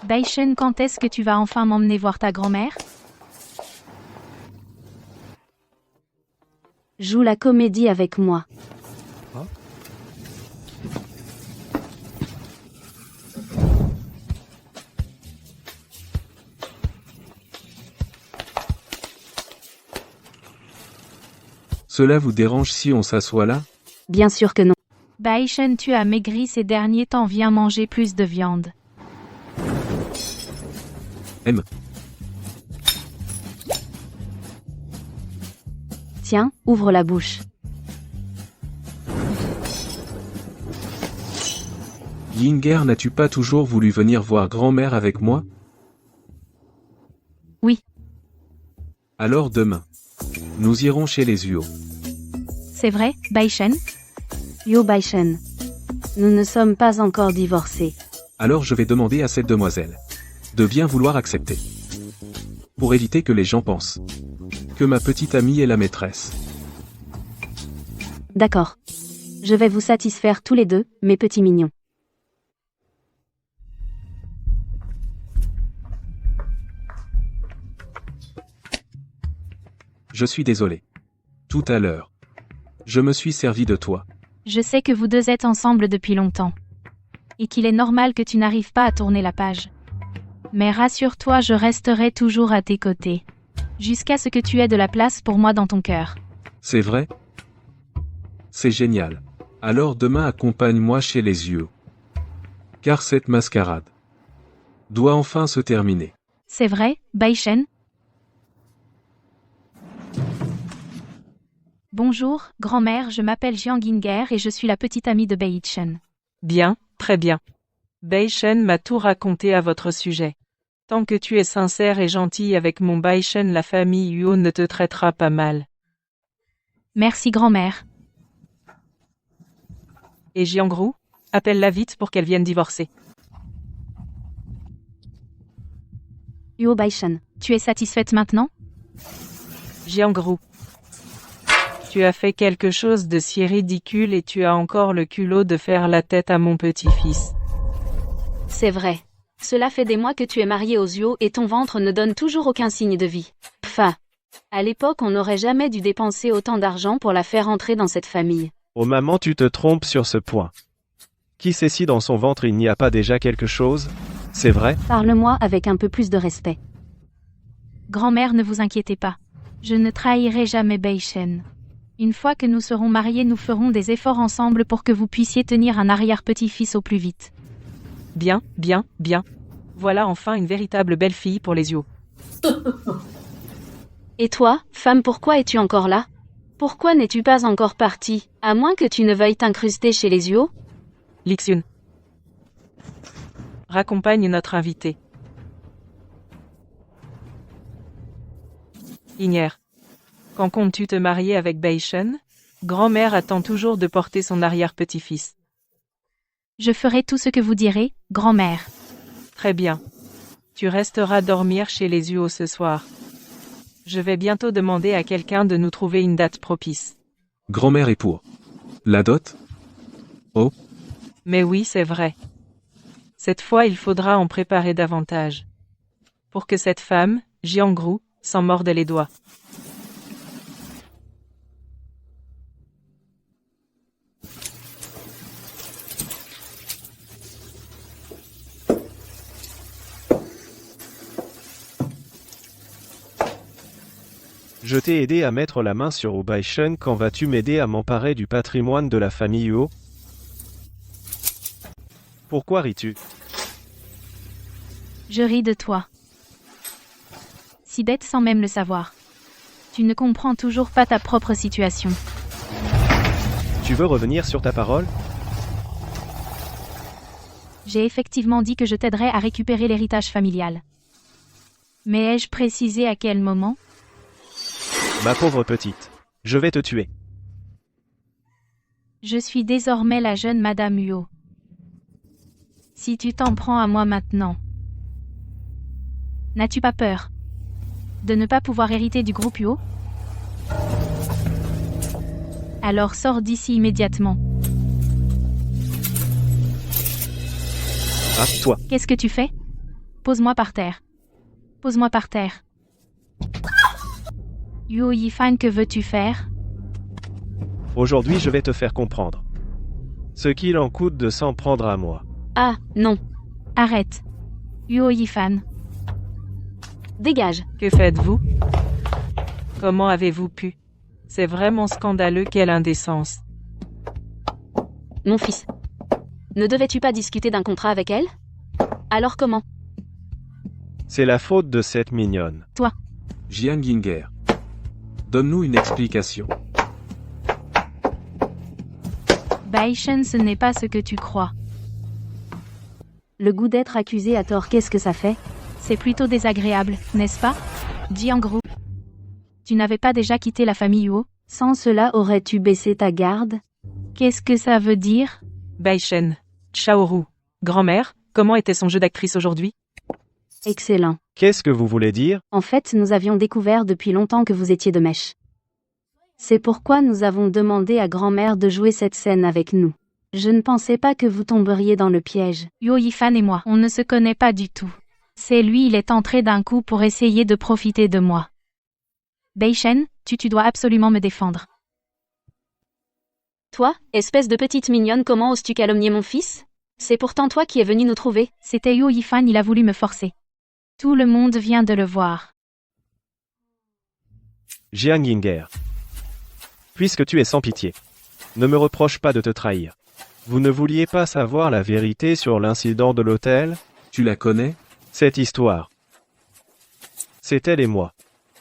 Baishen, quand est-ce que tu vas enfin m'emmener voir ta grand-mère? Joue la comédie avec moi. Cela vous dérange si on s'assoit là? Bien sûr que non. Baishen, tu as maigri ces derniers temps, viens manger plus de viande. Tiens, ouvre la bouche. Yinger, n'as-tu pas toujours voulu venir voir grand-mère avec moi? Oui. Alors demain. Nous irons chez les Uo. C'est vrai, Baishen? Yo Baishen. Nous ne sommes pas encore divorcés. Alors je vais demander à cette demoiselle de bien vouloir accepter. Pour éviter que les gens pensent que ma petite amie est la maîtresse. D'accord. Je vais vous satisfaire tous les deux, mes petits mignons. Je suis désolé. Tout à l'heure. Je me suis servi de toi. Je sais que vous deux êtes ensemble depuis longtemps. Et qu'il est normal que tu n'arrives pas à tourner la page. Mais rassure-toi, je resterai toujours à tes côtés. Jusqu'à ce que tu aies de la place pour moi dans ton cœur. C'est vrai? C'est génial. Alors demain accompagne-moi chez les Uo. Car cette mascarade doit enfin se terminer. C'est vrai, Baishen? Bonjour, grand-mère, je m'appelle Jiang Ginger et je suis la petite amie de Baishen. Bien, très bien. Baishen m'a tout raconté à votre sujet. Tant que tu es sincère et gentil avec mon Baishen, la famille Huo ne te traitera pas mal. Merci, grand-mère. Et Jiangru, appelle-la vite pour qu'elle vienne divorcer. Yo Baishen. Tu es satisfaite maintenant? Jiangru, tu as fait quelque chose de si ridicule et tu as encore le culot de faire la tête à mon petit-fils. C'est vrai. Cela fait des mois que tu es marié aux Uo et ton ventre ne donne toujours aucun signe de vie. Pfff. À l'époque, on n'aurait jamais dû dépenser autant d'argent pour la faire entrer dans cette famille. Oh maman, tu te trompes sur ce point. Qui sait si dans son ventre il n'y a pas déjà quelque chose? C'est vrai? Parle-moi avec un peu plus de respect. Grand-mère, ne vous inquiétez pas. Je ne trahirai jamais Baishen. Une fois que nous serons mariés, nous ferons des efforts ensemble pour que vous puissiez tenir un arrière-petit-fils au plus vite. Bien, bien, bien. Voilà enfin une véritable belle-fille pour les Huo. Et toi, femme, pourquoi es-tu encore là? Pourquoi n'es-tu pas encore partie, à moins que tu ne veuilles t'incruster chez les Uo? Lixun, raccompagne notre invité. Ignère, quand comptes-tu te marier avec Baishen? Grand-mère attend toujours de porter son arrière-petit-fils. Je ferai tout ce que vous direz, grand-mère. Très bien. Tu resteras dormir chez les Uo ce soir. Je vais bientôt demander à quelqu'un de nous trouver une date propice. Grand-mère est pour la dot? Oh, Mais oui, c'est vrai. Cette fois, il faudra en préparer davantage. Pour que cette femme, Jiangru, s'en morde les doigts. Je t'ai aidé à mettre la main sur Baishen, quand vas-tu m'aider à m'emparer du patrimoine de la famille Huo? Pourquoi ris-tu? Je ris de toi. Si bête sans même le savoir. Tu ne comprends toujours pas ta propre situation. Tu veux revenir sur ta parole? J'ai effectivement dit que je t'aiderais à récupérer l'héritage familial. Mais ai-je précisé à quel moment? Ma pauvre petite. Je vais te tuer. Je suis désormais la jeune Madame Huo. Si tu t'en prends à moi maintenant. N'as-tu pas peur de ne pas pouvoir hériter du groupe Huo? Alors sors d'ici immédiatement. Ah, toi. Qu'est-ce que tu fais? Pose-moi par terre. Pose-moi par terre. Yuo Yifan, que veux-tu faire? Aujourd'hui, je vais te faire comprendre. Ce qu'il en coûte de s'en prendre à moi. Ah, non. Arrête. Yuo Yifan. Dégage. Que faites-vous? Comment avez-vous pu? C'est vraiment scandaleux, quelle indécence. Mon fils. Ne devais-tu pas discuter d'un contrat avec elle? Alors comment? C'est la faute de cette mignonne. Jiang Ginger. Donne-nous une explication. Baishen, ce n'est pas ce que tu crois. Le goût d'être accusé à tort, qu'est-ce que ça fait? C'est plutôt désagréable, n'est-ce pas? Jiangru. Tu n'avais pas déjà quitté la famille Huo? Sans cela, aurais-tu baissé ta garde? Qu'est-ce que ça veut dire? Baishen. Chaoru. Grand-mère, comment était son jeu d'actrice aujourd'hui? Excellent. Qu'est-ce que vous voulez dire? En fait, nous avions découvert depuis longtemps que vous étiez de mèche. C'est pourquoi nous avons demandé à grand-mère de jouer cette scène avec nous. Je ne pensais pas que vous tomberiez dans le piège. Yuo Yifan et moi, on ne se connaît pas du tout. C'est lui, il est entré d'un coup pour essayer de profiter de moi. Baishen, tu dois absolument me défendre. Toi, espèce de petite mignonne, comment oses-tu calomnier mon fils? C'est pourtant toi qui es venu nous trouver. C'était Yuo Yifan, il a voulu me forcer. Tout le monde vient de le voir. Jiang Ginger. Puisque tu es sans pitié, ne me reproche pas de te trahir. Vous ne vouliez pas savoir la vérité sur l'incident de l'hôtel? Tu la connais? Cette histoire. C'est elle et moi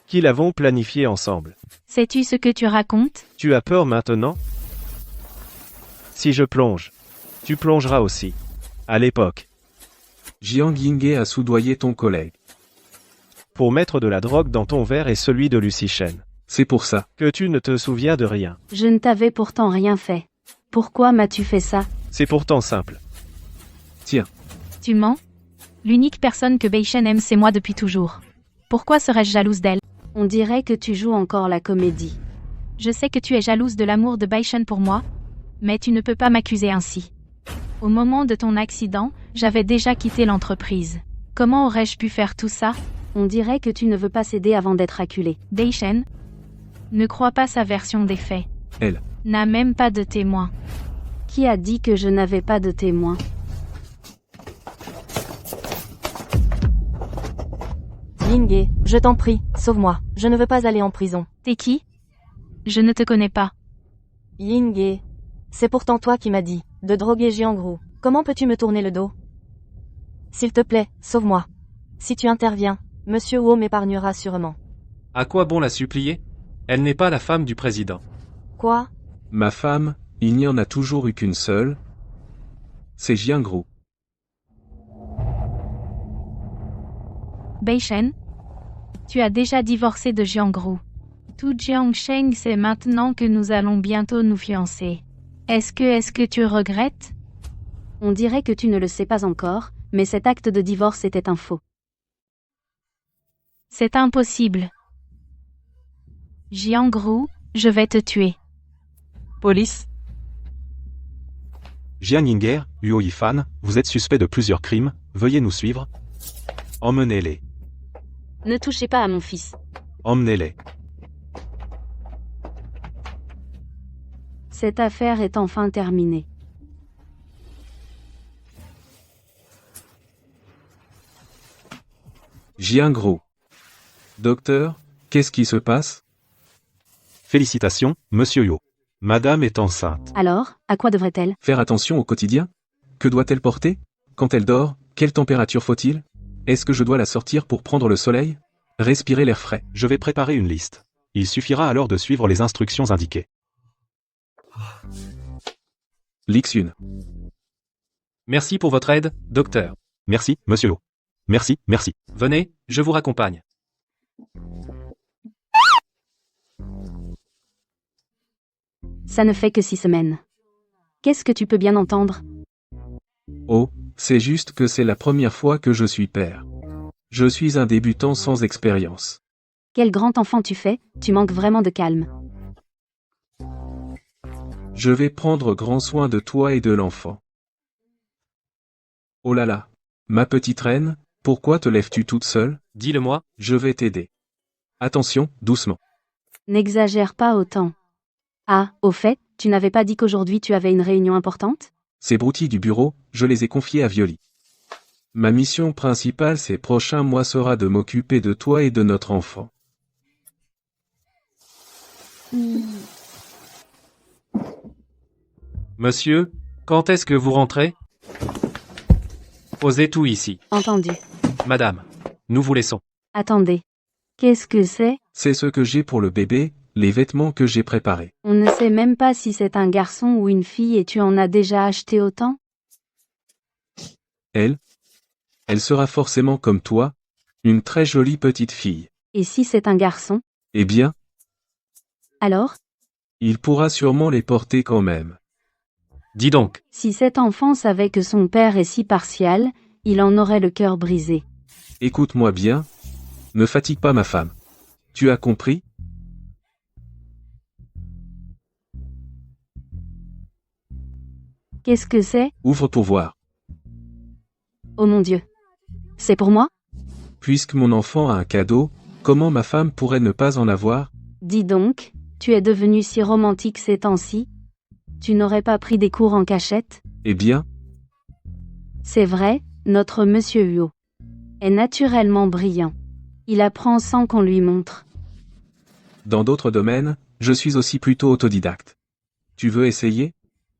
qui l'avons planifiée ensemble. Sais-tu ce que tu racontes? Tu as peur maintenant? Si je plonge, tu plongeras aussi. À l'époque, Jiang Ginger a soudoyé ton collègue. pour mettre de la drogue dans ton verre et celui de Lucy Chen. C'est pour ça. Que tu ne te souviens de rien. Je ne t'avais pourtant rien fait. Pourquoi m'as-tu fait ça? C'est pourtant simple. Tiens, Tu mens? L'unique personne que Baishen aime, c'est moi depuis toujours. Pourquoi serais-je jalouse d'elle? On dirait que tu joues encore la comédie. Je sais que tu es jalouse de l'amour de Baishen pour moi, mais tu ne peux pas m'accuser ainsi. Au moment de ton accident, j'avais déjà quitté l'entreprise. Comment aurais-je pu faire tout ça? On dirait que tu ne veux pas céder avant d'être acculé. Baishen ne crois pas sa version des faits. elle. N'a même pas de témoin. Qui a dit que je n'avais pas de témoin? Yinghe, je t'en prie, sauve-moi. Je ne veux pas aller en prison. T'es qui? Je ne te connais pas. Yinghe. C'est pourtant toi qui m'as dit de droguer Jiangru. Comment peux-tu me tourner le dos? S'il te plaît, sauve-moi. Si tu interviens, Monsieur Huo m'épargnera sûrement. À quoi bon la supplier? Elle n'est pas la femme du président. Quoi? Ma femme, il n'y en a toujours eu qu'une seule. C'est Jiangru. Baishen, tu as déjà divorcé de Jiangru. Tout Jiangsheng sait maintenant que nous allons bientôt nous fiancer. Est-ce que tu regrettes? On dirait que tu ne le sais pas encore, mais cet acte de divorce était un faux. C'est impossible. Jiangru, je vais te tuer. Police? Jiang Yinger, Huo Yifan, vous êtes suspect de plusieurs crimes, veuillez nous suivre. Emmenez-les. Ne touchez pas à mon fils. Emmenez-les. Cette affaire est enfin terminée. Jiangru. Docteur, qu'est-ce qui se passe? Félicitations, monsieur Yo. Madame est enceinte. Alors, à quoi devrait-elle? Faire attention au quotidien? Que doit-elle porter? Quand elle dort, quelle température faut-il? Est-ce que je dois la sortir pour prendre le soleil? Respirer l'air frais. Je vais préparer une liste. Il suffira alors de suivre les instructions indiquées. Lixune. Merci pour votre aide, docteur. Merci, monsieur Yo. Merci, merci. Venez, je vous raccompagne. Ça ne fait que 6 semaines. Qu'est-ce que tu peux bien entendre? Oh, c'est juste que c'est la première fois que je suis père. Je suis un débutant sans expérience. Quel grand enfant tu fais, tu manques vraiment de calme. Je vais prendre grand soin de toi et de l'enfant. Oh là là. Ma petite reine, pourquoi te lèves-tu toute seule? Dis-le-moi. Je vais t'aider. Attention, doucement. N'exagère pas autant. Ah, au fait, tu n'avais pas dit qu'aujourd'hui tu avais une réunion importante? Ces broutilles du bureau, je les ai confiées à Violi. Ma mission principale ces prochains mois sera de m'occuper de toi et de notre enfant. Monsieur, quand est-ce que vous rentrez? Posez tout ici. Entendu. Madame, nous vous laissons. Attendez. Qu'est-ce que c'est? C'est ce que j'ai pour le bébé, les vêtements que j'ai préparés. On ne sait même pas si c'est un garçon ou une fille et tu en as déjà acheté autant? Elle sera forcément comme toi, une très jolie petite fille. Et si c'est un garçon? Eh bien, Alors? il pourra sûrement les porter quand même. Dis donc. Si cet enfant savait que son père est si partial, il en aurait le cœur brisé. Écoute-moi bien. Ne fatigue pas ma femme. Tu as compris? Qu'est-ce que c'est? Ouvre pour voir. Oh mon Dieu. C'est pour moi? Puisque mon enfant a un cadeau, comment ma femme pourrait ne pas en avoir? Dis donc, tu es devenu si romantique ces temps-ci? Tu n'aurais pas pris des cours en cachette? Eh bien, C'est vrai, notre monsieur Huo est naturellement brillant. Il apprend sans qu'on lui montre. dans d'autres domaines, je suis aussi plutôt autodidacte. Tu veux essayer?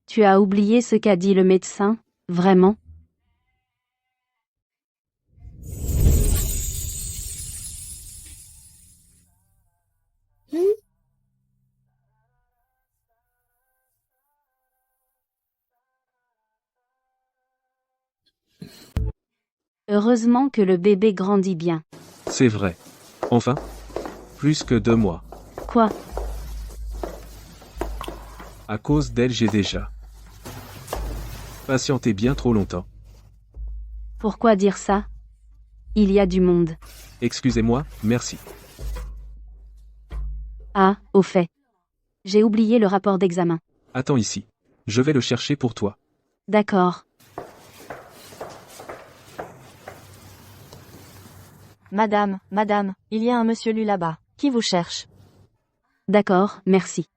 Tu as oublié ce qu'a dit le médecin, vraiment? Heureusement que le bébé grandit bien. C'est vrai. Enfin, plus que 2 mois. Quoi? À cause d'elle, j'ai déjà patienté bien trop longtemps. Pourquoi dire ça? Il y a du monde. Excusez-moi, merci. Ah, au fait. J'ai oublié le rapport d'examen. Attends ici. Je vais le chercher pour toi. D'accord. Madame, il y a un monsieur Lu là-bas, qui vous cherche. D'accord, merci.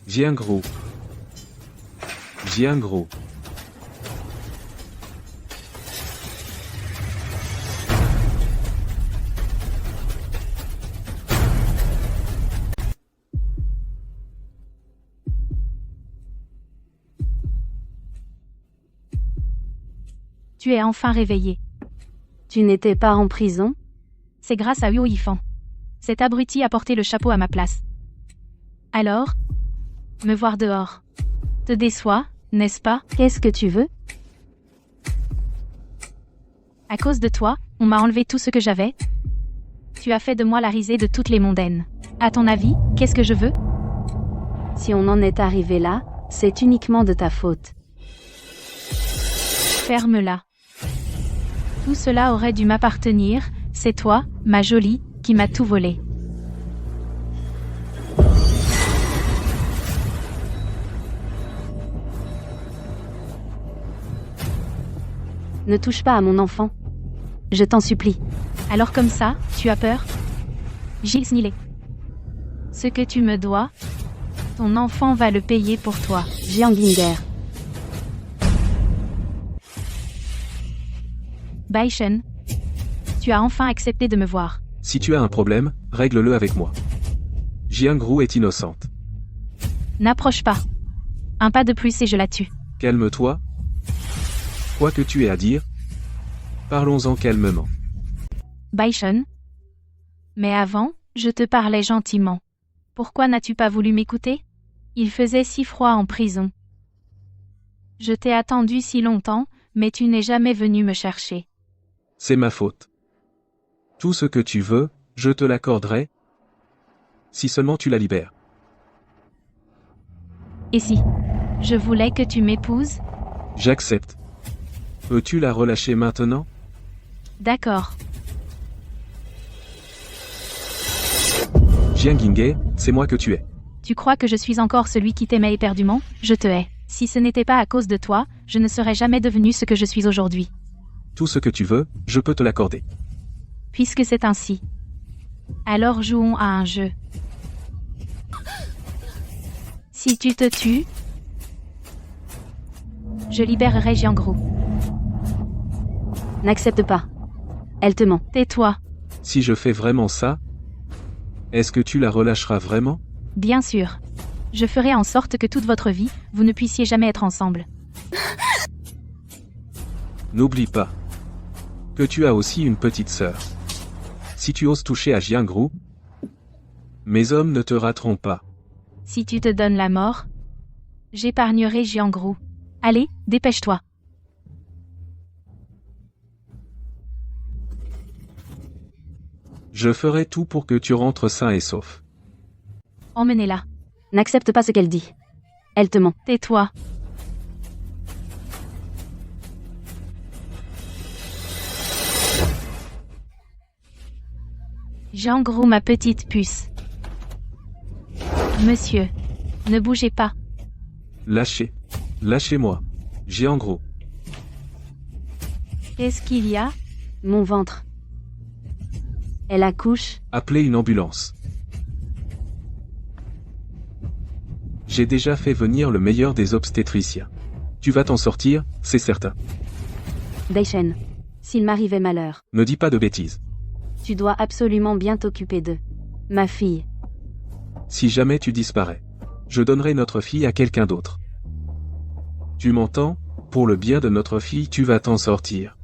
J'ai un gros. J'ai un gros. Tu es enfin réveillé. Tu n'étais pas en prison? C'est grâce à Huo Yifan. Cet abruti a porté le chapeau à ma place. Alors? Me voir dehors. Te déçoit, n'est-ce pas? Qu'est-ce que tu veux? À cause de toi, on m'a enlevé tout ce que j'avais. Tu as fait de moi la risée de toutes les mondaines. À ton avis, qu'est-ce que je veux? Si on en est arrivé là, c'est uniquement de ta faute. Ferme-la. Tout cela aurait dû m'appartenir, c'est toi, ma jolie, qui m'a tout volé. Ne touche pas à mon enfant. Je t'en supplie. Alors comme ça, tu as peur? Gilles Snillet. Ce que tu me dois, ton enfant va le payer pour toi. Jiang Ginger. Baishen. Tu as enfin accepté de me voir. Si tu as un problème, règle-le avec moi. Jiangru est innocente. N'approche pas. Un pas de plus et je la tue. Calme-toi. Quoi que tu aies à dire, parlons-en calmement. Baishen. Mais avant, je te parlais gentiment. Pourquoi n'as-tu pas voulu m'écouter? Il faisait si froid en prison. Je t'ai attendu si longtemps, mais tu n'es jamais venu me chercher. C'est ma faute. Tout ce que tu veux, je te l'accorderai. Si seulement tu la libères. Et si je voulais que tu m'épouses? J'accepte. Peux-tu la relâcher maintenant? D'accord. Jiang Yinghe, c'est moi que tu es. Tu crois que je suis encore celui qui t'aimait éperdument? Je te hais. Si ce n'était pas à cause de toi, je ne serais jamais devenu ce que je suis aujourd'hui. Tout ce que tu veux, je peux te l'accorder. Puisque c'est ainsi. Alors jouons à un jeu. Si tu te tues, je libérerai Jiangru. N'accepte pas. Elle te ment. Tais-toi. Si je fais vraiment ça, est-ce que tu la relâcheras vraiment? Bien sûr. Je ferai en sorte que toute votre vie, vous ne puissiez jamais être ensemble. N'oublie pas que tu as aussi une petite sœur. Si tu oses toucher à Jiangru, mes hommes ne te rateront pas. Si tu te donnes la mort, j'épargnerai Jiangru. Allez, dépêche-toi. Je ferai tout pour que tu rentres sain et sauf. Emmenez-la. N'accepte pas ce qu'elle dit. Elle te ment. Tais-toi. Jiangru, ma petite puce. Monsieur, ne bougez pas. Lâchez. Lâchez-moi. Jiangru. Qu'est-ce qu'il y a? Mon ventre. Elle accouche. Appelez une ambulance. J'ai déjà fait venir le meilleur des obstétriciens. Tu vas t'en sortir, c'est certain. Daishen. S'il m'arrivait malheur, Ne dis pas de bêtises. tu dois absolument bien t'occuper d'eux. Ma fille. Si jamais tu disparais, je donnerai notre fille à quelqu'un d'autre. Tu m'entends? Pour le bien de notre fille, tu vas t'en sortir.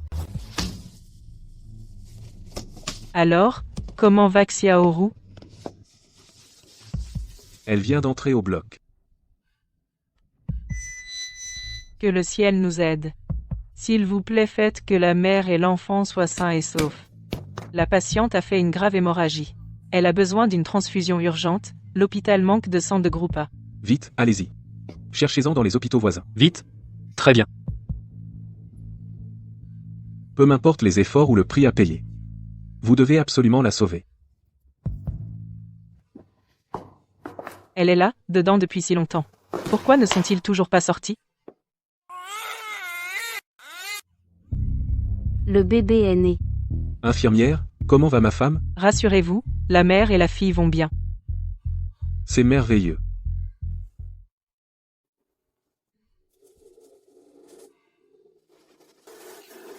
Alors, comment va Xiaoru? Elle vient d'entrer au bloc. Que le ciel nous aide. S'il vous plaît, faites que la mère et l'enfant soient sains et saufs. La patiente a fait une grave hémorragie. Elle a besoin d'une transfusion urgente, l'hôpital manque de sang de groupe A. Vite, allez-y. Cherchez-en dans les hôpitaux voisins. Vite. Très bien. Peu m'importe les efforts ou le prix à payer. Vous devez absolument la sauver. Elle est là, dedans depuis si longtemps. Pourquoi ne sont-ils toujours pas sortis? Le bébé est né. Infirmière, comment va ma femme? Rassurez-vous, la mère et la fille vont bien. C'est merveilleux.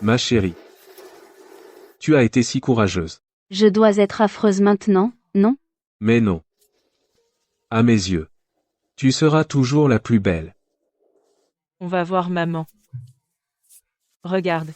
Ma chérie. Tu as été si courageuse. Je dois être affreuse maintenant, non? Mais non. À mes yeux. Tu seras toujours la plus belle. On va voir maman. Regarde,